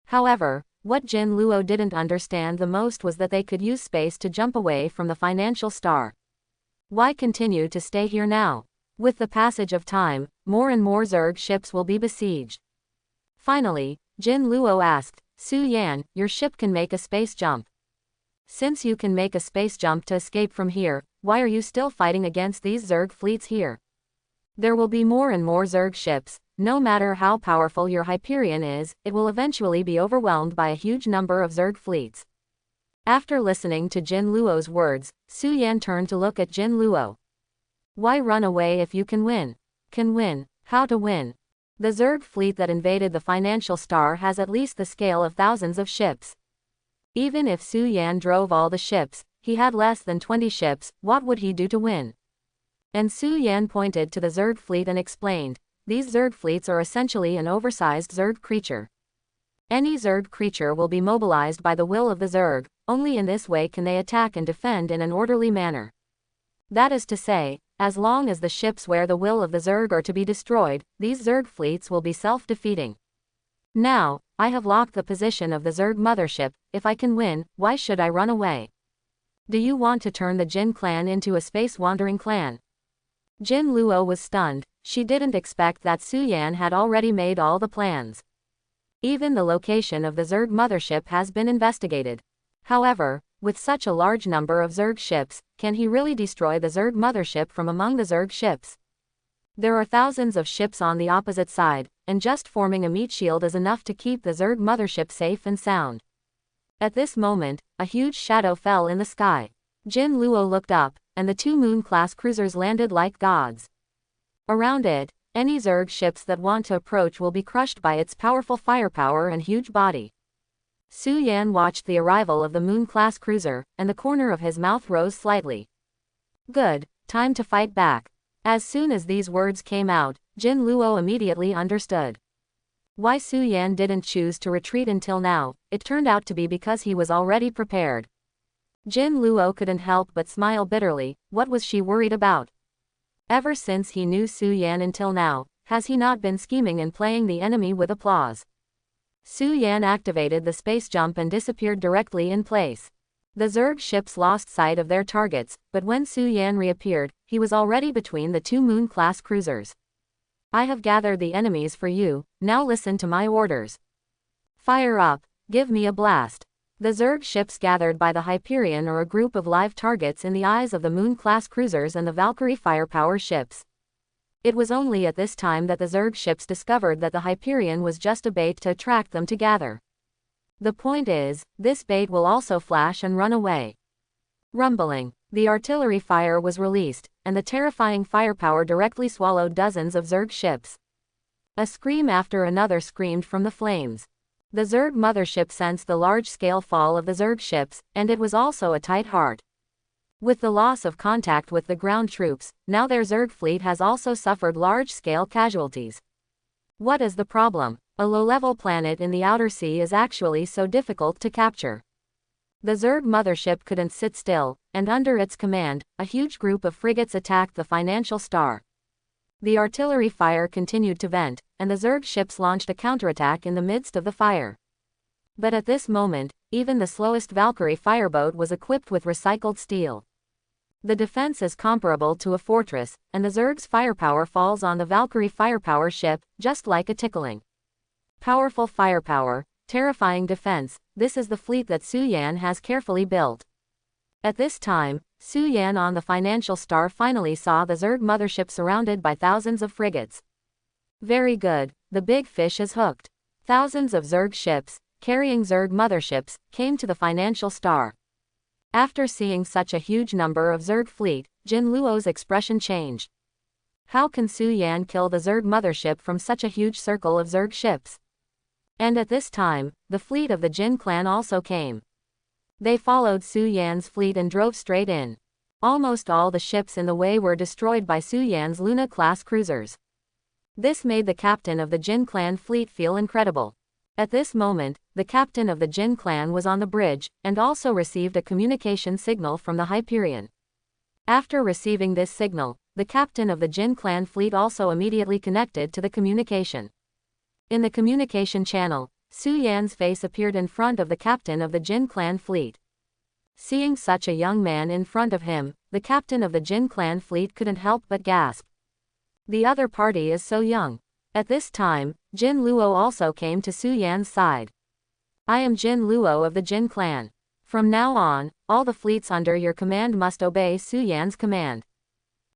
However, what Jin Luo didn't understand the most was that they could use space to jump away from the financial star. Why continue to stay here now? With the passage of time, more and more Zerg ships will be besieged. Finally, Jin Luo asked, Su Yan, your ship can make a space jump. Since you can make a space jump to escape from here, why are you still fighting against these Zerg fleets here? There will be more and more Zerg ships. No matter how powerful your Hyperion is, it will eventually be overwhelmed by a huge number of Zerg fleets. After listening to Jin Luo's words, Su Yan turned to look at Jin Luo. Why run away if you can win? Can win. How to win? The Zerg fleet that invaded the Financial Star has at least the scale of thousands of ships. Even if Su Yan drove all the ships, he had less than 20 ships. What would he do to win? And Su Yan pointed to the Zerg fleet and explained, these Zerg fleets are essentially an oversized Zerg creature. Any Zerg creature will be mobilized by the will of the Zerg, only in this way can they attack and defend in an orderly manner. That is to say, as long as the ships where the will of the Zerg are to be destroyed, these Zerg fleets will be self-defeating. Now, I have locked the position of the Zerg mothership. If I can win, why should I run away? Do you want to turn the Jin clan into a space-wandering clan? Jin Luo was stunned. She didn't expect that Su Yan had already made all the plans. Even the location of the Zerg mothership has been investigated. However, with such a large number of Zerg ships, can he really destroy the Zerg mothership from among the Zerg ships? There are thousands of ships on the opposite side, and just forming a meat shield is enough to keep the Zerg mothership safe and sound. At this moment, a huge shadow fell in the sky. Jin Luo looked up, and the two Moon-class cruisers landed like gods. Around it, any Zerg ships that want to approach will be crushed by its powerful firepower and huge body. Su Yan watched the arrival of the Moon-class cruiser, and the corner of his mouth rose slightly. Good, time to fight back. As soon as these words came out, Jin Luo immediately understood why Su Yan didn't choose to retreat until now. It turned out to be because he was already prepared. Jin Luo couldn't help but smile bitterly. What was she worried about? Ever since he knew Su Yan until now, has he not been scheming and playing the enemy with applause? Su Yan activated the space jump and disappeared directly in place. The Zerg ships lost sight of their targets, but when Su Yan reappeared, he was already between the two Moon-class cruisers. I have gathered the enemies for you, now listen to my orders. Fire up, give me a blast. The Zerg ships gathered by the Hyperion are a group of live targets in the eyes of the Moon-class cruisers and the Valkyrie firepower ships. It was only at this time that the Zerg ships discovered that the Hyperion was just a bait to attract them to gather. The point is, this bait will also flash and run away. Rumbling, the artillery fire was released, and the terrifying firepower directly swallowed dozens of Zerg ships. A scream after another screamed from the flames. The Zerg mothership sensed the large-scale fall of the Zerg ships, and it was also a tight heart. With the loss of contact with the ground troops, now their Zerg fleet has also suffered large-scale casualties. What is the problem? A low-level planet in the outer sea is actually so difficult to capture. The Zerg mothership couldn't sit still, and under its command, a huge group of frigates attacked the Financial Star. The artillery fire continued to vent, and the Zerg ships launched a counterattack in the midst of the fire. But at this moment, even the slowest Valkyrie fireboat was equipped with recycled steel. The defense is comparable to a fortress, and the Zerg's firepower falls on the Valkyrie firepower ship, just like a tickling. Powerful firepower, terrifying defense, this is the fleet that Su Yan has carefully built. At this time, Su Yan on the Financial Star finally saw the Zerg mothership surrounded by thousands of frigates. Very good, the big fish is hooked. Thousands of Zerg ships, carrying Zerg motherships, came to the Financial Star. After seeing such a huge number of Zerg fleet, Jin Luo's expression changed. How can Su Yan kill the Zerg mothership from such a huge circle of Zerg ships? And at this time, the fleet of the Jin clan also came. They followed Su Yan's fleet and drove straight in. Almost all the ships in the way were destroyed by Su Yan's Luna-class cruisers. This made the captain of the Jin clan fleet feel incredible. At this moment, the captain of the Jin clan was on the bridge, and also received a communication signal from the Hyperion. After receiving this signal, the captain of the Jin clan fleet also immediately connected to the communication. In the communication channel, Su Yan's face appeared in front of the captain of the Jin clan fleet. Seeing such a young man in front of him, the captain of the Jin clan fleet couldn't help but gasp. The other party is so young. At this time, Jin Luo also came to Su Yan's side. I am Jin Luo of the Jin clan. From now on, all the fleets under your command must obey Su Yan's command.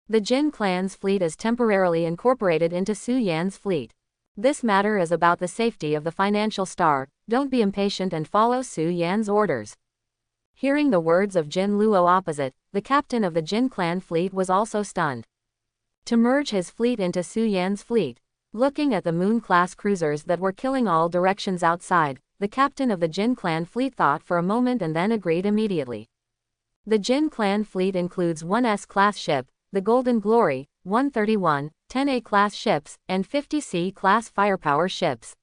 The Jin clan's fleet is temporarily incorporated into Su Yan's fleet. This matter is about the safety of the financial star, don't be impatient and follow Su Yan's orders. Hearing the words of Jin Luo opposite, the captain of the Jin clan fleet was also stunned. To merge his fleet into Su Yan's fleet. Looking at the Moon-class cruisers that were killing all directions outside, the captain of the Jin clan fleet thought for a moment and then agreed immediately. The Jin clan fleet includes 1 S-class ship, the Golden Glory, 131, 10 A-class ships, and 50 C-class firepower ships.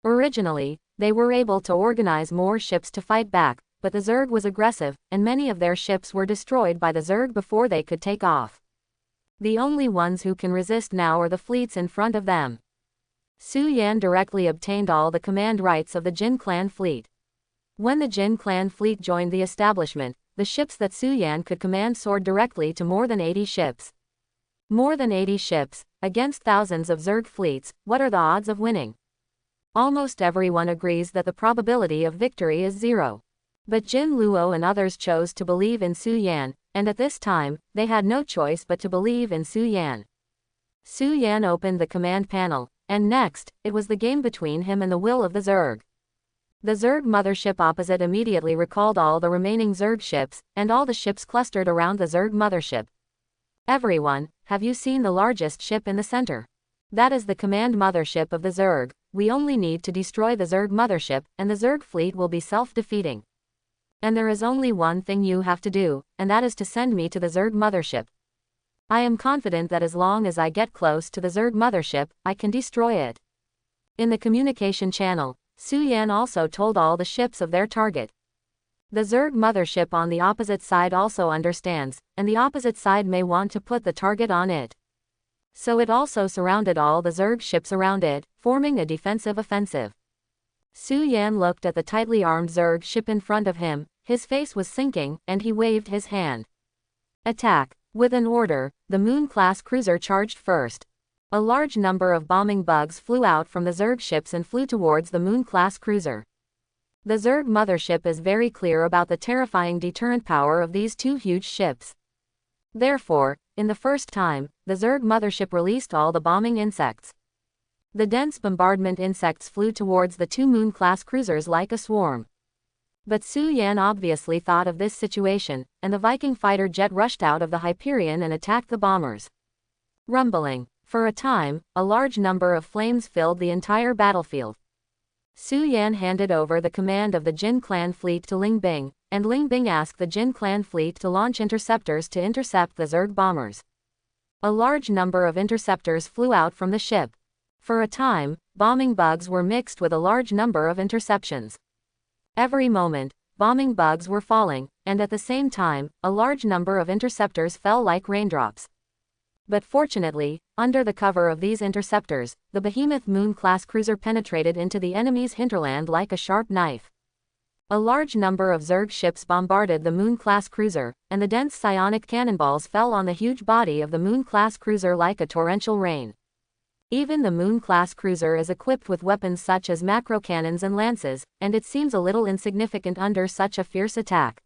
Originally, they were able to organize more ships to fight back, but the Zerg was aggressive, and many of their ships were destroyed by the Zerg before they could take off. The only ones who can resist now are the fleets in front of them. Su Yan directly obtained all the command rights of the Jin clan fleet. When the Jin clan fleet joined the establishment, the ships that Su Yan could command soared directly to more than 80 ships. More than 80 ships, against thousands of Zerg fleets, what are the odds of winning? Almost everyone agrees that the probability of victory is 0. But Jin Luo and others chose to believe in Su Yan, and at this time, they had no choice but to believe in Su Yan. Su Yan opened the command panel, and next, it was the game between him and the will of the Zerg. The Zerg mothership opposite immediately recalled all the remaining Zerg ships, and all the ships clustered around the Zerg mothership. Everyone, have you seen the largest ship in the center? That is the command mothership of the Zerg. We only need to destroy the Zerg mothership, and the Zerg fleet will be self-defeating. And there is only one thing you have to do, and that is to send me to the Zerg mothership. I am confident that as long as I get close to the Zerg mothership, I can destroy it. In the communication channel, Su Yan also told all the ships of their target. The Zerg mothership on the opposite side also understands, and the opposite side may want to put the target on it. So it also surrounded all the Zerg ships around it, forming a defensive offensive. Su Yan looked at the tightly armed Zerg ship in front of him, his face was sinking, and he waved his hand. Attack! With an order, the Moon-class cruiser charged first. A large number of bombing bugs flew out from the Zerg ships and flew towards the Moon-class cruiser. The Zerg mothership is very clear about the terrifying deterrent power of these two huge ships. Therefore, in the first time, the Zerg mothership released all the bombing insects. The dense bombardment insects flew towards the two Moon-class cruisers like a swarm. But Su Yan obviously thought of this situation, and the Viking fighter jet rushed out of the Hyperion and attacked the bombers. Rumbling. For a time, a large number of flames filled the entire battlefield. Su Yan handed over the command of the Jin clan fleet to Ling Bing, and Ling Bing asked the Jin clan fleet to launch interceptors to intercept the Zerg bombers. A large number of interceptors flew out from the ship. For a time, bombing bugs were mixed with a large number of interceptions. Every moment, bombing bugs were falling, and at the same time, a large number of interceptors fell like raindrops. But fortunately, under the cover of these interceptors, the behemoth Moon-class cruiser penetrated into the enemy's hinterland like a sharp knife. A large number of Zerg ships bombarded the Moon-class cruiser, and the dense psionic cannonballs fell on the huge body of the Moon-class cruiser like a torrential rain. Even the Moon-class cruiser is equipped with weapons such as macro cannons and lances, and it seems a little insignificant under such a fierce attack.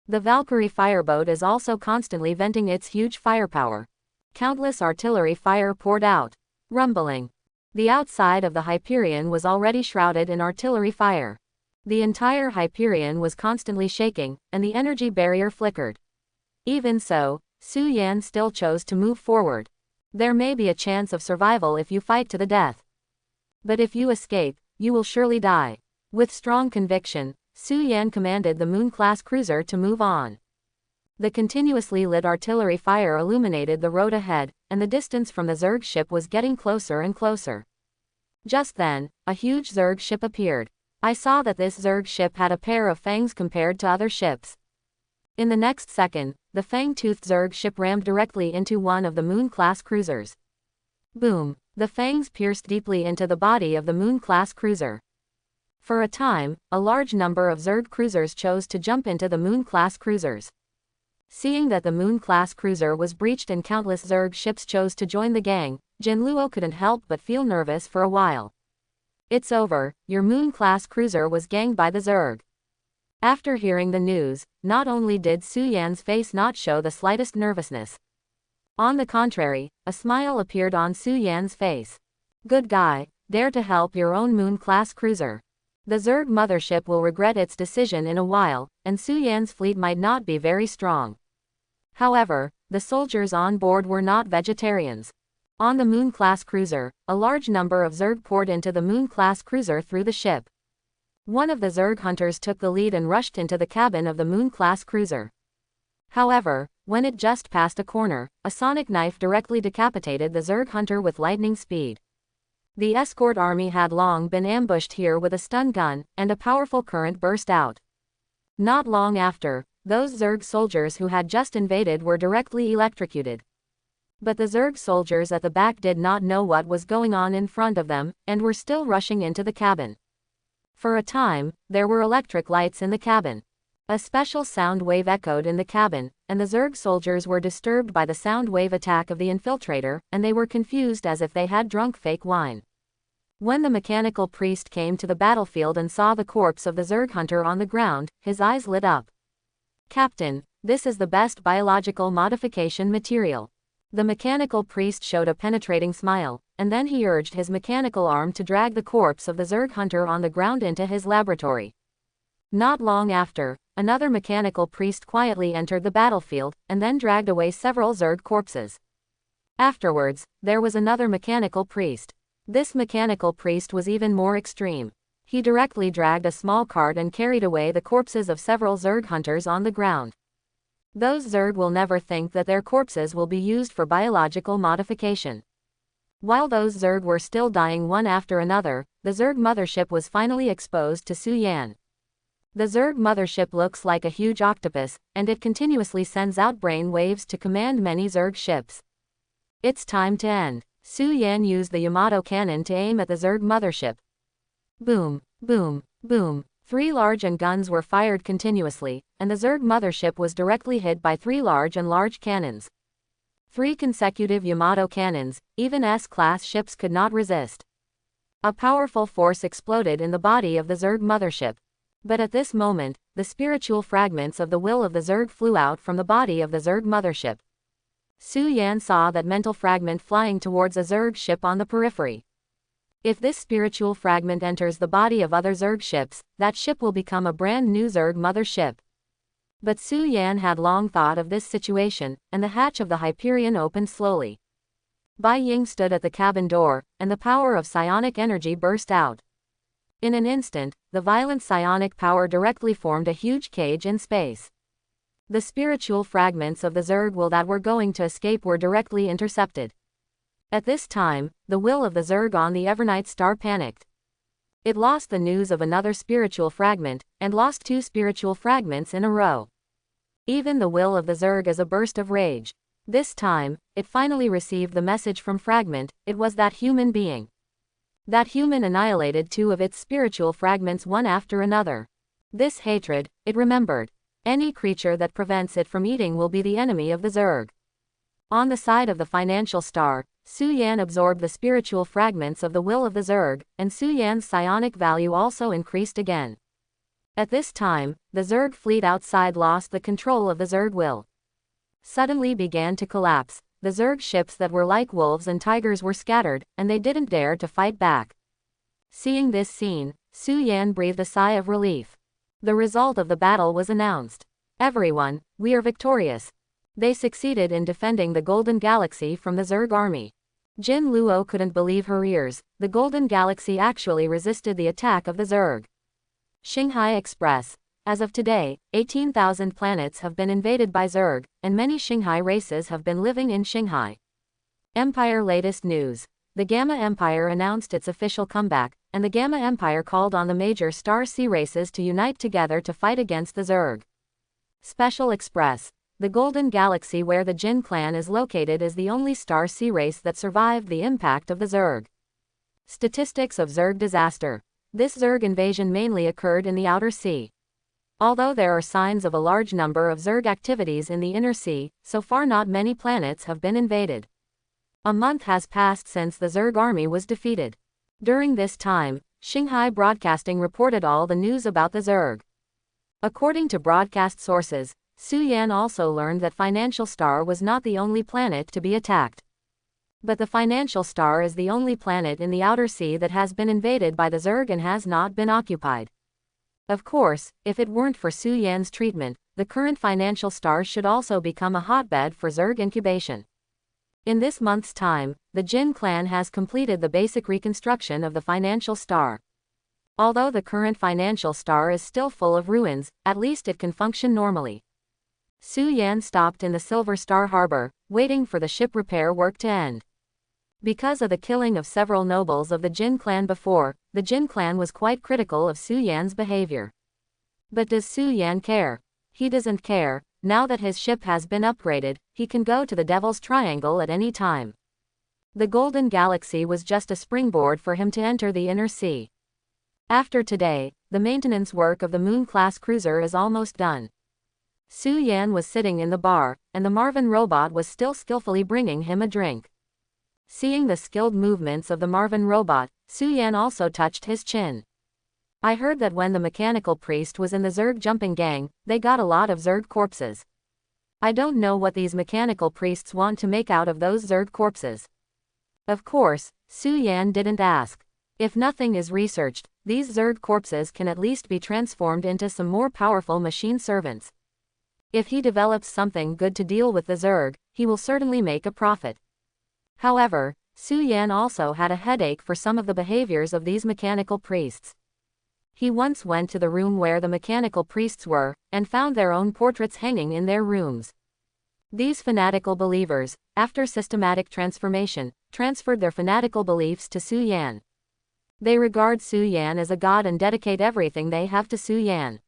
The Valkyrie fireboat is also constantly venting its huge firepower. Countless artillery fire poured out. Rumbling. The outside of the Hyperion was already shrouded in artillery fire. The entire Hyperion was constantly shaking, and the energy barrier flickered. Even so, Su Yan still chose to move forward. There may be a chance of survival if you fight to the death. But if you escape, you will surely die. With strong conviction, Su Yan commanded the Moon-class cruiser to move on. The continuously lit artillery fire illuminated the road ahead, and the distance from the Zerg ship was getting closer and closer. Just then, a huge Zerg ship appeared. I saw that this Zerg ship had a pair of fangs compared to other ships. In the next second, the fang-toothed Zerg ship rammed directly into one of the Moon-class cruisers. Boom! The fangs pierced deeply into the body of the Moon-class cruiser. For a time, a large number of Zerg cruisers chose to jump into the Moon-class cruisers. Seeing that the Moon-class cruiser was breached and countless Zerg ships chose to join the gang, Jinluo couldn't help but feel nervous for a while. It's over, your Moon-class cruiser was ganged by the Zerg. After hearing the news, not only did Su Yan's face not show the slightest nervousness. On the contrary, a smile appeared on Su Yan's face. Good guy, dare to help your own Moon-class cruiser. The Zerg mothership will regret its decision in a while, and Su Yan's fleet might not be very strong. However, the soldiers on board were not vegetarians. On the Moon-class cruiser, a large number of Zerg poured into the Moon-class cruiser through the ship. One of the Zerg hunters took the lead and rushed into the cabin of the Moon-class cruiser. However, when it just passed a corner, a sonic knife directly decapitated the Zerg hunter with lightning speed. The escort army had long been ambushed here with a stun gun, and a powerful current burst out. Not long after, those Zerg soldiers who had just invaded were directly electrocuted. But the Zerg soldiers at the back did not know what was going on in front of them, and were still rushing into the cabin. For a time, there were electric lights in the cabin. A special sound wave echoed in the cabin, and the Zerg soldiers were disturbed by the sound wave attack of the infiltrator, and they were confused as if they had drunk fake wine. When the mechanical priest came to the battlefield and saw the corpse of the Zerg hunter on the ground, his eyes lit up. Captain, this is the best biological modification material. The mechanical priest showed a penetrating smile, and then he urged his mechanical arm to drag the corpse of the Zerg hunter on the ground into his laboratory. Not long after, another mechanical priest quietly entered the battlefield, and then dragged away several Zerg corpses. Afterwards, there was another mechanical priest. This mechanical priest was even more extreme. He directly dragged a small cart and carried away the corpses of several Zerg hunters on the ground. Those Zerg will never think that their corpses will be used for biological modification. While those Zerg were still dying one after another, the Zerg mothership was finally exposed to Su Yan. The Zerg mothership looks like a huge octopus, and it continuously sends out brain waves to command many Zerg ships. It's time to end. Su Yan used the Yamato cannon to aim at the Zerg mothership. Boom, boom, boom. 3 large guns were fired continuously, and the Zerg mothership was directly hit by 3 large cannons. 3 consecutive Yamato cannons, even S-class ships could not resist. A powerful force exploded in the body of the Zerg mothership. But at this moment, the spiritual fragments of the will of the Zerg flew out from the body of the Zerg mothership. Su Yan saw that mental fragment flying towards a Zerg ship on the periphery. If this spiritual fragment enters the body of other Zerg ships, that ship will become a brand new Zerg mothership. But Su Yan had long thought of this situation, and the hatch of the Hyperion opened slowly. Bai Ying stood at the cabin door, and the power of psionic energy burst out. In an instant, the violent psionic power directly formed a huge cage in space. The spiritual fragments of the Zerg will that were going to escape were directly intercepted. At this time, the will of the Zerg on the Evernight star panicked. It lost the news of another spiritual fragment, and lost 2 spiritual fragments in a row. Even the will of the Zerg is a burst of rage. This time, it finally received the message from Fragment. It was that human being. That human annihilated 2 of its spiritual fragments one after another. This hatred, it remembered. Any creature that prevents it from eating will be the enemy of the Zerg. On the side of the financial star, Su Yan absorbed the spiritual fragments of the will of the Zerg, and Su Yan's psionic value also increased again. At this time, the Zerg fleet outside lost the control of the Zerg will. Suddenly began to collapse. The Zerg ships that were like wolves and tigers were scattered, and they didn't dare to fight back. Seeing this scene, Su Yan breathed a sigh of relief. The result of the battle was announced. Everyone, we are victorious. They succeeded in defending the Golden Galaxy from the Zerg army. Jin Luo couldn't believe her ears. The Golden Galaxy actually resisted the attack of the Zerg. Xinghai Express. As of today, 18,000 planets have been invaded by Zerg, and many Xinghai races have been living in Xinghai. Empire latest news. The Gamma Empire announced its official comeback, and the Gamma Empire called on the major Star Sea races to unite together to fight against the Zerg. Special Express. The Golden Galaxy where the Jin clan is located is the only Star Sea race that survived the impact of the Zerg. Statistics of Zerg disaster. This Zerg invasion mainly occurred in the Outer Sea. Although there are signs of a large number of Zerg activities in the inner sea, so far not many planets have been invaded. A month has passed since the Zerg army was defeated. During this time, Shanghai Broadcasting reported all the news about the Zerg. According to broadcast sources, Su Yan also learned that Financial Star was not the only planet to be attacked. But the Financial Star is the only planet in the outer sea that has been invaded by the Zerg and has not been occupied. Of course, if it weren't for Su Yan's treatment, the current Financial Star should also become a hotbed for Zerg incubation. In this month's time, the Jin clan has completed the basic reconstruction of the Financial Star. Although the current Financial Star is still full of ruins, at least it can function normally. Su Yan stopped in the Silver Star Harbor, waiting for the ship repair work to end. Because of the killing of several nobles of the Jin clan before, the Jin clan was quite critical of Su Yan's behavior. But does Su Yan care? He doesn't care. Now that his ship has been upgraded, he can go to the Devil's Triangle at any time. The Golden Galaxy was just a springboard for him to enter the inner sea. After today, the maintenance work of the Moon-class cruiser is almost done. Su Yan was sitting in the bar, and the Marvin robot was still skillfully bringing him a drink. Seeing the skilled movements of the Marvin robot, Su Yan also touched his chin. I heard that when the mechanical priest was in the Zerg jumping gang, they got a lot of Zerg corpses. I don't know what these mechanical priests want to make out of those Zerg corpses. Of course, Su Yan didn't ask. If nothing is researched, these Zerg corpses can at least be transformed into some more powerful machine servants. If he develops something good to deal with the Zerg, he will certainly make a profit. However, Su Yan also had a headache for some of the behaviors of these mechanical priests. He once went to the room where the mechanical priests were, and found their own portraits hanging in their rooms. These fanatical believers, after systematic transformation, transferred their fanatical beliefs to Su Yan. They regard Su Yan as a god and dedicate everything they have to Su Yan.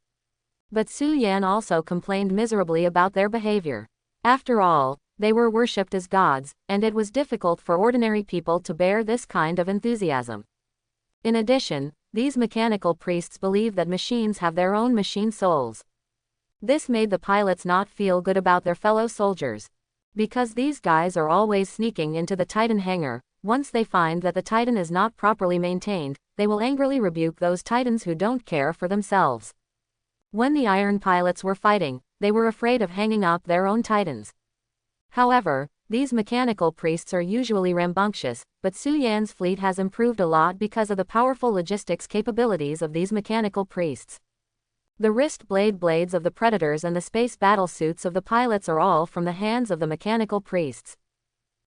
But Su Yan also complained miserably about their behavior. After all, they were worshipped as gods, and it was difficult for ordinary people to bear this kind of enthusiasm. In addition, these mechanical priests believe that machines have their own machine souls. This made the pilots not feel good about their fellow soldiers. Because these guys are always sneaking into the Titan hangar, once they find that the Titan is not properly maintained, they will angrily rebuke those Titans who don't care for themselves. When the Iron pilots were fighting, they were afraid of hanging up their own Titans. However, these mechanical priests are usually rambunctious, but Su Yan's fleet has improved a lot because of the powerful logistics capabilities of these mechanical priests. The wrist blades of the Predators and the space battlesuits of the pilots are all from the hands of the mechanical priests.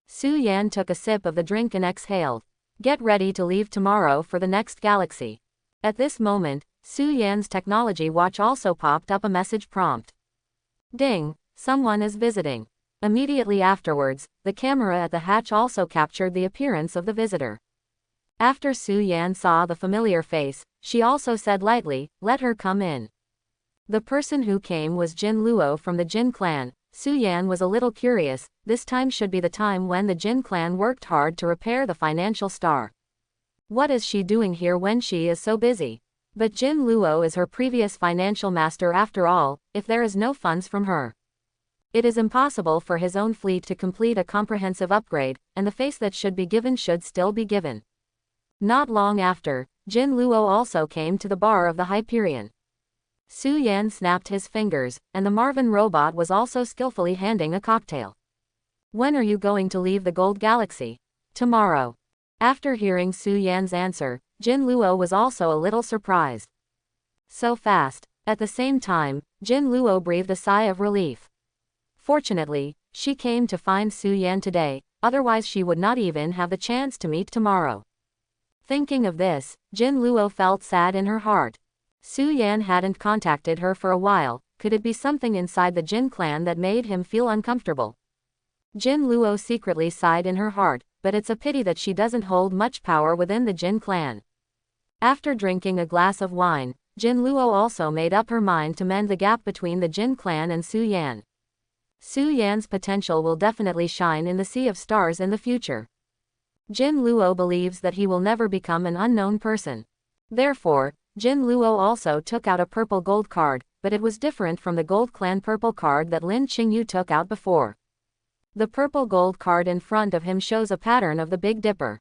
Su Yan took a sip of the drink and exhaled. Get ready to leave tomorrow for the next galaxy. At this moment, Su Yan's technology watch also popped up a message prompt. Ding, someone is visiting. Immediately afterwards, the camera at the hatch also captured the appearance of the visitor. After Su Yan saw the familiar face, she also said lightly, "Let her come in." The person who came was Jin Luo from the Jin clan. Su Yan was a little curious. This time should be the time when the Jin clan worked hard to repair the Financial Star. What is she doing here when she is so busy? But Jin Luo is her previous financial master after all, if there is no funds from her. It is impossible for his own fleet to complete a comprehensive upgrade, and the face that should be given should still be given. Not long after, Jin Luo also came to the bar of the Hyperion. Su Yan snapped his fingers, and the Marvin robot was also skillfully handing a cocktail. When are you going to leave the Gold Galaxy? Tomorrow. After hearing Su Yan's answer, Jin Luo was also a little surprised. So fast. At the same time, Jin Luo breathed a sigh of relief. Fortunately, she came to find Su Yan today, otherwise she would not even have the chance to meet tomorrow. Thinking of this, Jin Luo felt sad in her heart. Su Yan hadn't contacted her for a while. Could it be something inside the Jin clan that made him feel uncomfortable? Jin Luo secretly sighed in her heart, but it's a pity that she doesn't hold much power within the Jin clan. After drinking a glass of wine, Jin Luo also made up her mind to mend the gap between the Jin clan and Su Yan. Su Yan's potential will definitely shine in the Sea of Stars in the future. Jin Luo believes that he will never become an unknown person. Therefore, Jin Luo also took out a purple gold card, but it was different from the Gold Clan purple card that Lin Qingyu took out before. The purple gold card in front of him shows a pattern of the Big Dipper.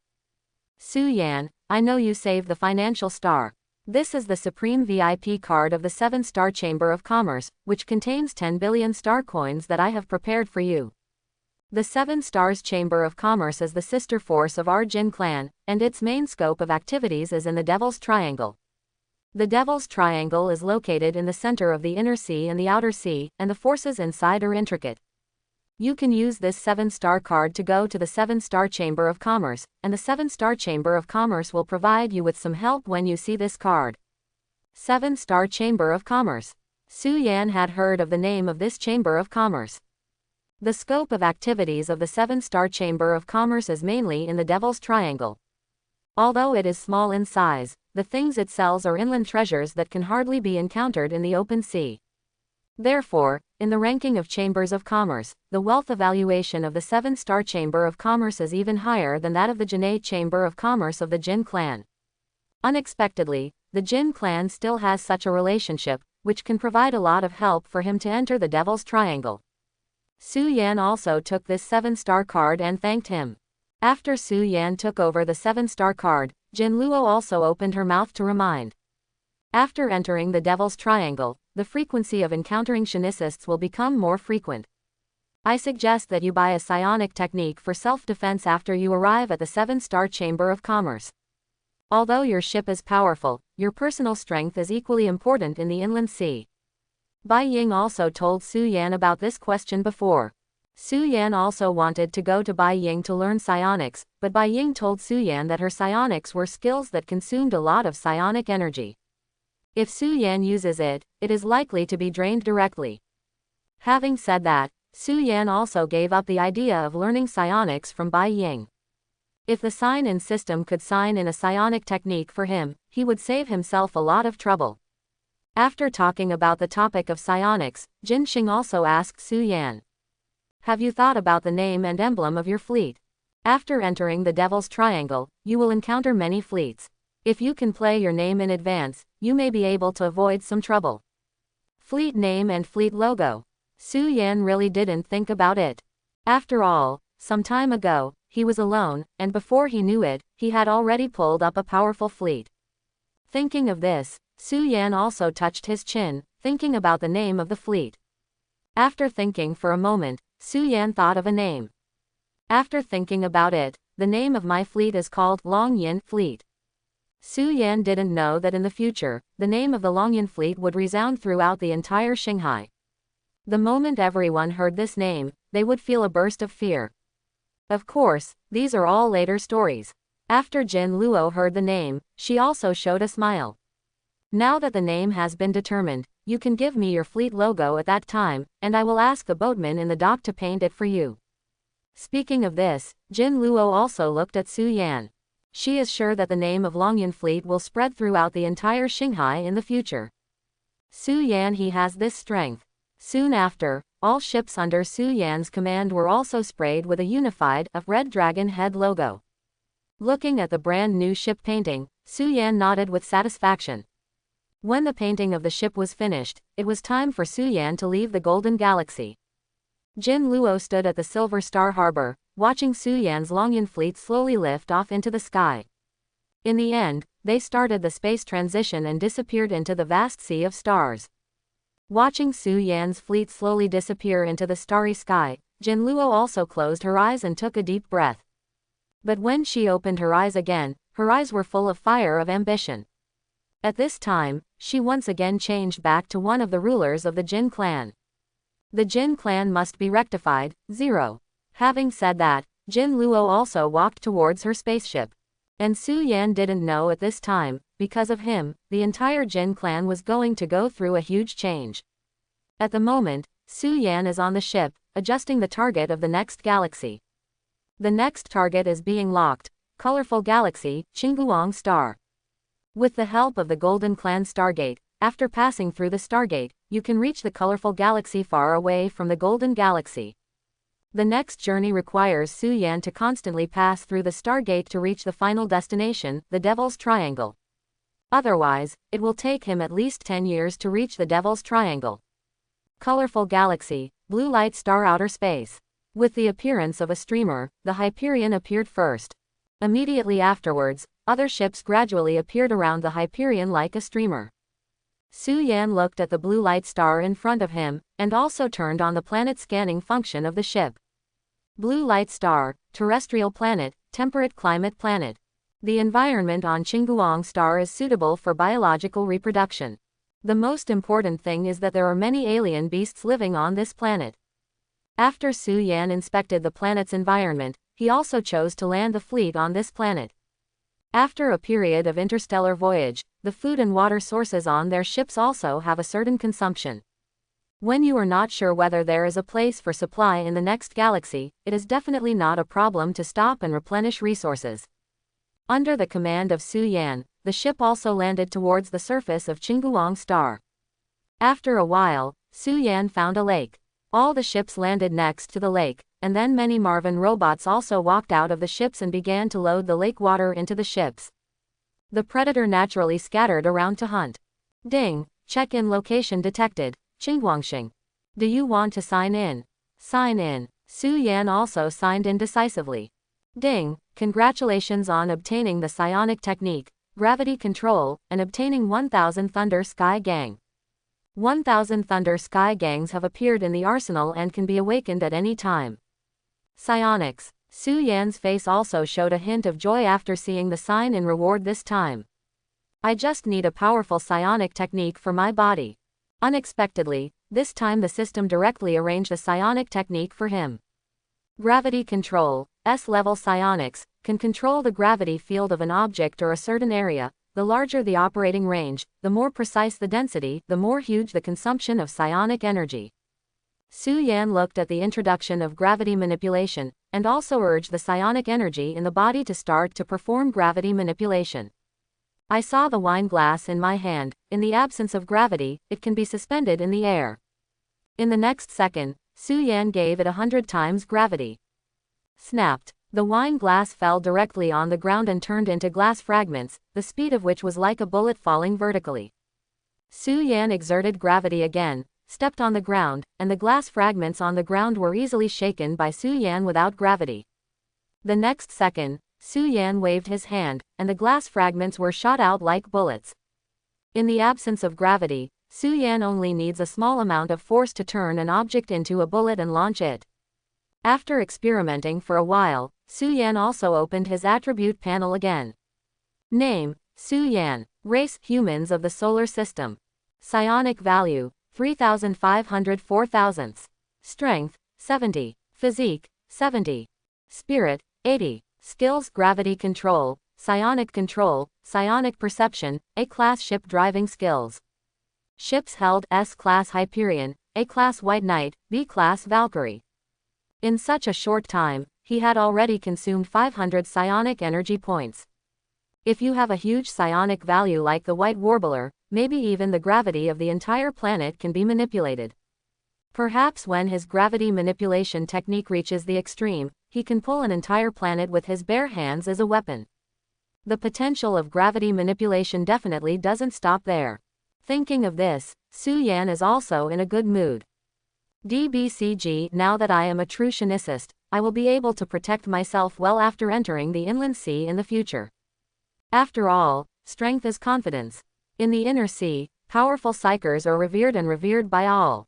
Su Yan, I know you saved the financial star. This is the Supreme VIP card of the 7-star Chamber of Commerce, which contains 10 billion star coins that I have prepared for you. The 7 Stars Chamber of Commerce is the sister force of our Jin clan, and its main scope of activities is in the Devil's Triangle. The Devil's Triangle is located in the center of the Inner Sea and the Outer Sea, and the forces inside are intricate. You can use this 7-star card to go to the 7-star Chamber of Commerce, and the 7-star Chamber of Commerce will provide you with some help when you see this card. 7-star Chamber of Commerce. Su Yan had heard of the name of this Chamber of Commerce. The scope of activities of the 7-star Chamber of Commerce is mainly in the Devil's Triangle. Although it is small in size, the things it sells are inland treasures that can hardly be encountered in the open sea. Therefore, in the ranking of chambers of commerce, the wealth evaluation of the 7-star Chamber of Commerce is even higher than that of the Jinei Chamber of Commerce of the Jin clan. Unexpectedly, the Jin clan still has such a relationship, which can provide a lot of help for him to enter the Devil's Triangle. Su Yan also took this 7-star card and thanked him. After Su Yan took over the 7-star card, Jin Luo also opened her mouth to remind. After entering the Devil's Triangle, the frequency of encountering shinisists will become more frequent. I suggest that you buy a psionic technique for self-defense after you arrive at the 7-star Chamber of Commerce. Although your ship is powerful, your personal strength is equally important in the inland sea. Bai Ying also told Su Yan about this question before. Su Yan also wanted to go to Bai Ying to learn psionics, but Bai Ying told Su Yan that her psionics were skills that consumed a lot of psionic energy. If Su Yan uses it, it is likely to be drained directly. Having said that, Su Yan also gave up the idea of learning psionics from Bai Ying. If the sign-in system could sign in a psionic technique for him, he would save himself a lot of trouble. After talking about the topic of psionics, Jin Xing also asked Su Yan, "Have you thought about the name and emblem of your fleet? After entering the Devil's Triangle, you will encounter many fleets. If you can play your name in advance, you may be able to avoid some trouble." Fleet name and fleet logo. Su Yan really didn't think about it. After all, some time ago, he was alone, and before he knew it, he had already pulled up a powerful fleet. Thinking of this, Su Yan also touched his chin, thinking about the name of the fleet. After thinking for a moment, Su Yan thought of a name. After thinking about it, the name of my fleet is called Longyin Fleet. Su Yan didn't know that in the future, the name of the Longyin Fleet would resound throughout the entire Shanghai. The moment everyone heard this name, they would feel a burst of fear. Of course, these are all later stories. After Jin Luo heard the name, she also showed a smile. Now that the name has been determined, you can give me your fleet logo at that time, and I will ask the boatman in the dock to paint it for you. Speaking of this, Jin Luo also looked at Su Yan. She is sure that the name of Longyin Fleet will spread throughout the entire Shanghai in the future. Su Yan, he has this strength. Soon after, all ships under Su Yan's command were also sprayed with a unified, red dragon head logo. Looking at the brand new ship painting, Su Yan nodded with satisfaction. When the painting of the ship was finished, it was time for Su Yan to leave the Golden Galaxy. Jin Luo stood at the Silver Star Harbor, watching Su Yan's Longyin Fleet slowly lift off into the sky. In the end, they started the space transition and disappeared into the vast sea of stars. Watching Su Yan's fleet slowly disappear into the starry sky, Jin Luo also closed her eyes and took a deep breath. But when she opened her eyes again, her eyes were full of fire of ambition. At this time, she once again changed back to one of the rulers of the Jin clan. The Jin clan must be rectified. 0. Having said that, Jin Luo also walked towards her spaceship. And Su Yan didn't know at this time, because of him, the entire Jin clan was going to go through a huge change. At the moment, Su Yan is on the ship, adjusting the target of the next galaxy. The next target is being locked, colorful galaxy, Qingguang Star. With the help of the Golden Clan Stargate, after passing through the Stargate, you can reach the colorful galaxy far away from the Golden Galaxy. The next journey requires Su Yan to constantly pass through the Stargate to reach the final destination, the Devil's Triangle. Otherwise, it will take him at least 10 years to reach the Devil's Triangle. Colorful galaxy, blue light star outer space. With the appearance of a streamer, the Hyperion appeared first. Immediately afterwards, other ships gradually appeared around the Hyperion like a streamer. Su Yan looked at the blue light star in front of him, and also turned on the planet scanning function of the ship. Blue light star, terrestrial planet, temperate climate planet. The environment on Qingguang star is suitable for biological reproduction. The most important thing is that there are many alien beasts living on this planet. After Su Yan inspected the planet's environment, he also chose to land the fleet on this planet. After a period of interstellar voyage, the food and water sources on their ships also have a certain consumption. When you are not sure whether there is a place for supply in the next galaxy, it is definitely not a problem to stop and replenish resources. Under the command of Su Yan, the ship also landed towards the surface of Qingguang star. After a while, Su Yan found a lake. All the ships landed next to the lake, and then many Marvin robots also walked out of the ships and began to load the lake water into the ships. The predator naturally scattered around to hunt. Ding, check-in location detected, Qingguangxing. Do you want to sign in? Sign in. Su Yan also signed in decisively. Ding, congratulations on obtaining the psionic technique, gravity control, and obtaining 1000 Thunder Sky Gang. 1000 Thunder Sky Gangs have appeared in the arsenal and can be awakened at any time. Psionics. Su Yan's face also showed a hint of joy after seeing the sign in reward this time. I just need a powerful psionic technique for my body. Unexpectedly, this time the system directly arranged a psionic technique for him. Gravity control. S-level psionics can control the gravity field of an object or a certain area. The larger the operating range, the more precise the density, the more huge the consumption of psionic energy. Su Yan looked at the introduction of gravity manipulation, and also urged the psionic energy in the body to start to perform gravity manipulation. I saw the wine glass in my hand. In the absence of gravity, it can be suspended in the air. In the next second, Su Yan gave it 100 times gravity. Snapped. The wine glass fell directly on the ground and turned into glass fragments, the speed of which was like a bullet falling vertically. Su Yan exerted gravity again, stepped on the ground, and the glass fragments on the ground were easily shaken by Su Yan without gravity. The next second, Su Yan waved his hand, and the glass fragments were shot out like bullets. In the absence of gravity, Su Yan only needs a small amount of force to turn an object into a bullet and launch it. After experimenting for a while, Su Yan also opened his attribute panel again. Name, Su Yan. Race, humans of the solar system. Psionic value, 3,504 thousandths. Strength, 70. Physique, 70. Spirit, 80. Skills, gravity control, psionic perception, A-class ship driving skills. Ships held: S-class Hyperion, A-class White Knight, B-class Valkyrie. In such a short time, he had already consumed 500 psionic energy points. If you have a huge psionic value like the White Warbler, maybe even the gravity of the entire planet can be manipulated. Perhaps when his gravity manipulation technique reaches the extreme, he can pull an entire planet with his bare hands as a weapon. The potential of gravity manipulation definitely doesn't stop there. Thinking of this, Su Yan is also in a good mood. DBCG. Now that I am a true Shinicist, I will be able to protect myself well after entering the inland sea in the future. After all, strength is confidence. In the inner sea, powerful psychers are revered and revered by all.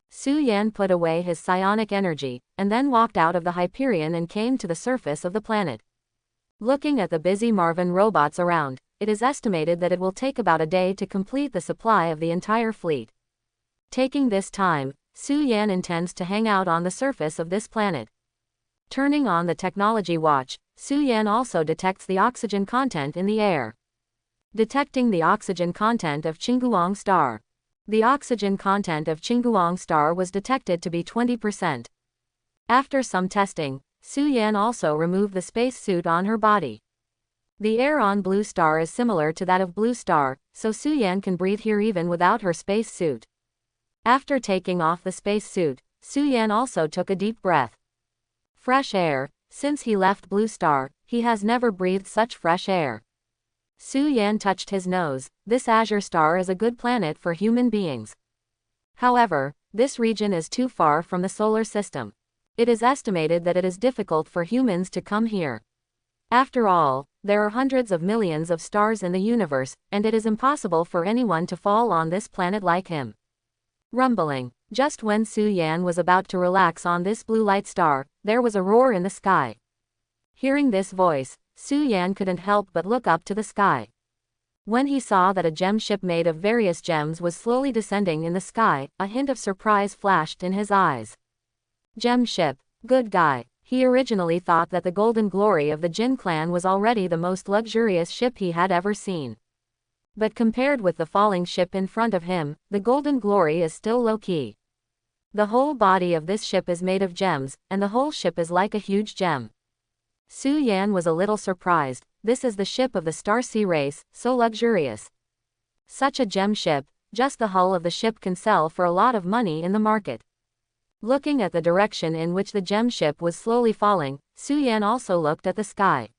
Su Yan put away his psionic energy, and then walked out of the Hyperion and came to the surface of the planet. Looking at the busy Marvin robots around, it is estimated that it will take about a day to complete the supply of the entire fleet. Taking this time, Su Yan intends to hang out on the surface of this planet. Turning on the technology watch, Su Yan also detects the oxygen content in the air. Detecting the oxygen content of Qingguang star. The oxygen content of Qingguang star was detected to be 20%. After some testing, Su Yan also removed the space suit on her body. The air on Blue Star is similar to that of Blue Star, so Su Yan can breathe here even without her space suit. After taking off the space suit, Su Yan also took a deep breath. Fresh air. Since he left Blue Star, he has never breathed such fresh air. Su Yan touched his nose. This azure star is a good planet for human beings. However, this region is too far from the solar system. It is estimated that it is difficult for humans to come here. After all, there are hundreds of millions of stars in the universe, and it is impossible for anyone to fall on this planet like him. Rumbling. Just when Su Yan was about to relax on this blue light star, there was a roar in the sky. Hearing this voice, Su Yan couldn't help but look up to the sky. When he saw that a gem ship made of various gems was slowly descending in the sky, a hint of surprise flashed in his eyes. Gem ship. Good guy. He originally thought that the golden glory of the Jin clan was already the most luxurious ship he had ever seen. But compared with the falling ship in front of him, the golden glory is still low-key. The whole body of this ship is made of gems, and the whole ship is like a huge gem. Su Yan was a little surprised. This is the ship of the Star Sea race, so luxurious. Such a gem ship, just the hull of the ship can sell for a lot of money in the market. Looking at the direction in which the gem ship was slowly falling, Su Yan also looked at the sky.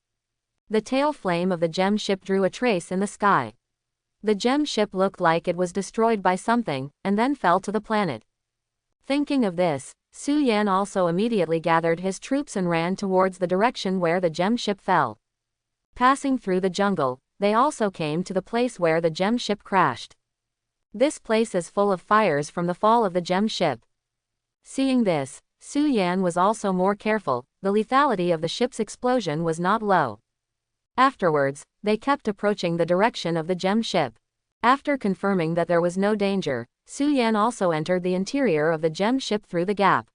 The tail flame of the gem ship drew a trace in the sky. The gem ship looked like it was destroyed by something, and then fell to the planet. Thinking of this, Su Yan also immediately gathered his troops and ran towards the direction where the gem ship fell. Passing through the jungle, they also came to the place where the gem ship crashed. This place is full of fires from the fall of the gem ship. Seeing this, Su Yan was also more careful. The lethality of the ship's explosion was not low. Afterwards, they kept approaching the direction of the gem ship. After confirming that there was no danger, Su Yan also entered the interior of the gem ship through the gap.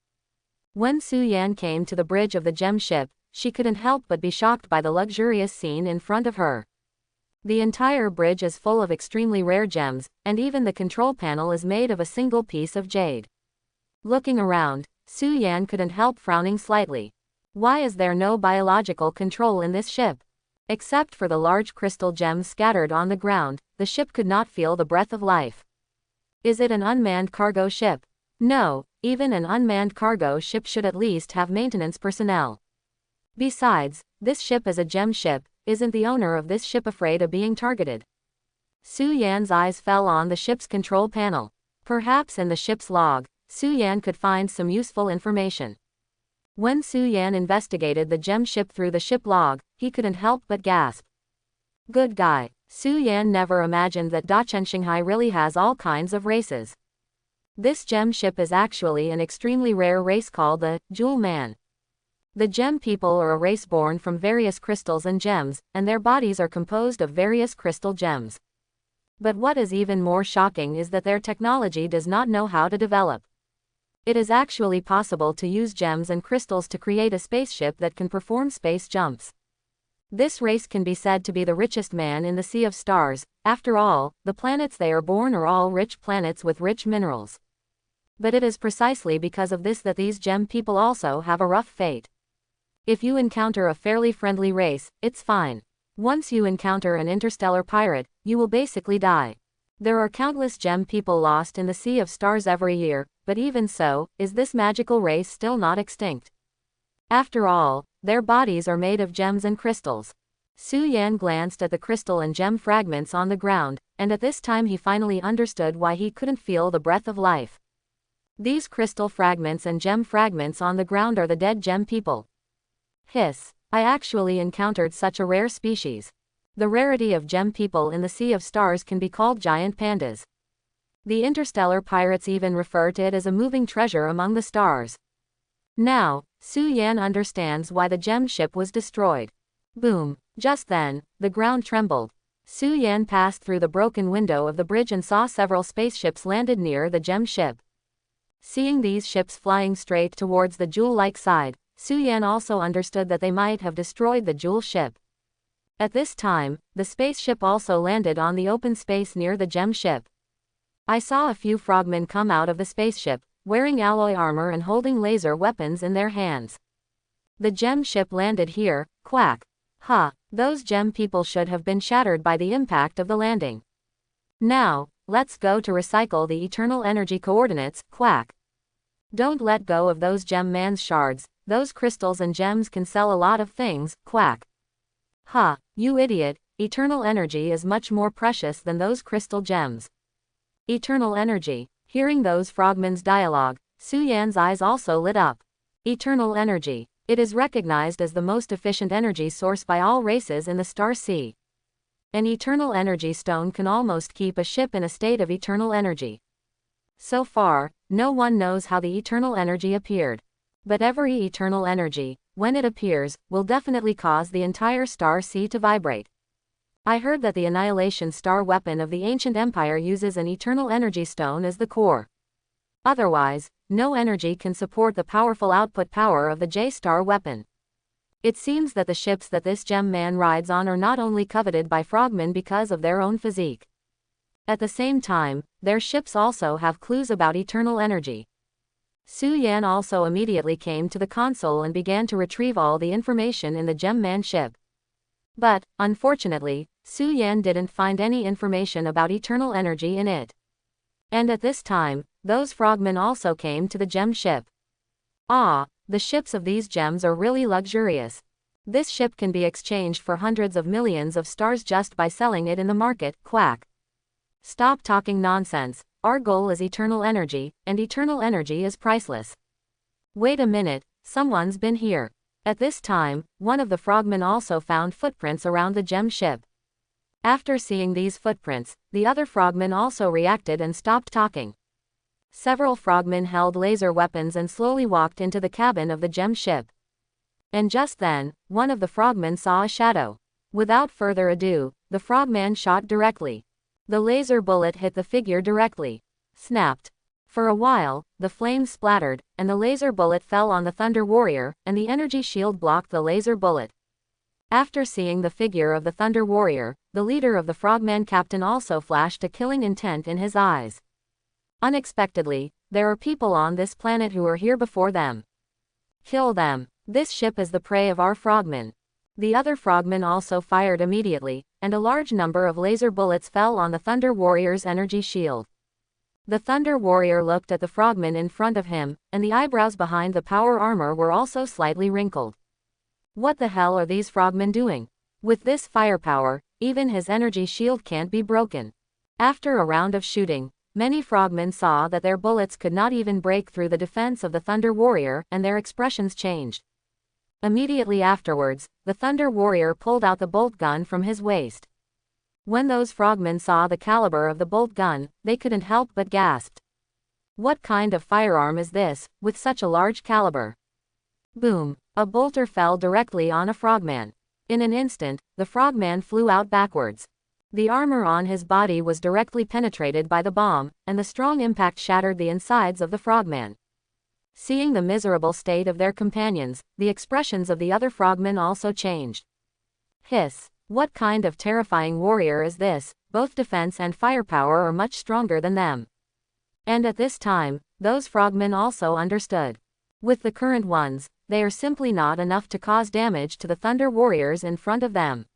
When Su Yan came to the bridge of the gem ship, she couldn't help but be shocked by the luxurious scene in front of her. The entire bridge is full of extremely rare gems, and even the control panel is made of a single piece of jade. Looking around, Su Yan couldn't help frowning slightly. Why is there no biological control in this ship? Except for the large crystal gems scattered on the ground, the ship could not feel the breath of life. Is it an unmanned cargo ship? No, even an unmanned cargo ship should at least have maintenance personnel. Besides, this ship is a gem ship. Isn't the owner of this ship afraid of being targeted? Su Yan's eyes fell on the ship's control panel. Perhaps in the ship's log, Su Yan could find some useful information. When Su Yan investigated the gem ship through the ship log, he couldn't help but gasp. Good guy. Su Yan never imagined that Dachen Shanghai really has all kinds of races. This gem ship is actually an extremely rare race called the Jewel Man. The gem people are a race born from various crystals and gems, and their bodies are composed of various crystal gems. But what is even more shocking is that their technology does not know how to develop. It is actually possible to use gems and crystals to create a spaceship that can perform space jumps. This race can be said to be the richest man in the Sea of Stars. After all, the planets they are born are all rich planets with rich minerals. But it is precisely because of this that these gem people also have a rough fate. If you encounter a fairly friendly race, it's fine. Once you encounter an interstellar pirate, you will basically die. There are countless gem people lost in the Sea of Stars every year, but even so, is this magical race still not extinct? After all, their bodies are made of gems and crystals. Su Yan glanced at the crystal and gem fragments on the ground, and at this time he finally understood why he couldn't feel the breath of life. These crystal fragments and gem fragments on the ground are the dead gem people. Hiss. I actually encountered such a rare species. The rarity of gem people in the Sea of Stars can be called giant pandas. The interstellar pirates even refer to it as a moving treasure among the stars. Now, Su Yan understands why the gem ship was destroyed. Boom. Just then, the ground trembled. Su Yan passed through the broken window of the bridge and saw several spaceships landed near the gem ship. Seeing these ships flying straight towards the jewel-like side, Su Yan also understood that they might have destroyed the jewel ship. At this time, the spaceship also landed on the open space near the gem ship. I saw a few frogmen come out of the spaceship, wearing alloy armor and holding laser weapons in their hands. The gem ship landed here, quack. Ha, those gem people should have been shattered by the impact of the landing. Now, let's go to recycle the eternal energy coordinates, quack. Don't let go of those gem man's shards, those crystals and gems can sell a lot of things, quack. Ha, you idiot, eternal energy is much more precious than those crystal gems. Eternal energy. Hearing those frogmen's dialogue, Su Yan's eyes also lit up. Eternal energy. It is recognized as the most efficient energy source by all races in the Star Sea. An eternal energy stone can almost keep a ship in a state of eternal energy. So far, no one knows how the eternal energy appeared. But every eternal energy, when it appears, will definitely cause the entire Star Sea to vibrate. I heard that the annihilation star weapon of the ancient empire uses an eternal energy stone as the core. Otherwise, no energy can support the powerful output power of the J-star weapon. It seems that the ships that this gem man rides on are not only coveted by frogmen because of their own physique. At the same time, their ships also have clues about eternal energy. Su Yan also immediately came to the console and began to retrieve all the information in the gem man ship. But, unfortunately, Su Yan didn't find any information about eternal energy in it. And at this time, those frogmen also came to the gem ship. Ah, the ships of these gems are really luxurious. This ship can be exchanged for hundreds of millions of stars just by selling it in the market, quack. Stop talking nonsense, our goal is eternal energy, and eternal energy is priceless. Wait a minute, someone's been here. At this time, one of the frogmen also found footprints around the gem ship. After seeing these footprints, the other frogmen also reacted and stopped talking. Several frogmen held laser weapons and slowly walked into the cabin of the gem ship. And just then, one of the frogmen saw a shadow. Without further ado, the frogman shot directly. The laser bullet hit the figure directly. Snapped. For a while, the flames splattered, and the laser bullet fell on the Thunder Warrior, and the energy shield blocked the laser bullet. After seeing the figure of the Thunder Warrior, the leader of the Frogman captain also flashed a killing intent in his eyes. Unexpectedly, there are people on this planet who were here before them. Kill them. This ship is the prey of our frogmen. The other frogmen also fired immediately, and a large number of laser bullets fell on the Thunder Warrior's energy shield. The Thunder Warrior looked at the frogmen in front of him, and the eyebrows behind the power armor were also slightly wrinkled. What the hell are these frogmen doing? With this firepower, even his energy shield can't be broken. After a round of shooting, many frogmen saw that their bullets could not even break through the defense of the Thunder Warrior, and their expressions changed. Immediately afterwards, the Thunder Warrior pulled out the bolt gun from his waist. When those frogmen saw the caliber of the bolt gun, they couldn't help but gasp. What kind of firearm is this, with such a large caliber? Boom! A bolter fell directly on a frogman. In an instant, the frogman flew out backwards. The armor on his body was directly penetrated by the bomb, and the strong impact shattered the insides of the frogman. Seeing the miserable state of their companions, the expressions of the other frogmen also changed. Hiss! What kind of terrifying warrior is this? Both defense and firepower are much stronger than them. And at this time, those frogmen also understood. With the current ones, they are simply not enough to cause damage to the Thunder Warriors in front of them.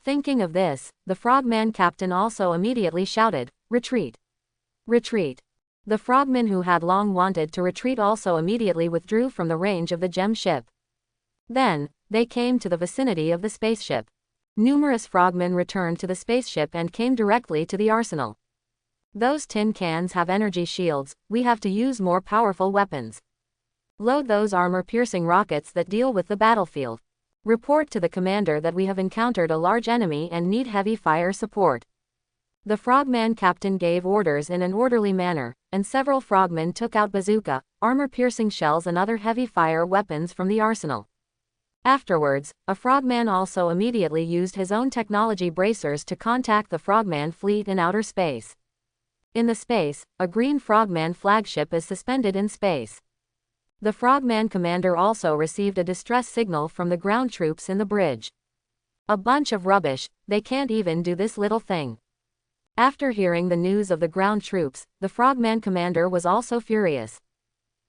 Thinking of this, the frogman captain also immediately shouted, "Retreat! Retreat!" The frogmen who had long wanted to retreat also immediately withdrew from the range of the gem ship. Then, they came to the vicinity of the spaceship. Numerous frogmen returned to the spaceship and came directly to the arsenal. Those tin cans have energy shields, we have to use more powerful weapons. Load those armor-piercing rockets that deal with the battlefield. Report to the commander that we have encountered a large enemy and need heavy fire support. The frogman captain gave orders in an orderly manner, and several frogmen took out bazooka, armor-piercing shells and other heavy fire weapons from the arsenal. Afterwards, a frogman also immediately used his own technology bracers to contact the frogman fleet in outer space. In the space, a green frogman flagship is suspended in space. The frogman commander also received a distress signal from the ground troops in the bridge. A bunch of rubbish, they can't even do this little thing. After hearing the news of the ground troops, the frogman commander was also furious.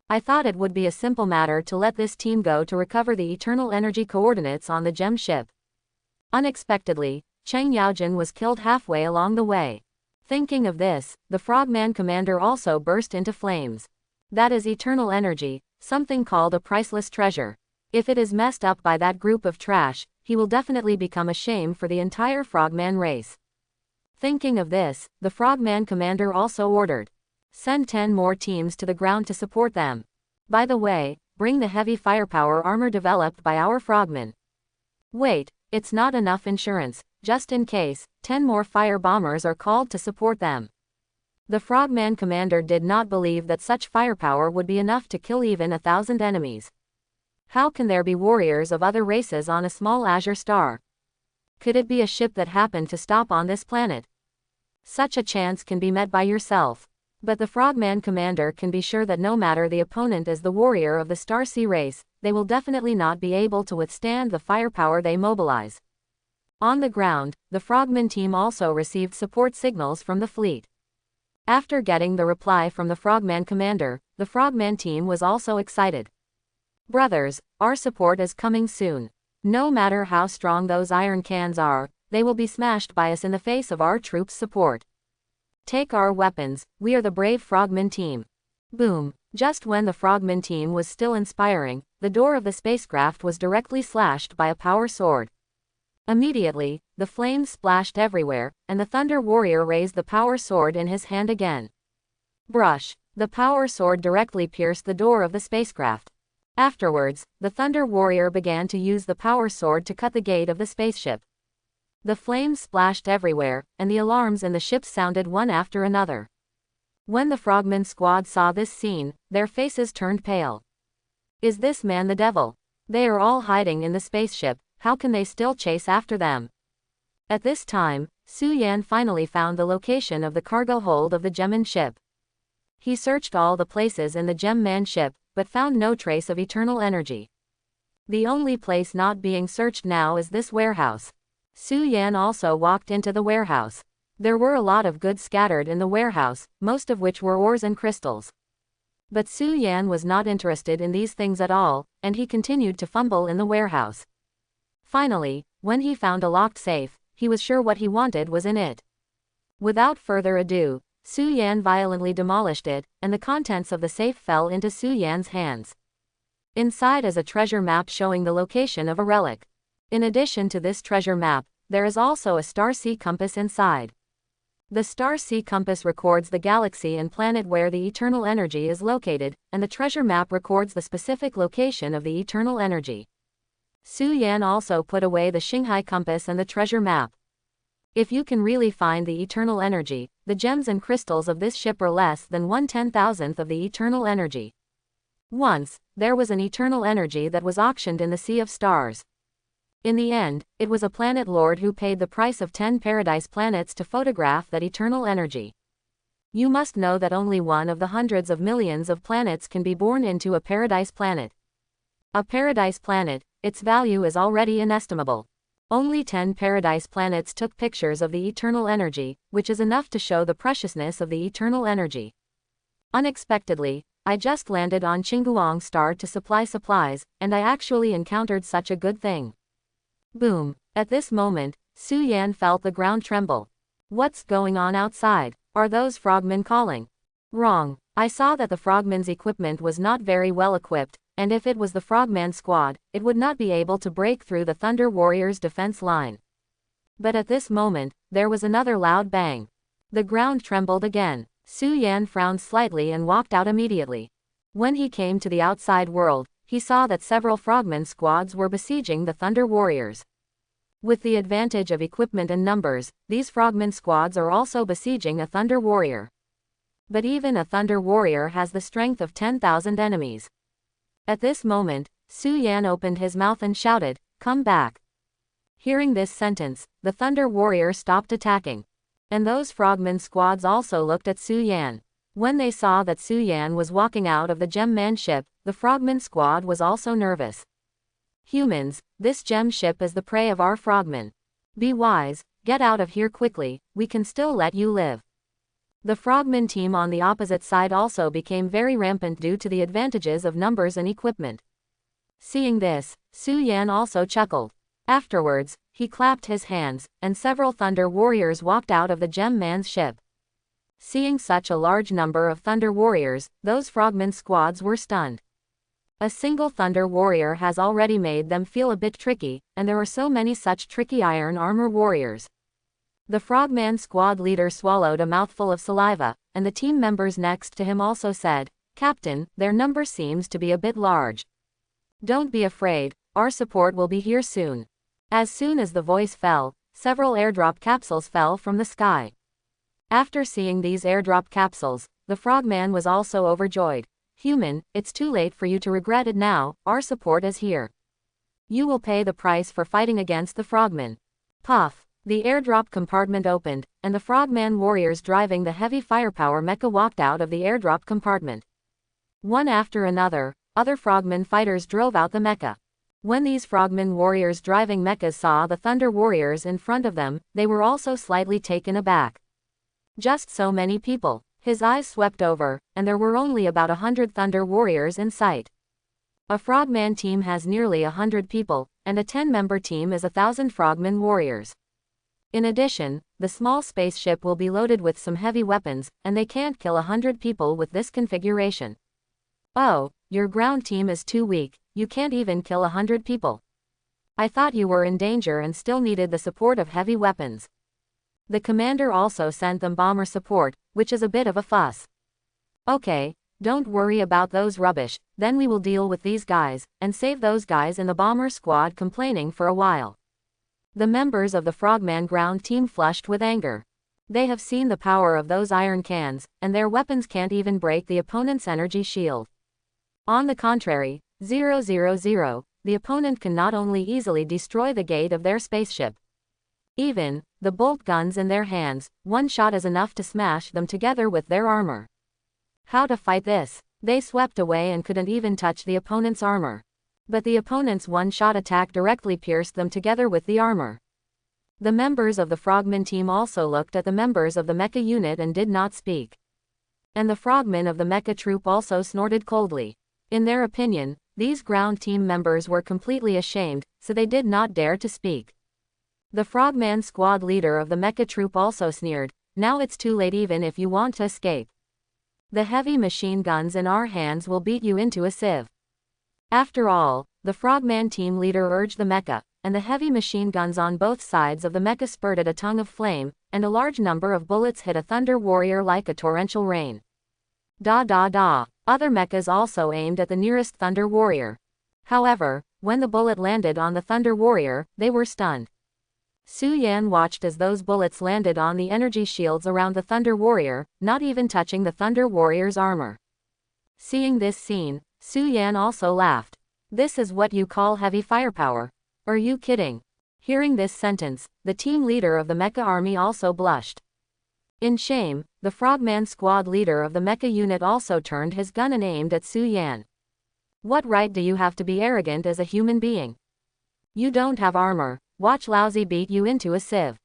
I thought it would be a simple matter to let this team go to recover the eternal energy coordinates on the gem ship. Unexpectedly, Cheng Yaojin was killed halfway along the way. Thinking of this, the frogman commander also burst into flames. That is eternal energy, something called a priceless treasure. If it is messed up by that group of trash, he will definitely become a shame for the entire Frogman race. Thinking of this, the Frogman commander also ordered, "Send 10 more teams to the ground to support them. By the way, bring the heavy firepower armor developed by our Frogmen. Wait, it's not enough insurance, just in case, 10 more fire bombers are called to support them." The Frogman commander did not believe that such firepower would be enough to kill even 1,000 enemies. How can there be warriors of other races on a small azure star? Could it be a ship that happened to stop on this planet? Such a chance can be met by yourself. But the Frogman commander can be sure that no matter the opponent is the warrior of the Star Sea race, they will definitely not be able to withstand the firepower they mobilize. On the ground, the Frogman team also received support signals from the fleet. After getting the reply from the Frogman commander, the Frogman team was also excited. "Brothers, our support is coming soon. No matter how strong those iron cans are, they will be smashed by us in the face of our troops' support. Take our weapons, we are the brave Frogman team." Boom! Just when the Frogman team was still inspiring, the door of the spacecraft was directly slashed by a power sword. Immediately, the flames splashed everywhere, and the Thunder Warrior raised the power sword in his hand again. Brush! The power sword directly pierced the door of the spacecraft. Afterwards, the Thunder Warrior began to use the power sword to cut the gate of the spaceship. The flames splashed everywhere, and the alarms in the ships sounded one after another. When the Frogman squad saw this scene, their faces turned pale. Is this man the devil? They are all hiding in the spaceship, how can they still chase after them? At this time, Su Yan finally found the location of the cargo hold of the Gemman ship. He searched all the places in the Gemman ship, but found no trace of eternal energy. The only place not being searched now is this warehouse. Su Yan also walked into the warehouse. There were a lot of goods scattered in the warehouse, most of which were ores and crystals. But Su Yan was not interested in these things at all, and he continued to fumble in the warehouse. Finally, when he found a locked safe, he was sure what he wanted was in it. Without further ado, Su Yan violently demolished it, and the contents of the safe fell into Su Yan's hands. Inside is a treasure map showing the location of a relic. In addition to this treasure map, there is also a star sea compass inside. The star sea compass records the galaxy and planet where the eternal energy is located, and the treasure map records the specific location of the eternal energy. Su Yan also put away the Shanghai compass and the treasure map. If you can really find the eternal energy, the gems and crystals of this ship are less than 1/10,000th of the eternal energy. Once, there was an eternal energy that was auctioned in the Sea of Stars. In the end, it was a planet lord who paid the price of 10 paradise planets to photograph that eternal energy. You must know that only one of the hundreds of millions of planets can be born into a paradise planet. A paradise planet, its value is already inestimable. Only 10 paradise planets took pictures of the eternal energy, which is enough to show the preciousness of the eternal energy. Unexpectedly, I just landed on Qingguang star to supply supplies, and I actually encountered such a good thing. Boom! At this moment, Su Yan felt the ground tremble. What's going on outside? Are those frogmen calling? Wrong. I saw that the frogmen's equipment was not very well equipped, and if it was the Frogman squad, it would not be able to break through the Thunder Warriors' defense line. But at this moment, there was another loud bang. The ground trembled again. Su Yan frowned slightly and walked out immediately. When he came to the outside world, he saw that several Frogman squads were besieging the Thunder Warriors. With the advantage of equipment and numbers, these Frogman squads are also besieging a Thunder Warrior. But even a Thunder Warrior has the strength of 10,000 enemies. At this moment, Su Yan opened his mouth and shouted, "Come back." Hearing this sentence, the Thunder Warrior stopped attacking. And those Frogman squads also looked at Su Yan. When they saw that Su Yan was walking out of the Gemman ship, the Frogman squad was also nervous. "Humans, this gem ship is the prey of our Frogmen. Be wise, get out of here quickly, we can still let you live." The Frogman team on the opposite side also became very rampant due to the advantages of numbers and equipment. Seeing this, Su Yan also chuckled. Afterwards, he clapped his hands, and several Thunder Warriors walked out of the Gemman's ship. Seeing such a large number of Thunder Warriors, those Frogman squads were stunned. A single Thunder Warrior has already made them feel a bit tricky, and there are so many such tricky iron armor warriors. The Frogman squad leader swallowed a mouthful of saliva, and the team members next to him also said, "Captain, their number seems to be a bit large. Don't be afraid, our support will be here soon." As soon as the voice fell, several airdrop capsules fell from the sky. After seeing these airdrop capsules, the Frogman was also overjoyed. "Human, it's too late for you to regret it now, our support is here. You will pay the price for fighting against the Frogmen." Puff! The airdrop compartment opened, and the Frogman warriors driving the heavy firepower mecha walked out of the airdrop compartment. One after another, other Frogman fighters drove out the mecha. When these Frogman warriors driving mechas saw the Thunder Warriors in front of them, they were also slightly taken aback. Just so many people. His eyes swept over, and there were only about 100 Thunder Warriors in sight. A Frogman team has nearly 100 people, and a 10-member team is 1,000 Frogman warriors. In addition, the small spaceship will be loaded with some heavy weapons, and they can't kill 100 people with this configuration. "Oh, your ground team is too weak, you can't even kill 100 people. I thought you were in danger and still needed the support of heavy weapons." The commander also sent them bomber support, which is a bit of a fuss. "Okay, don't worry about those rubbish, then we will deal with these guys, and save those guys in the bomber squad complaining for a while." The members of the Frogman ground team flushed with anger. They have seen the power of those iron cans, and their weapons can't even break the opponent's energy shield. On the contrary, 000, the opponent can not only easily destroy the gate of their spaceship. Even the bolt guns in their hands, one shot is enough to smash them together with their armor. How to fight this? They swept away and couldn't even touch the opponent's armor. But the opponent's one-shot attack directly pierced them together with the armor. The members of the Frogman team also looked at the members of the mecha unit and did not speak. And the Frogmen of the mecha troop also snorted coldly. In their opinion, these ground team members were completely ashamed, so they did not dare to speak. The Frogman squad leader of the mecha troop also sneered, "Now it's too late even if you want to escape. The heavy machine guns in our hands will beat you into a sieve." After all, the Frogman team leader urged the mecha, and the heavy machine guns on both sides of the mecha spurted a tongue of flame, and a large number of bullets hit a Thunder Warrior like a torrential rain. Da da da. Other mechas also aimed at the nearest Thunder Warrior. However, when the bullet landed on the Thunder Warrior, they were stunned. Su Yan watched as those bullets landed on the energy shields around the Thunder Warrior, not even touching the Thunder Warrior's armor. Seeing this scene, Su Yan also laughed. "This is what you call heavy firepower? Are you kidding?" Hearing this sentence, the team leader of the mecha army also blushed. In shame, the Frogman squad leader of the mecha unit also turned his gun and aimed at Su Yan. "What right do you have to be arrogant as a human being? You don't have armor, watch lousy beat you into a sieve."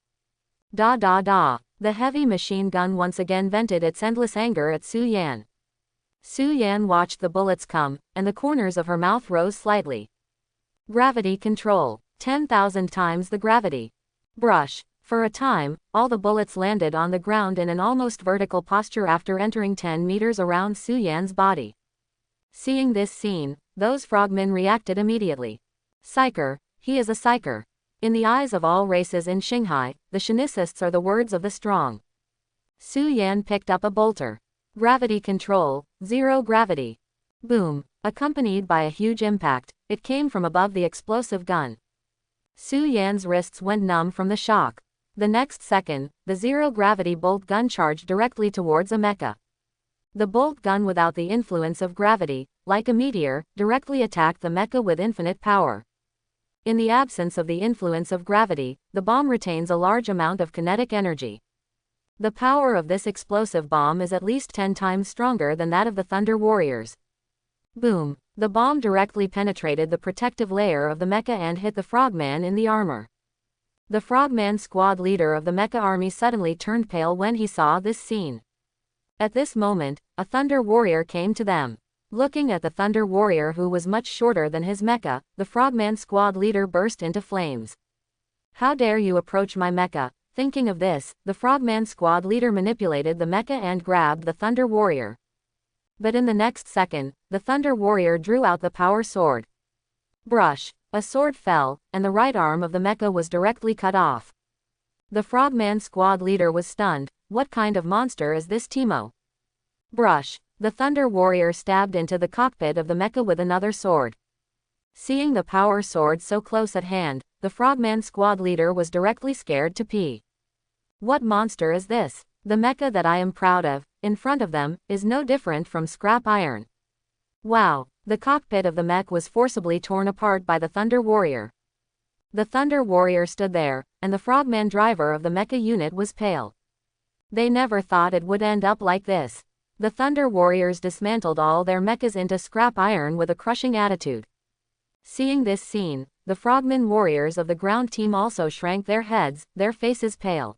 Da da da. The heavy machine gun once again vented its endless anger at Su Yan. Su Yan watched the bullets come, and the corners of her mouth rose slightly. Gravity control. 10,000 times the gravity. Brush. For a time, all the bullets landed on the ground in an almost vertical posture after entering 10 meters around Su Yan's body. Seeing this scene, those frogmen reacted immediately. "Psyker, he is a psyker." In the eyes of all races in Shanghai, the Shinisists are the words of the strong. Su Yan picked up a bolter. Gravity control, 0 gravity. Boom. Accompanied by a huge impact, it came from above the explosive gun. Su Yan's wrists went numb from the shock. The next second, the 0 gravity bolt gun charged directly towards a mecha. The bolt gun without the influence of gravity, like a meteor, directly attacked the mecha with infinite power. In the absence of the influence of gravity, the bomb retains a large amount of kinetic energy. The power of this explosive bomb is at least 10 times stronger than that of the Thunder Warriors. Boom. The bomb directly penetrated the protective layer of the mecha and hit the frogman in the armor. The frogman squad leader of the mecha army suddenly turned pale when he saw this scene. At this moment, a Thunder Warrior came to them. Looking at the Thunder Warrior who was much shorter than his mecha, the frogman squad leader burst into flames. "How dare you approach my mecha?" Thinking of this, the Frogman squad leader manipulated the mecha and grabbed the Thunder Warrior. But in the next second, the Thunder Warrior drew out the power sword. Brush. A sword fell, and the right arm of the mecha was directly cut off. The Frogman squad leader was stunned. What kind of monster is this Teemo? Brush. The Thunder Warrior stabbed into the cockpit of the mecha with another sword. Seeing the power sword so close at hand, the Frogman squad leader was directly scared to pee. What monster is this? The mecha that I am proud of, in front of them, is no different from scrap iron. Wow. The cockpit of the mech was forcibly torn apart by the Thunder Warrior. The Thunder Warrior stood there, and the Frogman driver of the mecha unit was pale. They never thought it would end up like this. The Thunder Warriors dismantled all their mechas into scrap iron with a crushing attitude. Seeing this scene, the Frogmen warriors of the ground team also shrank their heads, their faces pale.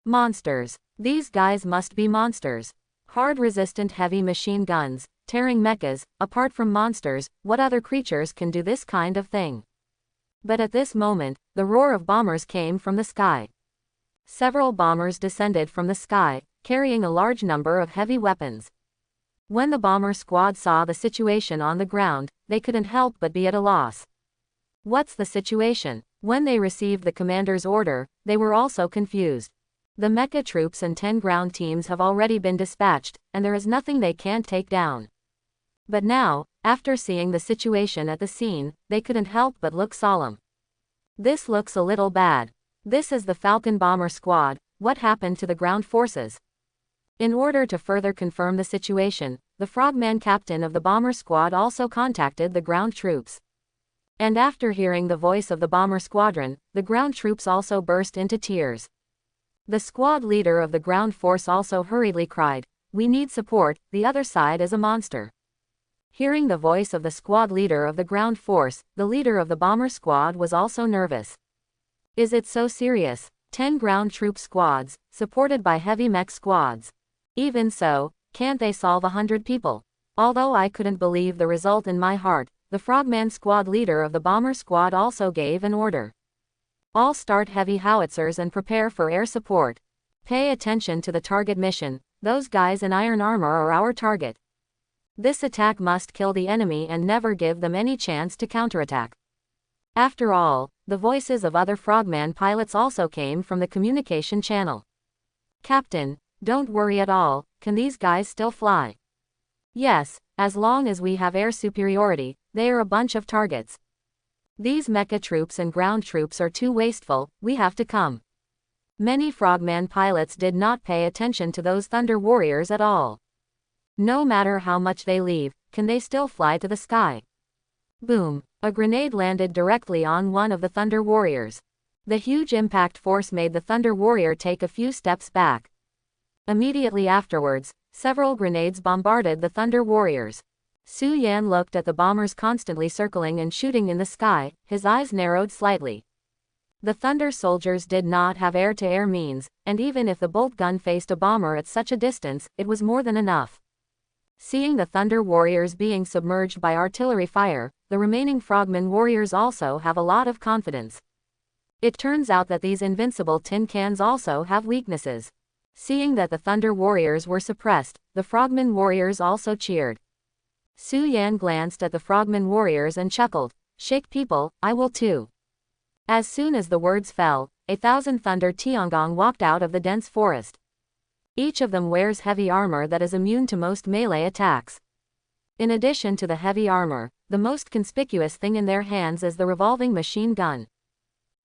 Monsters. These guys must be monsters. Hard-resistant heavy machine guns, tearing mechas. Apart from monsters, what other creatures can do this kind of thing? But at this moment, the roar of bombers came from the sky. Several bombers descended from the sky, carrying a large number of heavy weapons. When the bomber squad saw the situation on the ground, they couldn't help but be at a loss. What's the situation? When they received the commander's order, they were also confused. The mecha troops and 10 ground teams have already been dispatched, and there is nothing they can't take down. But now, after seeing the situation at the scene, they couldn't help but look solemn. This looks a little bad. This is the Falcon Bomber Squad. What happened to the ground forces? In order to further confirm the situation, the Frogman captain of the bomber squad also contacted the ground troops. And after hearing the voice of the bomber squadron, the ground troops also burst into tears. The squad leader of the ground force also hurriedly cried, "We need support, the other side is a monster." Hearing the voice of the squad leader of the ground force, the leader of the bomber squad was also nervous. Is it so serious? 10 ground troop squads, supported by heavy mech squads. Even so, can't they solve 100 people? Although I couldn't believe the result in my heart, the Frogman squad leader of the bomber squad also gave an order. All start heavy howitzers and prepare for air support. Pay attention to the target mission. Those guys in iron armor are our target. This attack must kill the enemy and never give them any chance to counterattack. After all, the voices of other Frogman pilots also came from the communication channel. Captain, don't worry at all, can these guys still fly? Yes, as long as we have air superiority, they are a bunch of targets. These mecha troops and ground troops are too wasteful, we have to come. Many Frogman pilots did not pay attention to those Thunder Warriors at all. No matter how much they leave, can they still fly to the sky? Boom! A grenade landed directly on one of the Thunder Warriors. The huge impact force made the Thunder Warrior take a few steps back. Immediately afterwards, several grenades bombarded the Thunder Warriors. Su Yan looked at the bombers constantly circling and shooting in the sky, his eyes narrowed slightly. The Thunder soldiers did not have air-to-air means, and even if the bolt gun faced a bomber at such a distance, it was more than enough. Seeing the Thunder Warriors being submerged by artillery fire, the remaining Frogman warriors also have a lot of confidence. It turns out that these invincible tin cans also have weaknesses. Seeing that the Thunder Warriors were suppressed, the Frogman warriors also cheered. Su Yan glanced at the Frogman warriors and chuckled, "Shake people, I will too." As soon as the words fell, 1,000 Thunder Tiangong walked out of the dense forest. Each of them wears heavy armor that is immune to most melee attacks. In addition to the heavy armor, the most conspicuous thing in their hands is the revolving machine gun.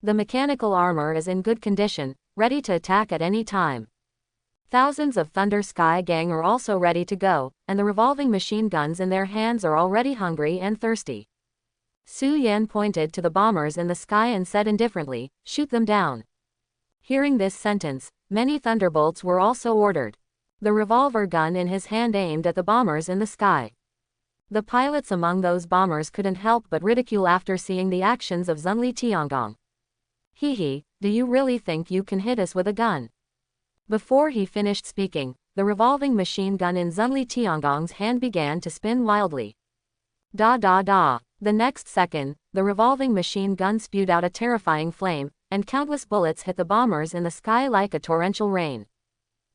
The mechanical armor is in good condition, ready to attack at any time. Thousands of Thunder Sky Gang are also ready to go, and the revolving machine guns in their hands are already hungry and thirsty. Su Yan pointed to the bombers in the sky and said indifferently, "Shoot them down." Hearing this sentence, many thunderbolts were also ordered. The revolver gun in his hand aimed at the bombers in the sky. The pilots among those bombers couldn't help but ridicule after seeing the actions of Zunli Tiangong. "Hee, do you really think you can hit us with a gun?" Before he finished speaking, the revolving machine gun in Zunli Tiangong's hand began to spin wildly. Da da da. The next second, the revolving machine gun spewed out a terrifying flame, and countless bullets hit the bombers in the sky like a torrential rain.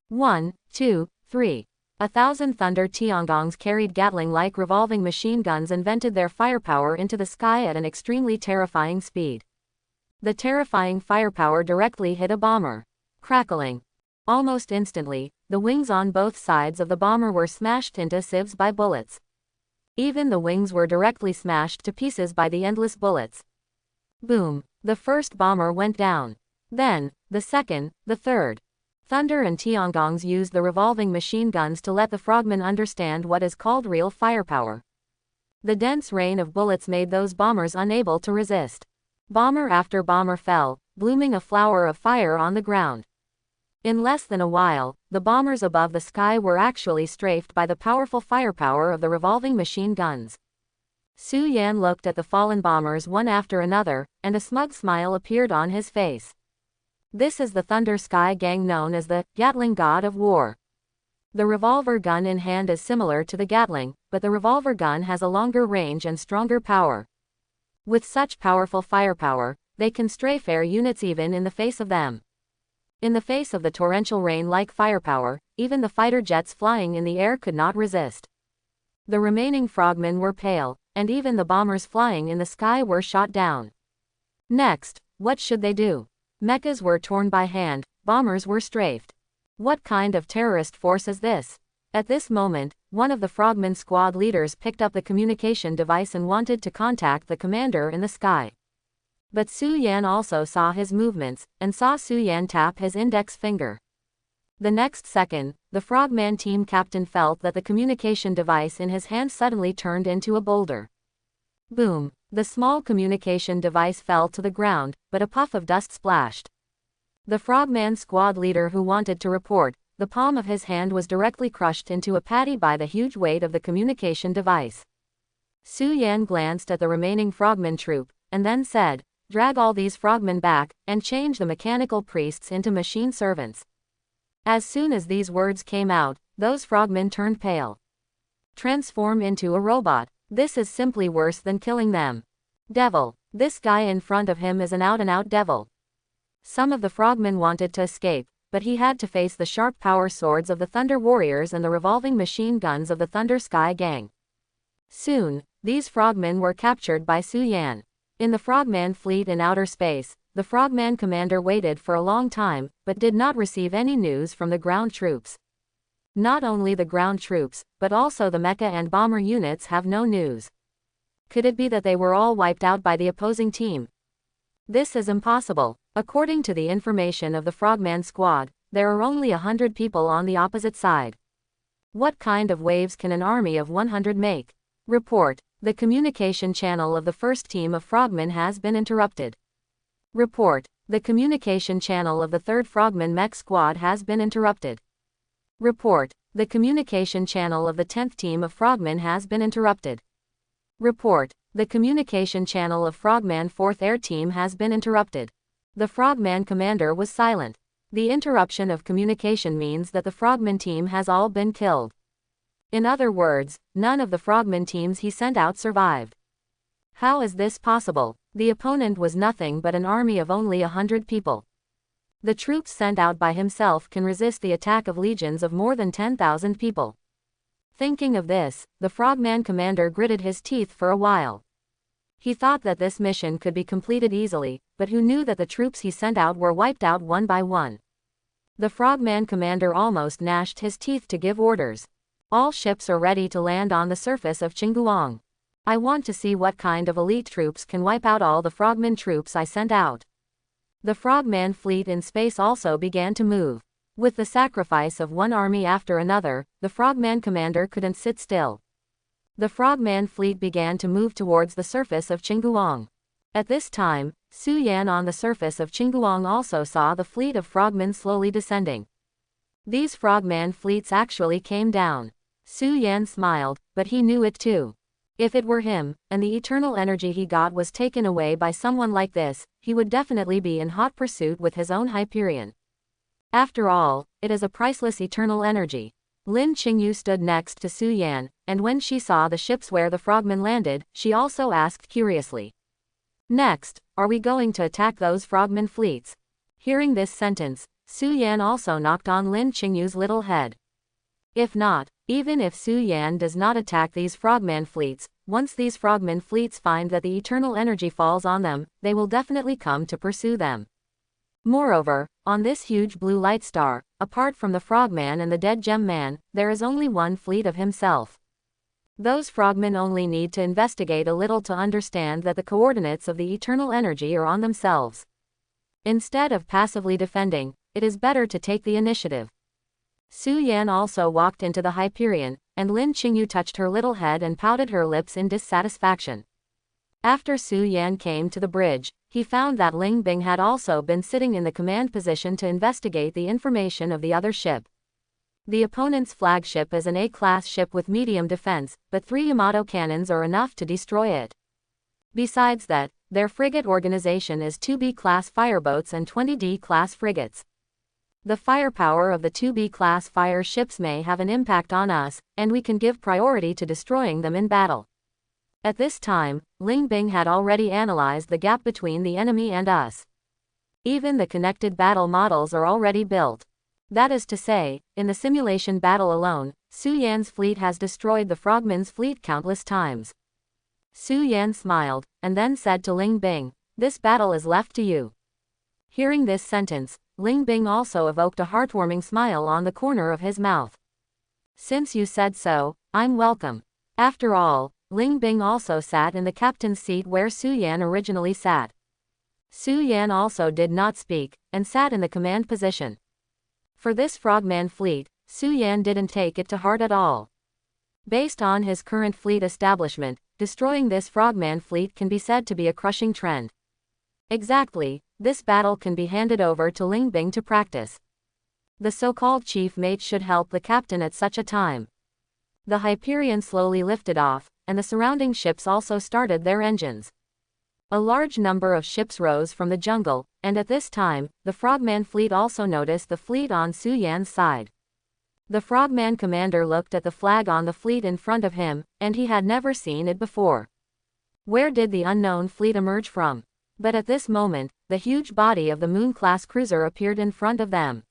1, 2, 3. 1,000 Thunder Tiangongs carried Gatling-like revolving machine guns and vented their firepower into the sky at an extremely terrifying speed. The terrifying firepower directly hit a bomber. Crackling. Almost instantly, the wings on both sides of the bomber were smashed into sieves by bullets. Even the wings were directly smashed to pieces by the endless bullets. Boom. The first bomber went down. Then, the second, the third. Thunder and Tiangong's used the revolving machine guns to let the Frogmen understand what is called real firepower. The dense rain of bullets made those bombers unable to resist. Bomber after bomber fell, blooming a flower of fire on the ground. In less than a while, the bombers above the sky were actually strafed by the powerful firepower of the revolving machine guns. Su Yan looked at the fallen bombers one after another, and a smug smile appeared on his face. This is the Thunder Sky Gang known as the Gatling God of War. The revolver gun in hand is similar to the Gatling, but the revolver gun has a longer range and stronger power. With such powerful firepower, they can strafe air units even in the face of them. In the face of the torrential rain-like firepower, even the fighter jets flying in the air could not resist. The remaining Frogmen were pale, and even the bombers flying in the sky were shot down. Next, what should they do? Meccas were torn by hand, bombers were strafed. What kind of terrorist force is this? At this moment, one of the Frogmen squad leaders picked up the communication device and wanted to contact the commander in the sky. But Su Yan also saw his movements, and saw Su Yan tap his index finger. The next second, the Frogman team captain felt that the communication device in his hand suddenly turned into a boulder. Boom! The small communication device fell to the ground, but a puff of dust splashed. The Frogman squad leader who wanted to report, the palm of his hand was directly crushed into a patty by the huge weight of the communication device. Su Yan glanced at the remaining Frogman troop, and then said, "Drag all these Frogmen back, and change the mechanical priests into machine servants." As soon as these words came out, those Frogmen turned pale. Transform into a robot. This is simply worse than killing them. Devil. This guy in front of him is an out-and-out devil. Some of the Frogmen wanted to escape, but he had to face the sharp power swords of the Thunder Warriors and the revolving machine guns of the Thunder Sky Gang. Soon, these Frogmen were captured by Su Yan. In the Frogman fleet in outer space, the Frogman commander waited for a long time, but did not receive any news from the ground troops. Not only the ground troops, but also the mecha and bomber units have no news. Could it be that they were all wiped out by the opposing team? This is impossible. According to the information of the Frogman squad, there are only 100 people on the opposite side. What kind of waves can an army of 100 make? Report. The communication channel of the first team of Frogmen has been interrupted. Report. The communication channel of the third Frogman mech squad has been interrupted. Report. The communication channel of the 10th team of Frogmen has been interrupted. Report. The communication channel of Frogman 4th Air Team has been interrupted. The Frogman commander was silent. The interruption of communication means that the Frogman team has all been killed. In other words, none of the Frogman teams he sent out survived. How is this possible? The opponent was nothing but an army of only 100 people. The troops sent out by himself can resist the attack of legions of more than 10,000 people. Thinking of this, the Frogman commander gritted his teeth for a while. He thought that this mission could be completed easily, but who knew that the troops he sent out were wiped out one by one. The Frogman commander almost gnashed his teeth to give orders. All ships are ready to land on the surface of Qingguang. I want to see what kind of elite troops can wipe out all the Frogman troops I sent out. The Frogman fleet in space also began to move. With the sacrifice of one army after another, the Frogman commander couldn't sit still. The Frogman fleet began to move towards the surface of Qingguang. At this time, Su Yan on the surface of Qingguang also saw the fleet of Frogmen slowly descending. These Frogman fleets actually came down. Su Yan smiled, but he knew it too. If it were him, and the eternal energy he got was taken away by someone like this, he would definitely be in hot pursuit with his own Hyperion. After all, it is a priceless eternal energy. Lin Qingyu stood next to Su Yan, and when she saw the ships where the Frogmen landed, she also asked curiously. Next, are we going to attack those Frogmen fleets? Hearing this sentence, Su Yan also knocked on Lin Qingyu's little head. If not, even if Su Yan does not attack these frogman fleets, once these frogman fleets find that the eternal energy falls on them, they will definitely come to pursue them. Moreover, on this huge blue light star, apart from the frogman and the dead gem man, there is only one fleet of himself. Those frogmen only need to investigate a little to understand that the coordinates of the eternal energy are on themselves. Instead of passively defending, it is better to take the initiative. Su Yan also walked into the Hyperion, and Lin Qingyu touched her little head and pouted her lips in dissatisfaction. After Su Yan came to the bridge, he found that Ling Bing had also been sitting in the command position to investigate the information of the other ship. The opponent's flagship is an A-class ship with medium defense, but 3 Yamato cannons are enough to destroy it. Besides that, their frigate organization is 2 B-class fireboats and 20 D-class frigates. The firepower of the 2 B-class fire ships may have an impact on us, and we can give priority to destroying them in battle. At this time, Ling Bing had already analyzed the gap between the enemy and us. Even the connected battle models are already built. That is to say, in the simulation battle alone, Su Yan's fleet has destroyed the Frogmen's fleet countless times. Su Yan smiled, and then said to Ling Bing, "This battle is left to you." Hearing this sentence, Ling Bing also evoked a heartwarming smile on the corner of his mouth. "Since you said so, I'm welcome." After all, Ling Bing also sat in the captain's seat where Su Yan originally sat. Su Yan also did not speak, and sat in the command position. For this frogman fleet, Su Yan didn't take it to heart at all. Based on his current fleet establishment, destroying this frogman fleet can be said to be a crushing trend. Exactly, this battle can be handed over to Ling Bing to practice. The so-called chief mate should help the captain at such a time. The Hyperion slowly lifted off, and the surrounding ships also started their engines. A large number of ships rose from the jungle, and at this time, the Frogman fleet also noticed the fleet on Su Yan's side. The Frogman commander looked at the flag on the fleet in front of him, and he had never seen it before. Where did the unknown fleet emerge from? But at this moment, the huge body of the Moon-class cruiser appeared in front of them.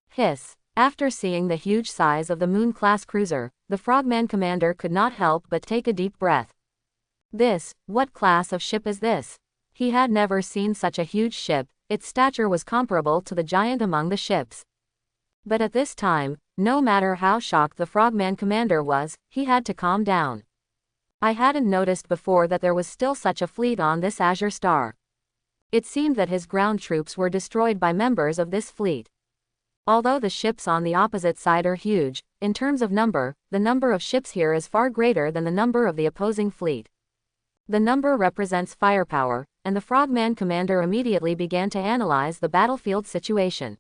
Hiss! After seeing the huge size of the Moon-class cruiser, the Frogman commander could not help but take a deep breath. What class of ship is this? He had never seen such a huge ship, its stature was comparable to the giant among the ships. But at this time, no matter how shocked the Frogman commander was, he had to calm down. I hadn't noticed before that there was still such a fleet on this azure star. It seemed that his ground troops were destroyed by members of this fleet. Although the ships on the opposite side are huge, in terms of number, the number of ships here is far greater than the number of the opposing fleet. The number represents firepower, and the Frogman commander immediately began to analyze the battlefield situation.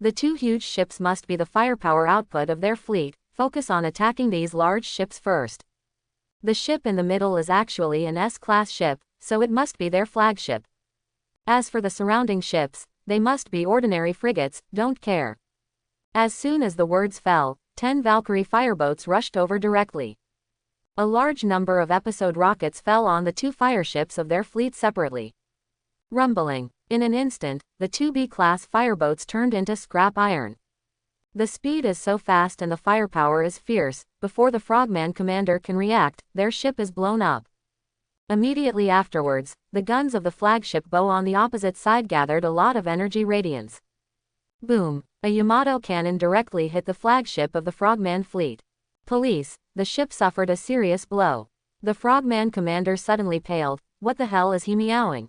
The 2 huge ships must be the firepower output of their fleet. Focus on attacking these large ships first. The ship in the middle is actually an S-class ship, so it must be their flagship. As for the surrounding ships, they must be ordinary frigates, don't care. As soon as the words fell, 10 Valkyrie fireboats rushed over directly. A large number of episode rockets fell on the 2 fireships of their fleet separately. Rumbling. In an instant, the 2 B-class fireboats turned into scrap iron. The speed is so fast and the firepower is fierce, before the Frogman commander can react, their ship is blown up. Immediately afterwards, the guns of the flagship bow on the opposite side gathered a lot of energy radiance. Boom! A Yamato cannon directly hit the flagship of the Frogman fleet. Police, the ship suffered a serious blow. The Frogman commander suddenly paled. What the hell is he meowing?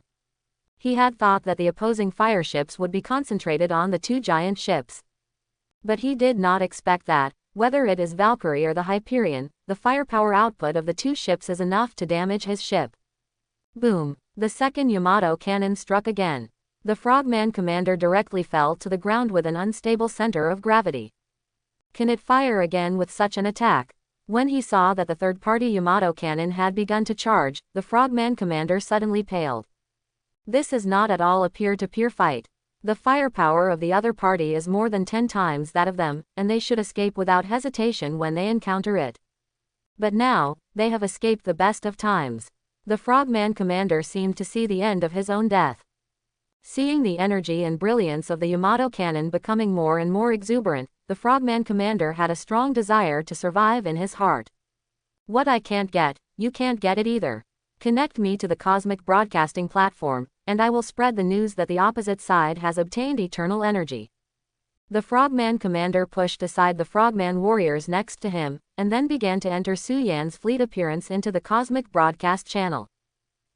He had thought that the opposing fireships would be concentrated on the 2 giant ships. But he did not expect that, whether it is Valkyrie or the Hyperion, the firepower output of the 2 ships is enough to damage his ship. Boom! The second Yamato cannon struck again. The Frogman commander directly fell to the ground with an unstable center of gravity. Can it fire again with such an attack? When he saw that the third-party Yamato cannon had begun to charge, the Frogman commander suddenly paled. This is not at all a peer-to-peer fight. The firepower of the other party is more than 10 times that of them, and they should escape without hesitation when they encounter it. But now, they have escaped the best of times. The Frogman commander seemed to see the end of his own death. Seeing the energy and brilliance of the Yamato cannon becoming more and more exuberant, the Frogman commander had a strong desire to survive in his heart. What I can't get, you can't get it either. Connect me to the cosmic broadcasting platform, and I will spread the news that the opposite side has obtained eternal energy. The Frogman commander pushed aside the Frogman warriors next to him, and then began to enter Su Yan's fleet appearance into the cosmic broadcast channel.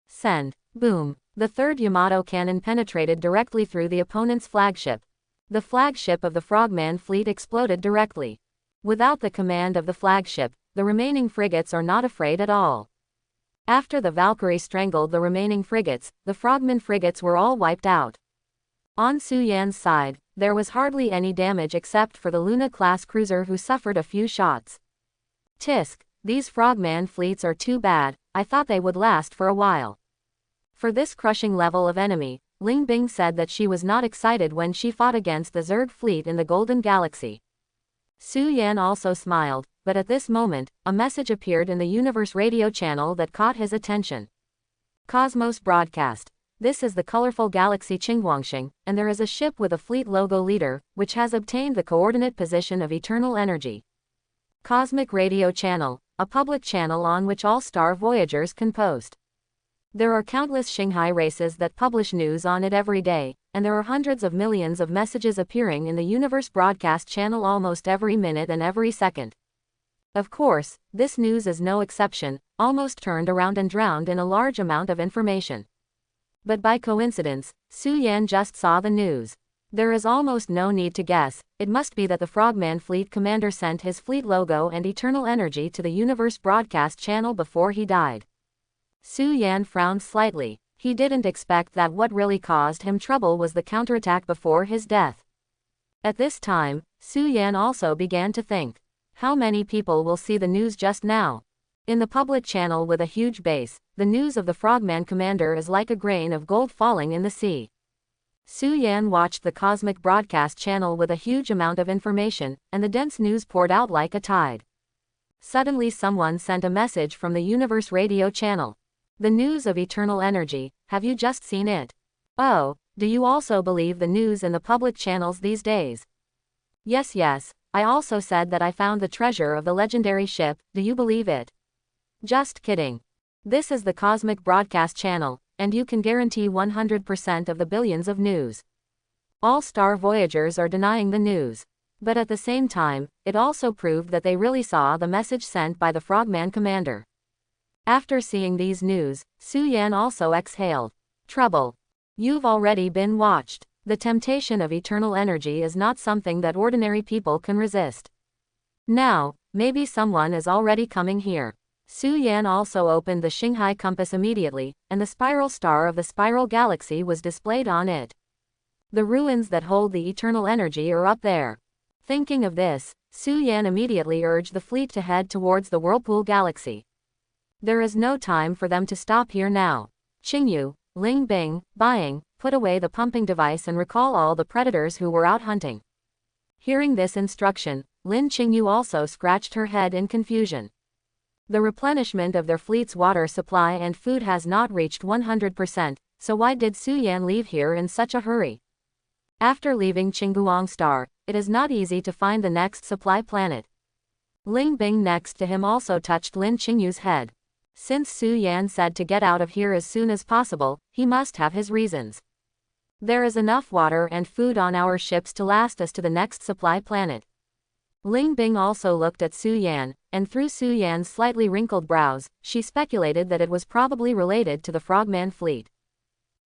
Send. Boom. The third Yamato cannon penetrated directly through the opponent's flagship. The flagship of the Frogman fleet exploded directly. Without the command of the flagship, the remaining frigates are not afraid at all. After the Valkyrie strangled the remaining frigates, the Frogman frigates were all wiped out. On Su Yan's side, there was hardly any damage except for the Luna-class cruiser who suffered a few shots. Tisk, these Frogman fleets are too bad, I thought they would last for a while. For this crushing level of enemy, Ling Bing said that she was not excited when she fought against the Zerg fleet in the Golden Galaxy. Su Yan also smiled, but at this moment, a message appeared in the universe radio channel that caught his attention. Cosmos broadcast. This is the colorful galaxy Qingguangxing, and there is a ship with a fleet logo leader, which has obtained the coordinate position of eternal energy. Cosmic radio channel, a public channel on which all star voyagers can post. There are countless Xinghai races that publish news on it every day, and there are hundreds of millions of messages appearing in the universe broadcast channel almost every minute and every second. Of course, this news is no exception, almost turned around and drowned in a large amount of information. But by coincidence, Su Yan just saw the news. There is almost no need to guess, it must be that the Frogman fleet commander sent his fleet logo and eternal energy to the universe broadcast channel before he died. Su Yan frowned slightly. He didn't expect that what really caused him trouble was the counterattack before his death. At this time, Su Yan also began to think. How many people will see the news just now? In the public channel with a huge base, the news of the Frogman commander is like a grain of gold falling in the sea. Su Yan watched the cosmic broadcast channel with a huge amount of information, and the dense news poured out like a tide. Suddenly someone sent a message from the universe radio channel. The news of eternal energy, have you just seen it? Oh, do you also believe the news in the public channels these days? Yes, I also said that I found the treasure of the legendary ship, do you believe it? Just kidding. This is the cosmic broadcast channel, and you can guarantee 100% of the billions of news. All star voyagers are denying the news. But at the same time, it also proved that they really saw the message sent by the Frogman commander. After seeing these news, Su Yan also exhaled. Trouble. You've already been watched. The temptation of eternal energy is not something that ordinary people can resist. Now, maybe someone is already coming here. Su Yan also opened the Xinghai compass immediately, and the spiral star of the spiral galaxy was displayed on it. The ruins that hold the eternal energy are up there. Thinking of this, Su Yan immediately urged the fleet to head towards the Whirlpool Galaxy. There is no time for them to stop here now. Qingyu, Ling Bing, Buying, put away the pumping device and recall all the predators who were out hunting. Hearing this instruction, Lin Qingyu also scratched her head in confusion. The replenishment of their fleet's water supply and food has not reached 100%, so why did Su Yan leave here in such a hurry? After leaving Qingguang Star, it is not easy to find the next supply planet. Ling Bing next to him also touched Lin Qingyu's head. Since Su Yan said to get out of here as soon as possible, he must have his reasons. There is enough water and food on our ships to last us to the next supply planet. Ling Bing also looked at Su Yan, and through Su Yan's slightly wrinkled brows, she speculated that it was probably related to the Frogman fleet.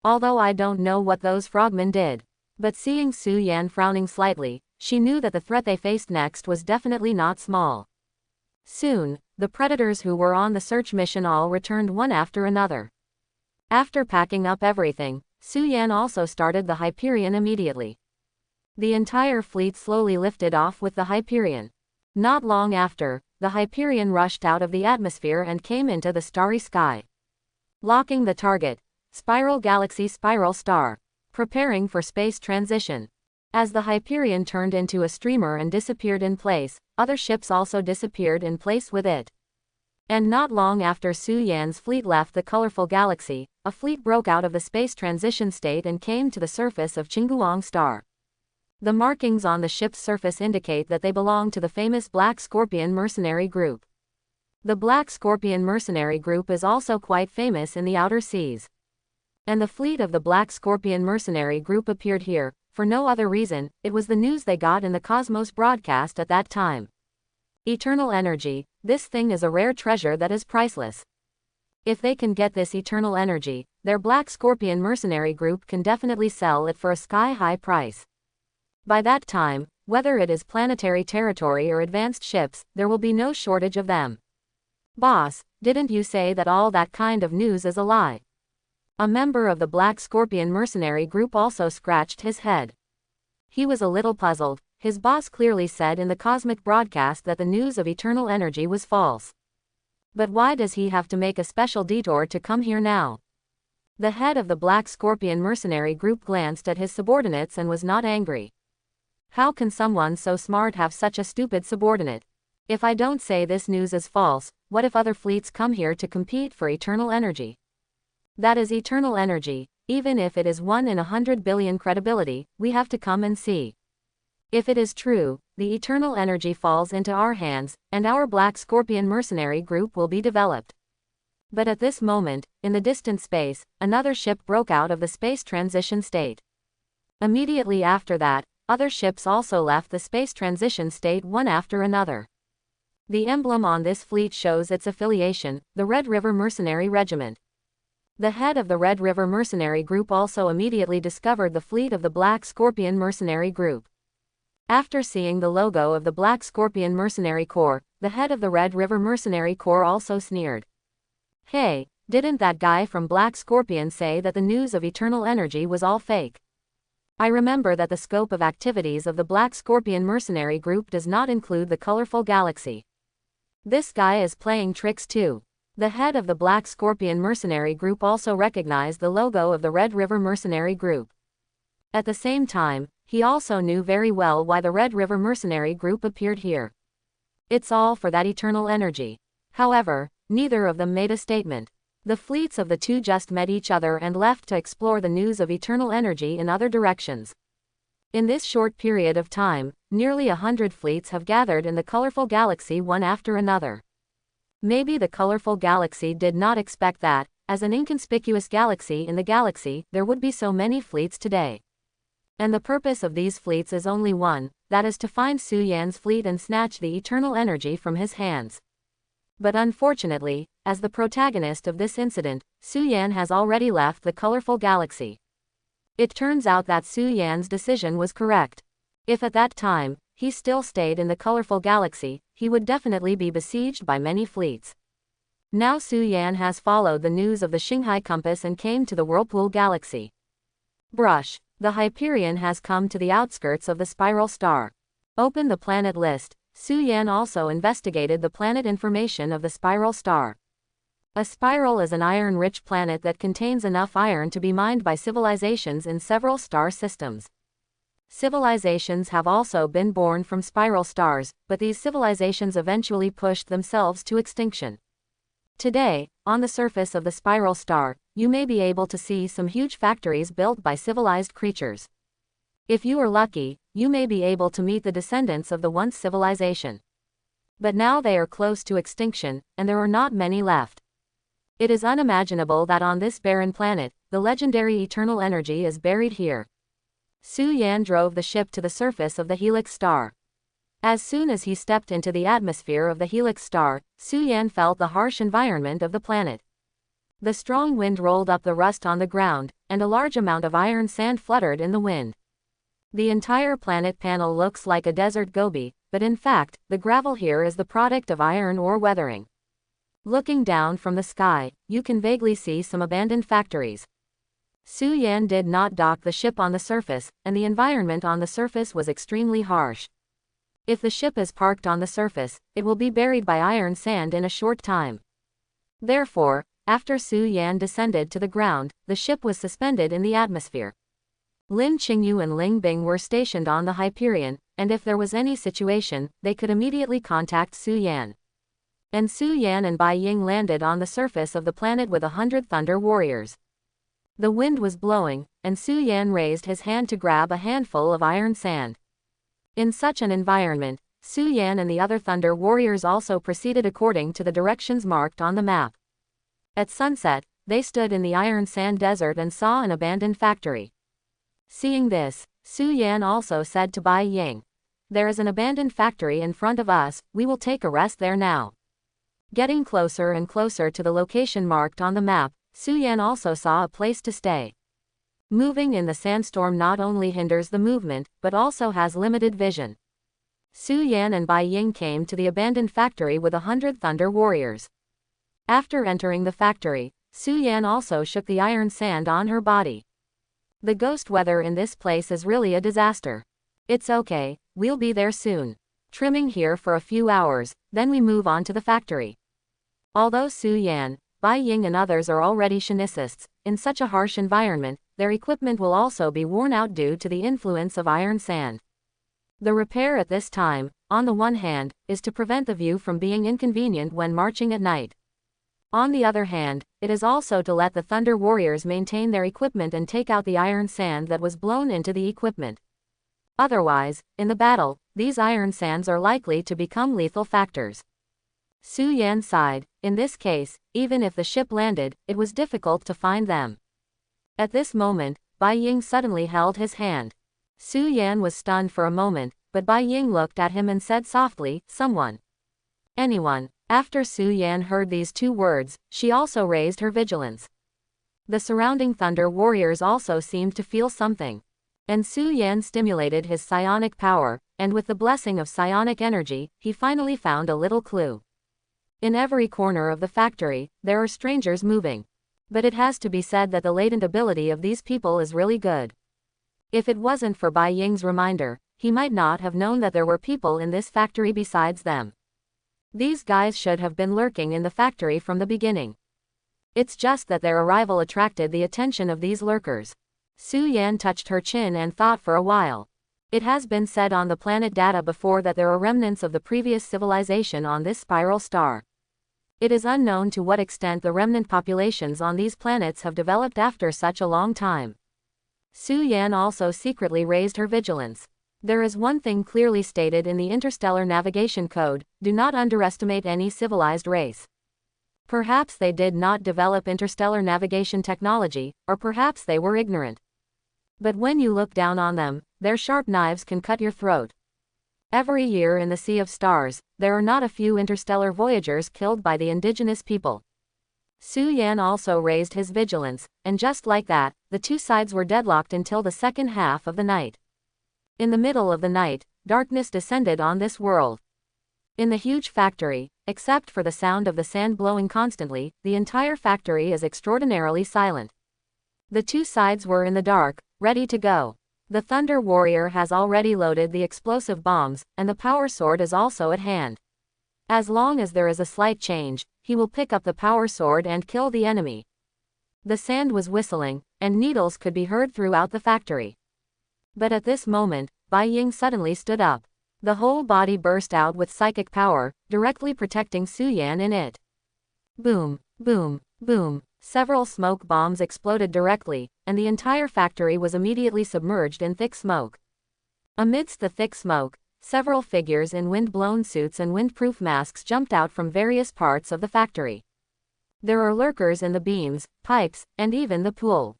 Although I don't know what those Frogmen did. But seeing Su Yan frowning slightly, she knew that the threat they faced next was definitely not small. Soon, the predators who were on the search mission all returned one after another. After packing up everything, Su Yan also started the Hyperion immediately. The entire fleet slowly lifted off with the Hyperion. Not long after, the Hyperion rushed out of the atmosphere and came into the starry sky. Locking the target. Spiral Galaxy Spiral Star. Preparing for space transition. As the Hyperion turned into a streamer and disappeared in place, other ships also disappeared in place with it. And not long after Su Yan's fleet left the colorful galaxy, a fleet broke out of the space transition state and came to the surface of Qingguang Star. The markings on the ship's surface indicate that they belong to the famous Black Scorpion mercenary group. The Black Scorpion mercenary group is also quite famous in the outer seas. And the fleet of the Black Scorpion mercenary group appeared here, for no other reason. It was the news they got in the Cosmos broadcast at that time. Eternal energy, this thing is a rare treasure that is priceless. If they can get this eternal energy, their Black Scorpion mercenary group can definitely sell it for a sky-high price. By that time, whether it is planetary territory or advanced ships, there will be no shortage of them. Boss, didn't you say that all that kind of news is a lie? A member of the Black Scorpion mercenary group also scratched his head. He was a little puzzled. His boss clearly said in the cosmic broadcast that the news of eternal energy was false. But why does he have to make a special detour to come here now? The head of the Black Scorpion mercenary group glanced at his subordinates and was not angry. How can someone so smart have such a stupid subordinate? If I don't say this news is false, what if other fleets come here to compete for eternal energy? That is eternal energy, even if it is 1 in 100 billion credibility, we have to come and see. If it is true, the eternal energy falls into our hands, and our Black Scorpion mercenary group will be developed. But at this moment, in the distant space, another ship broke out of the space transition state. Immediately after that, other ships also left the space transition state one after another. The emblem on this fleet shows its affiliation, the Red River Mercenary Regiment. The head of the Red River Mercenary Group also immediately discovered the fleet of the Black Scorpion Mercenary Group. After seeing the logo of the Black Scorpion Mercenary Corps, the head of the Red River Mercenary Corps also sneered. Hey, didn't that guy from Black Scorpion say that the news of eternal energy was all fake? I remember that the scope of activities of the Black Scorpion Mercenary Group does not include the colorful galaxy. This guy is playing tricks too. The head of the Black Scorpion Mercenary Group also recognized the logo of the Red River Mercenary Group. At the same time, he also knew very well why the Red River Mercenary Group appeared here. It's all for that eternal energy. However, neither of them made a statement. The fleets of the two just met each other and left to explore the news of eternal energy in other directions. In this short period of time, nearly 100 fleets have gathered in the colorful galaxy one after another. Maybe the colorful galaxy did not expect that, as an inconspicuous galaxy in the galaxy, there would be so many fleets today. And the purpose of these fleets is only one, that is to find Su Yan's fleet and snatch the eternal energy from his hands. But unfortunately, as the protagonist of this incident, Su Yan has already left the colorful galaxy. It turns out that Su Yan's decision was correct. If at that time, he still stayed in the colorful galaxy, he would definitely be besieged by many fleets. Now Su Yan has followed the news of the Shanghai compass and came to the Whirlpool galaxy. Brush. The Hyperion has come to the outskirts of the spiral star. Open the planet list. Su Yan also investigated the planet information of the spiral star. A spiral is an iron-rich planet that contains enough iron to be mined by civilizations in several star systems. Civilizations have also been born from spiral stars, but these civilizations eventually pushed themselves to extinction. Today, on the surface of the spiral star, you may be able to see some huge factories built by civilized creatures. If you are lucky, you may be able to meet the descendants of the once civilization. But now they are close to extinction, and there are not many left. It is unimaginable that on this barren planet, the legendary eternal energy is buried here. Su Yan drove the ship to the surface of the Helix star. As soon as he stepped into the atmosphere of the Helix star, Su Yan felt the harsh environment of the planet. The strong wind rolled up the rust on the ground, and a large amount of iron sand fluttered in the wind. The entire planet panel looks like a desert gobi, but in fact, the gravel here is the product of iron ore weathering. Looking down from the sky, you can vaguely see some abandoned factories. Su Yan did not dock the ship on the surface, and the environment on the surface was extremely harsh. If the ship is parked on the surface, it will be buried by iron sand in a short time. Therefore, after Su Yan descended to the ground, the ship was suspended in the atmosphere. Lin Qingyu and Ling Bing were stationed on the Hyperion, and if there was any situation, they could immediately contact Su Yan. And Su Yan and Bai Ying landed on the surface of the planet with 100 Thunder Warriors. The wind was blowing, and Su Yan raised his hand to grab a handful of iron sand. In such an environment, Su Yan and the other Thunder Warriors also proceeded according to the directions marked on the map. At sunset, they stood in the iron sand desert and saw an abandoned factory. Seeing this, Su Yan also said to Bai Ying, "There is an abandoned factory in front of us, we will take a rest there now." Getting closer and closer to the location marked on the map, Su Yan also saw a place to stay. Moving in the sandstorm not only hinders the movement, but also has limited vision. Su Yan and Bai Ying came to the abandoned factory with 100 Thunder Warriors. After entering the factory, Su Yan also shook the iron sand on her body. "The ghost weather in this place is really a disaster. It's okay, we'll be there soon. Trimming here for a few hours, then we move on to the factory." Although Su Yan, Bai Ying and others are already shinisists, in such a harsh environment, their equipment will also be worn out due to the influence of iron sand. The repair at this time, on the one hand, is to prevent the view from being inconvenient when marching at night. On the other hand, it is also to let the Thunder Warriors maintain their equipment and take out the iron sand that was blown into the equipment. Otherwise, in the battle, these iron sands are likely to become lethal factors. Su Yan sighed. In this case, even if the ship landed, it was difficult to find them. At this moment, Bai Ying suddenly held his hand. Su Yan was stunned for a moment, but Bai Ying looked at him and said softly, "Someone." "Anyone." After Su Yan heard these two words, she also raised her vigilance. The surrounding Thunder Warriors also seemed to feel something. And Su Yan stimulated his psionic power, and with the blessing of psionic energy, he finally found a little clue. In every corner of the factory, there are strangers moving. But it has to be said that the latent ability of these people is really good. If it wasn't for Bai Ying's reminder, he might not have known that there were people in this factory besides them. These guys should have been lurking in the factory from the beginning. It's just that their arrival attracted the attention of these lurkers. Su Yan touched her chin and thought for a while. It has been said on the planet data before that there are remnants of the previous civilization on this spiral star. It is unknown to what extent the remnant populations on these planets have developed after such a long time. Su Yan also secretly raised her vigilance. There is one thing clearly stated in the Interstellar Navigation Code: do not underestimate any civilized race. Perhaps they did not develop interstellar navigation technology, or perhaps they were ignorant. But when you look down on them, their sharp knives can cut your throat. Every year in the Sea of Stars, there are not a few interstellar voyagers killed by the indigenous people. Su Yan also raised his vigilance, and just like that, the two sides were deadlocked until the second half of the night. In the middle of the night, darkness descended on this world. In the huge factory, except for the sound of the sand blowing constantly, the entire factory is extraordinarily silent. The two sides were in the dark, ready to go. The Thunder Warrior has already loaded the explosive bombs, and the power sword is also at hand. As long as there is a slight change, he will pick up the power sword and kill the enemy. The sand was whistling, and needles could be heard throughout the factory. But at this moment, Bai Ying suddenly stood up. The whole body burst out with psychic power, directly protecting Su Yan in it. Boom, boom, boom. Several smoke bombs exploded directly, and the entire factory was immediately submerged in thick smoke. Amidst the thick smoke, several figures in wind-blown suits and windproof masks jumped out from various parts of the factory. There are lurkers in the beams, pipes, and even the pool.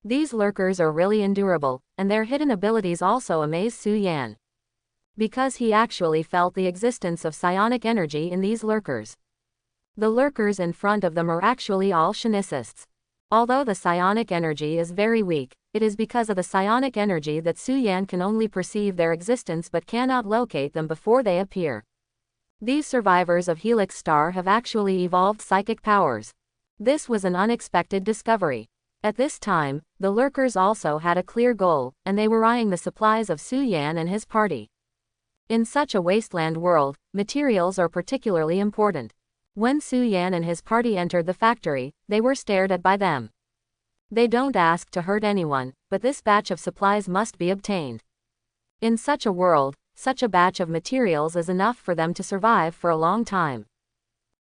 These lurkers are really endurable, and their hidden abilities also amaze Su Yan. Because he actually felt the existence of psionic energy in these lurkers. The lurkers in front of them are actually all shinisists. Although the psionic energy is very weak, it is because of the psionic energy that Su Yan can only perceive their existence but cannot locate them before they appear. These survivors of Helix Star have actually evolved psychic powers. This was an unexpected discovery. At this time, the lurkers also had a clear goal, and they were eyeing the supplies of Su Yan and his party. In such a wasteland world, materials are particularly important. When Su Yan and his party entered the factory, they were stared at by them. They don't ask to hurt anyone, but this batch of supplies must be obtained. In such a world, such a batch of materials is enough for them to survive for a long time.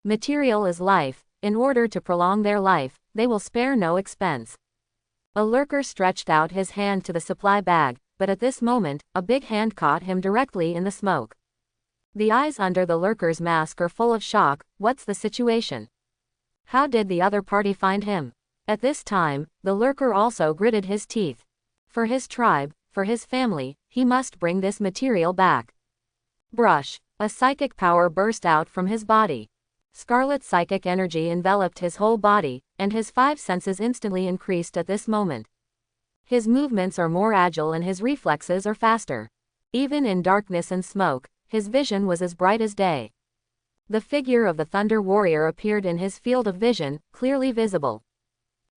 Material is life. In order to prolong their life, they will spare no expense. A lurker stretched out his hand to the supply bag, but at this moment, a big hand caught him directly in the smoke. The eyes under the lurker's mask are full of shock. What's the situation? How did the other party find him? At this time, the lurker also gritted his teeth. For his tribe, for his family, he must bring this material back. Brush. A psychic power burst out from his body. Scarlet psychic energy enveloped his whole body, and his 5 senses instantly increased at this moment. His movements are more agile and his reflexes are faster. Even in darkness and smoke, his vision was as bright as day. The figure of the Thunder Warrior appeared in his field of vision, clearly visible.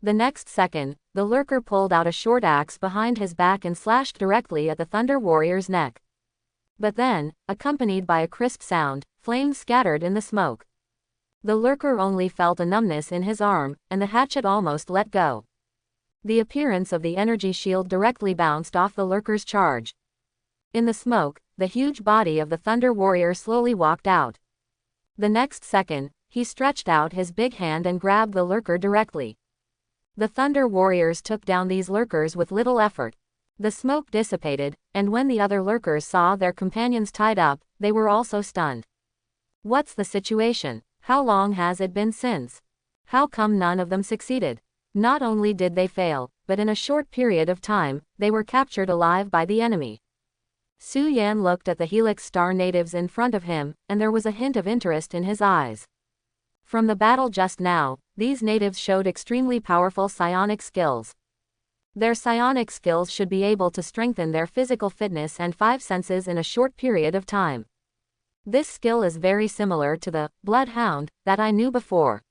The next second, the lurker pulled out a short axe behind his back and slashed directly at the Thunder Warrior's neck. But then, accompanied by a crisp sound, flames scattered in the smoke. The lurker only felt a numbness in his arm, and the hatchet almost let go. The appearance of the energy shield directly bounced off the lurker's charge. In the smoke, the huge body of the Thunder Warrior slowly walked out. The next second, he stretched out his big hand and grabbed the lurker directly. The Thunder Warriors took down these lurkers with little effort. The smoke dissipated, and when the other lurkers saw their companions tied up, they were also stunned. What's the situation? How long has it been since? How come none of them succeeded? Not only did they fail, but in a short period of time, they were captured alive by the enemy. Su Yan looked at the Helix Star natives in front of him, and there was a hint of interest in his eyes. From the battle just now, these natives showed extremely powerful psionic skills. Their psionic skills should be able to strengthen their physical fitness and 5 senses in a short period of time. This skill is very similar to the bloodhound that I knew before.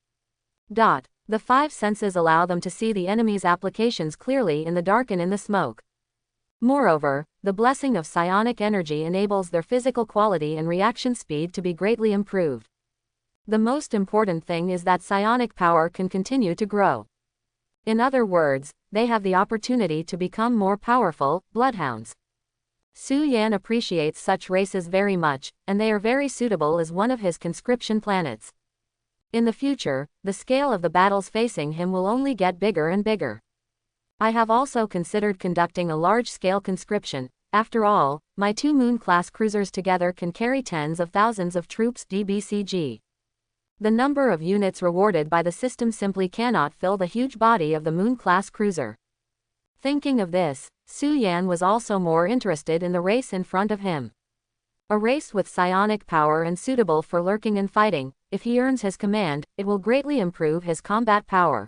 The 5 senses allow them to see the enemy's applications clearly in the dark and in the smoke. Moreover, the blessing of psionic energy enables their physical quality and reaction speed to be greatly improved. The most important thing is that psionic power can continue to grow. In other words, they have the opportunity to become more powerful bloodhounds. Su Yan appreciates such races very much, and they are very suitable as one of his conscription planets. In the future, the scale of the battles facing him will only get bigger and bigger. I have also considered conducting a large-scale conscription. After all, my 2 Moon-class cruisers together can carry tens of thousands of troops DBCG. The number of units rewarded by the system simply cannot fill the huge body of the Moon-class cruiser. Thinking of this, Su Yan was also more interested in the race in front of him. A race with psionic power and suitable for lurking and fighting. If he earns his command, it will greatly improve his combat power.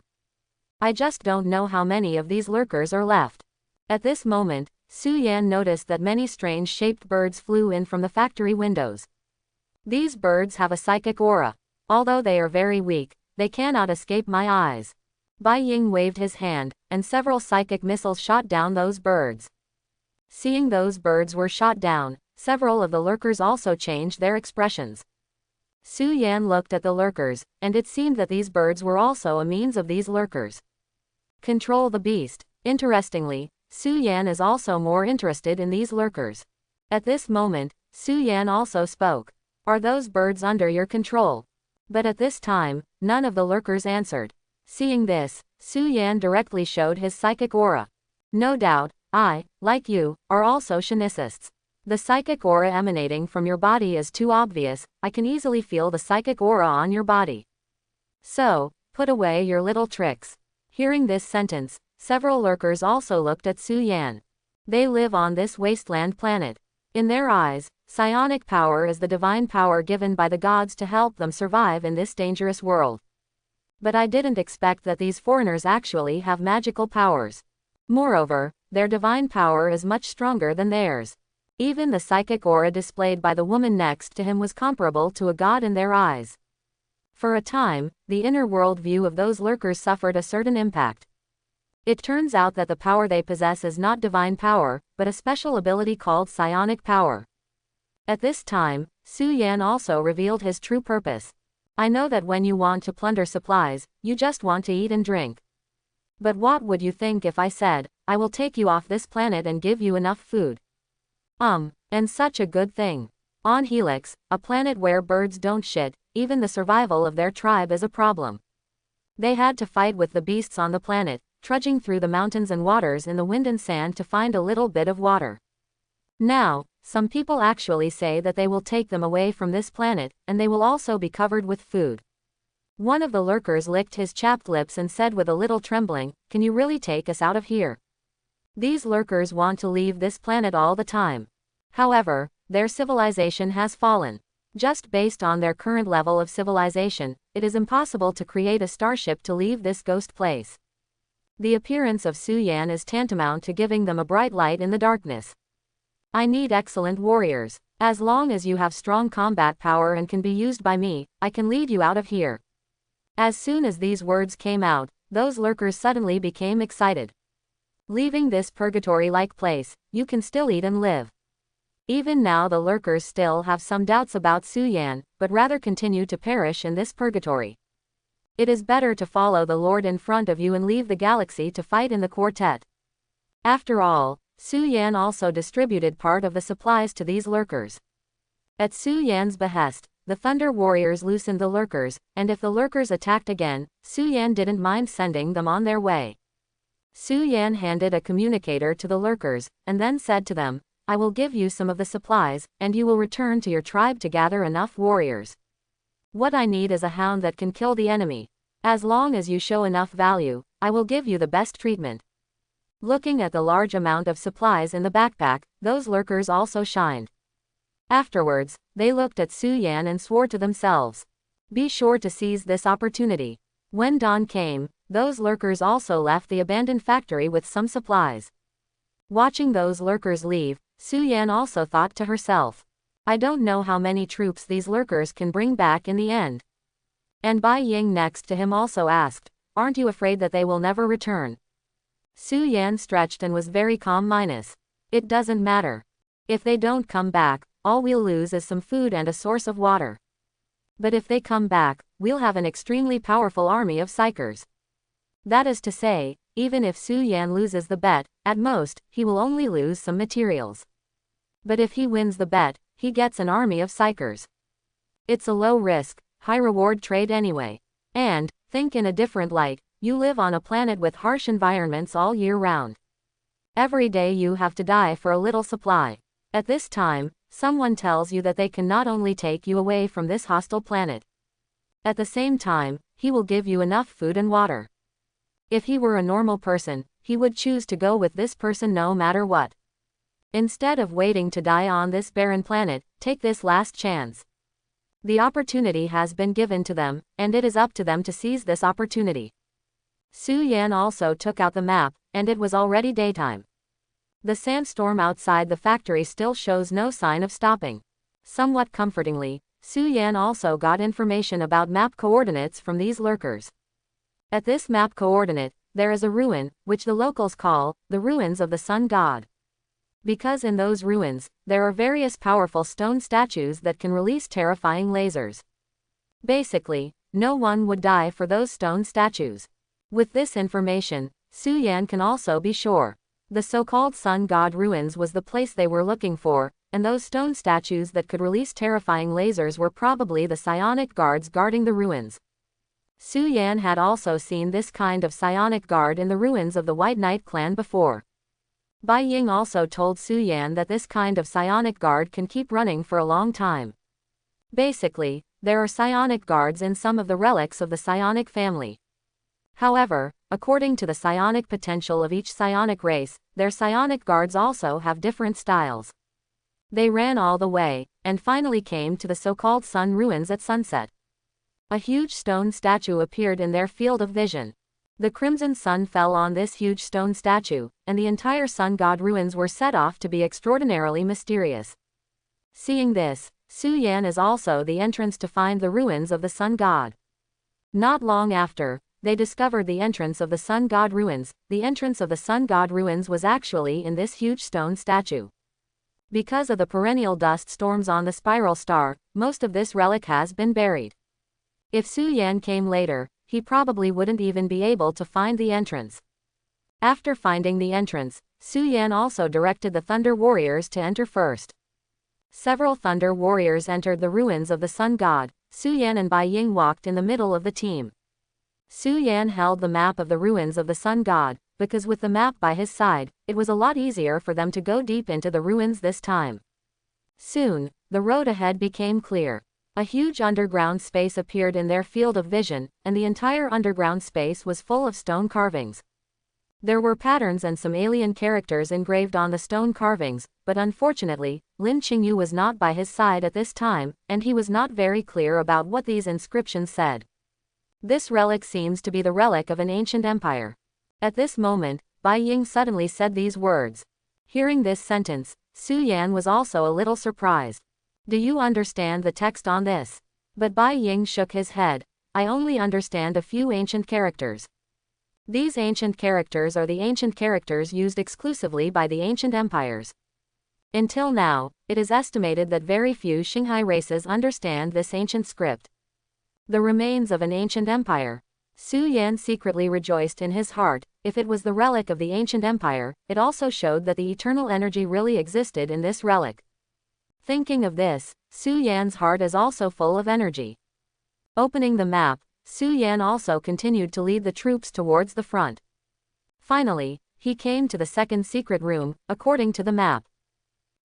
I just don't know how many of these lurkers are left. At this moment, Su Yan noticed that many strange-shaped birds flew in from the factory windows. These birds have a psychic aura. Although they are very weak, they cannot escape my eyes. Bai Ying waved his hand, and several psychic missiles shot down those birds. Seeing those birds were shot down, several of the lurkers also changed their expressions. Su Yan looked at the lurkers, and it seemed that these birds were also a means of these lurkers. Control the beast. Interestingly, Su Yan is also more interested in these lurkers. At this moment, Su Yan also spoke. Are those birds under your control? But at this time, none of the lurkers answered. Seeing this, Su Yan directly showed his psychic aura. No doubt, I, like you, are also shinicists. The psychic aura emanating from your body is too obvious. I can easily feel the psychic aura on your body. So, put away your little tricks. Hearing this sentence, several lurkers also looked at Su Yan. They live on this wasteland planet. In their eyes, psionic power is the divine power given by the gods to help them survive in this dangerous world. But I didn't expect that these foreigners actually have magical powers. Moreover, their divine power is much stronger than theirs. Even the psychic aura displayed by the woman next to him was comparable to a god in their eyes. For a time, the inner world view of those lurkers suffered a certain impact. It turns out that the power they possess is not divine power, but a special ability called psionic power. At this time, Su Yan also revealed his true purpose. I know that when you want to plunder supplies, you just want to eat and drink. But what would you think if I said, I will take you off this planet and give you enough food? And such a good thing. On Helix, a planet where birds don't shit, even the survival of their tribe is a problem. They had to fight with the beasts on the planet, trudging through the mountains and waters in the wind and sand to find a little bit of water. Now, some people actually say that they will take them away from this planet, and they will also be covered with food. One of the lurkers licked his chapped lips and said with a little trembling, "Can you really take us out of here?" These lurkers want to leave this planet all the time. However, their civilization has fallen. Just based on their current level of civilization, it is impossible to create a starship to leave this ghost place. The appearance of Su Yan is tantamount to giving them a bright light in the darkness. I need excellent warriors. As long as you have strong combat power and can be used by me, I can lead you out of here. As soon as these words came out, those lurkers suddenly became excited. Leaving this purgatory-like place, you can still eat and live. Even now the lurkers still have some doubts about Su Yan, but rather continue to perish in this purgatory. It is better to follow the Lord in front of you and leave the galaxy to fight in the quartet. After all, Su Yan also distributed part of the supplies to these lurkers. At Su Yan's behest, the Thunder Warriors loosened the lurkers, and if the lurkers attacked again, Su Yan didn't mind sending them on their way. Su Yan handed a communicator to the lurkers, and then said to them, "I will give you some of the supplies, and you will return to your tribe to gather enough warriors. What I need is a hound that can kill the enemy. As long as you show enough value, I will give you the best treatment." Looking at the large amount of supplies in the backpack, those lurkers also shined. Afterwards, they looked at Su Yan and swore to themselves, "Be sure to seize this opportunity." When dawn came, those lurkers also left the abandoned factory with some supplies. Watching those lurkers leave, Su Yan also thought to herself, "I don't know how many troops these lurkers can bring back in the end." And Bai Ying next to him also asked, "Aren't you afraid that they will never return?" Su Yan stretched and was very calm. "It doesn't matter. If they don't come back, all we'll lose is some food and a source of water. But if they come back, we'll have an extremely powerful army of psychers." That is to say, even if Su Yan loses the bet, at most, he will only lose some materials. But if he wins the bet, he gets an army of psychers. It's a low risk, high reward trade anyway. And, think in a different light, you live on a planet with harsh environments all year round. Every day you have to die for a little supply. At this time, someone tells you that they can not only take you away from this hostile planet. At the same time, he will give you enough food and water. If he were a normal person, he would choose to go with this person no matter what. Instead of waiting to die on this barren planet, take this last chance. The opportunity has been given to them, and it is up to them to seize this opportunity. Su Yan also took out the map, and it was already daytime. The sandstorm outside the factory still shows no sign of stopping. Somewhat comfortingly, Su Yan also got information about map coordinates from these lurkers. At this map coordinate, there is a ruin, which the locals call the ruins of the sun god. Because in those ruins, there are various powerful stone statues that can release terrifying lasers. Basically, no one would die for those stone statues. With this information, Su Yan can also be sure. The so-called sun god ruins was the place they were looking for, and those stone statues that could release terrifying lasers were probably the psionic guards guarding the ruins. Su Yan had also seen this kind of psionic guard in the ruins of the White Knight clan before. Bai Ying also told Su Yan that this kind of psionic guard can keep running for a long time. Basically, there are psionic guards in some of the relics of the psionic family. However, according to the psionic potential of each psionic race, their psionic guards also have different styles. They ran all the way, and finally came to the so-called sun ruins at sunset. A huge stone statue appeared in their field of vision. The crimson sun fell on this huge stone statue, and the entire sun god ruins were set off to be extraordinarily mysterious. Seeing this, Su Yan is also the entrance to find the ruins of the sun god. Not long after, they discovered the entrance of the sun god ruins. The entrance of the sun god ruins was actually in this huge stone statue. Because of the perennial dust storms on the spiral star, most of this relic has been buried. If Su Yan came later, he probably wouldn't even be able to find the entrance. After finding the entrance, Su Yan also directed the Thunder Warriors to enter first. Several Thunder Warriors entered the ruins of the Sun God. Su Yan and Bai Ying walked in the middle of the team. Su Yan held the map of the ruins of the sun god, because with the map by his side, it was a lot easier for them to go deep into the ruins this time. Soon, the road ahead became clear. A huge underground space appeared in their field of vision, and the entire underground space was full of stone carvings. There were patterns and some alien characters engraved on the stone carvings, but unfortunately, Lin Qingyu was not by his side at this time, and he was not very clear about what these inscriptions said. This relic seems to be the relic of an ancient empire. At this moment, Bai Ying suddenly said these words. Hearing this sentence, Su Yan was also a little surprised. Do you understand the text on this? But Bai Ying shook his head. I only understand a few ancient characters. These ancient characters are the ancient characters used exclusively by the ancient empires. Until now, it is estimated that very few Xinghai races understand this ancient script. The remains of an ancient empire. Su Yan secretly rejoiced in his heart. If it was the relic of the ancient empire, it also showed that the eternal energy really existed in this relic. Thinking of this, Su Yan's heart is also full of energy. Opening the map, Su Yan also continued to lead the troops towards the front. Finally, he came to the second secret room, according to the map.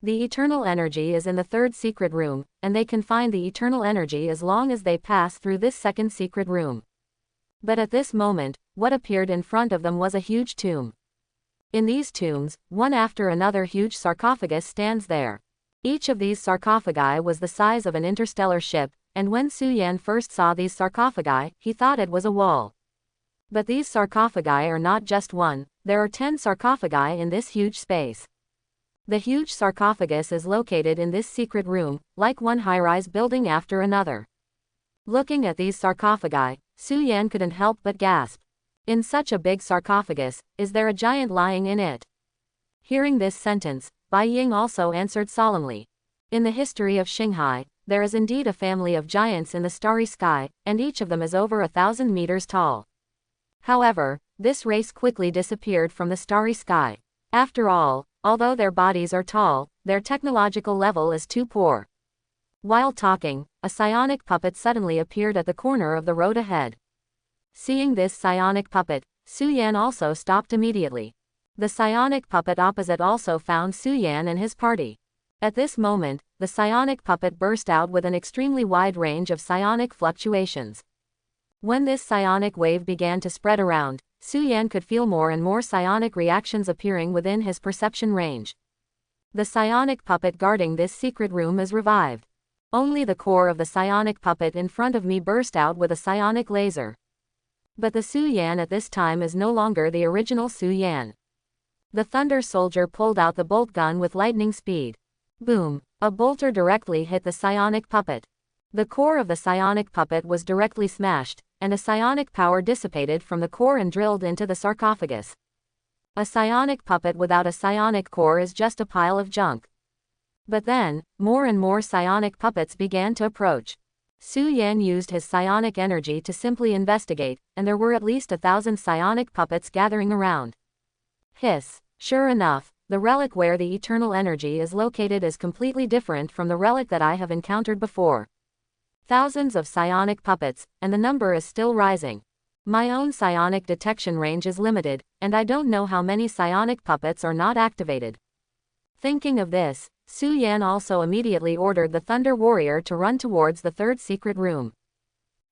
The eternal energy is in the third secret room, and they can find the eternal energy as long as they pass through this second secret room. But at this moment, what appeared in front of them was a huge tomb. In these tombs, one after another huge sarcophagus stands there. Each of these sarcophagi was the size of an interstellar ship, and when Su Yan first saw these sarcophagi, he thought it was a wall. But these sarcophagi are not just one, there are 10 sarcophagi in this huge space. The huge sarcophagus is located in this secret room, like one high-rise building after another. Looking at these sarcophagi, Su Yan couldn't help but gasp. In such a big sarcophagus, is there a giant lying in it? Hearing this sentence, Bai Ying also answered solemnly. In the history of Xinghai, there is indeed a family of giants in the starry sky, and each of them is over 1,000 meters tall. However, this race quickly disappeared from the starry sky. After all, although their bodies are tall, their technological level is too poor. While talking, a psionic puppet suddenly appeared at the corner of the road ahead. Seeing this psionic puppet, Su Yan also stopped immediately. The psionic puppet opposite also found Su Yan and his party. At this moment, the psionic puppet burst out with an extremely wide range of psionic fluctuations. When this psionic wave began to spread around, Su Yan could feel more and more psionic reactions appearing within his perception range. The psionic puppet guarding this secret room is revived. Only the core of the psionic puppet in front of me burst out with a psionic laser. But the Su Yan at this time is no longer the original Su Yan. The Thunder Soldier pulled out the bolt gun with lightning speed. Boom! A bolter directly hit the psionic puppet. The core of the psionic puppet was directly smashed, and a psionic power dissipated from the core and drilled into the sarcophagus. A psionic puppet without a psionic core is just a pile of junk. But then, more and more psionic puppets began to approach. Su Yan used his psionic energy to simply investigate, and there were at least 1,000 psionic puppets gathering around. Hiss! Sure enough, the relic where the eternal energy is located is completely different from the relic that I have encountered before. Thousands of psionic puppets, and the number is still rising. My own psionic detection range is limited, and I don't know how many psionic puppets are not activated. Thinking of this, Su Yan also immediately ordered the Thunder Warrior to run towards the third secret room.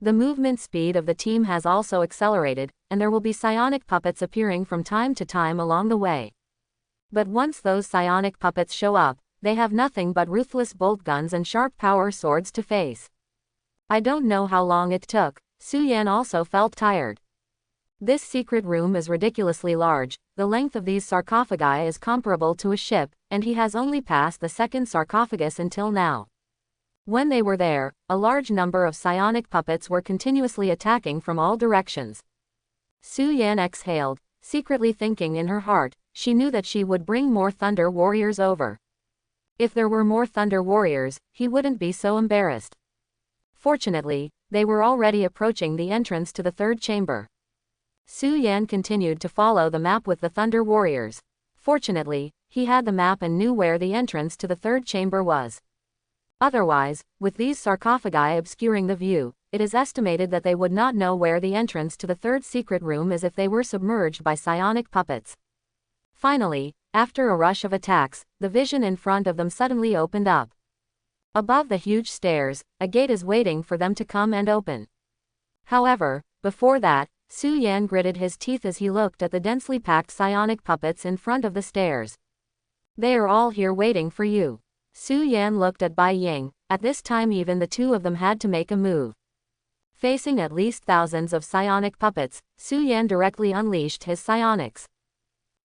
The movement speed of the team has also accelerated, and there will be psionic puppets appearing from time to time along the way. But once those psionic puppets show up, they have nothing but ruthless bolt guns and sharp power swords to face. I don't know how long it took, Su Yan also felt tired. This secret room is ridiculously large, the length of these sarcophagi is comparable to a ship, and he has only passed the second sarcophagus until now. When they were there, a large number of psionic puppets were continuously attacking from all directions. Su Yan exhaled, secretly thinking in her heart, she knew that she would bring more Thunder Warriors over. If there were more Thunder Warriors, he wouldn't be so embarrassed. Fortunately, they were already approaching the entrance to the third chamber. Su Yan continued to follow the map with the Thunder Warriors. Fortunately, he had the map and knew where the entrance to the third chamber was. Otherwise, with these sarcophagi obscuring the view, it is estimated that they would not know where the entrance to the third secret room is if they were submerged by psionic puppets. Finally, after a rush of attacks, the vision in front of them suddenly opened up. Above the huge stairs, a gate is waiting for them to come and open. However, before that, Su Yan gritted his teeth as he looked at the densely packed psionic puppets in front of the stairs. They are all here waiting for you. Su Yan looked at Bai Ying. At this time even the two of them had to make a move. Facing at least thousands of psionic puppets, Su Yan directly unleashed his psionics.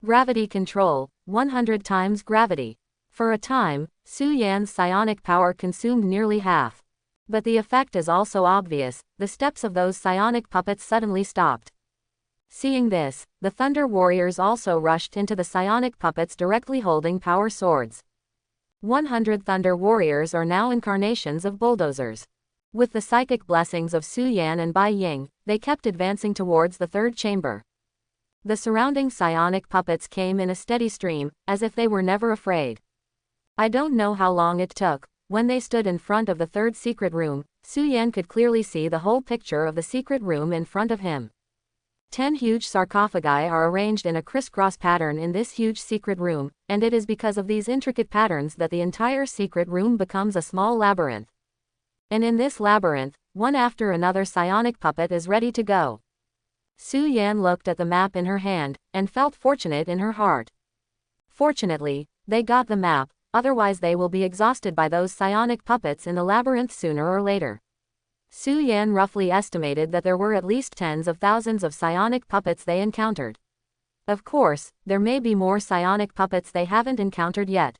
Gravity control, 100 times gravity. For a time, Su Yan's psionic power consumed nearly half. But the effect is also obvious, the steps of those psionic puppets suddenly stopped. Seeing this, the Thunder Warriors also rushed into the psionic puppets directly holding power swords. 100 Thunder Warriors are now incarnations of bulldozers. With the psychic blessings of Su Yan and Bai Ying, they kept advancing towards the third chamber. The surrounding psionic puppets came in a steady stream, as if they were never afraid. I don't know how long it took. When they stood in front of the third secret room, Su Yan could clearly see the whole picture of the secret room in front of him. 10 huge sarcophagi are arranged in a crisscross pattern in this huge secret room, and it is because of these intricate patterns that the entire secret room becomes a small labyrinth. And in this labyrinth, one after another psionic puppet is ready to go. Su Yan looked at the map in her hand, and felt fortunate in her heart. Fortunately, they got the map, otherwise they will be exhausted by those psionic puppets in the labyrinth sooner or later. Su Yan roughly estimated that there were at least tens of thousands of psionic puppets they encountered. Of course, there may be more psionic puppets they haven't encountered yet.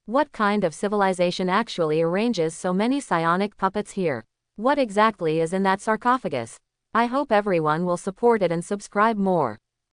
What kind of civilization actually arranges so many psionic puppets here? What exactly is in that sarcophagus? I hope everyone will support it and subscribe more.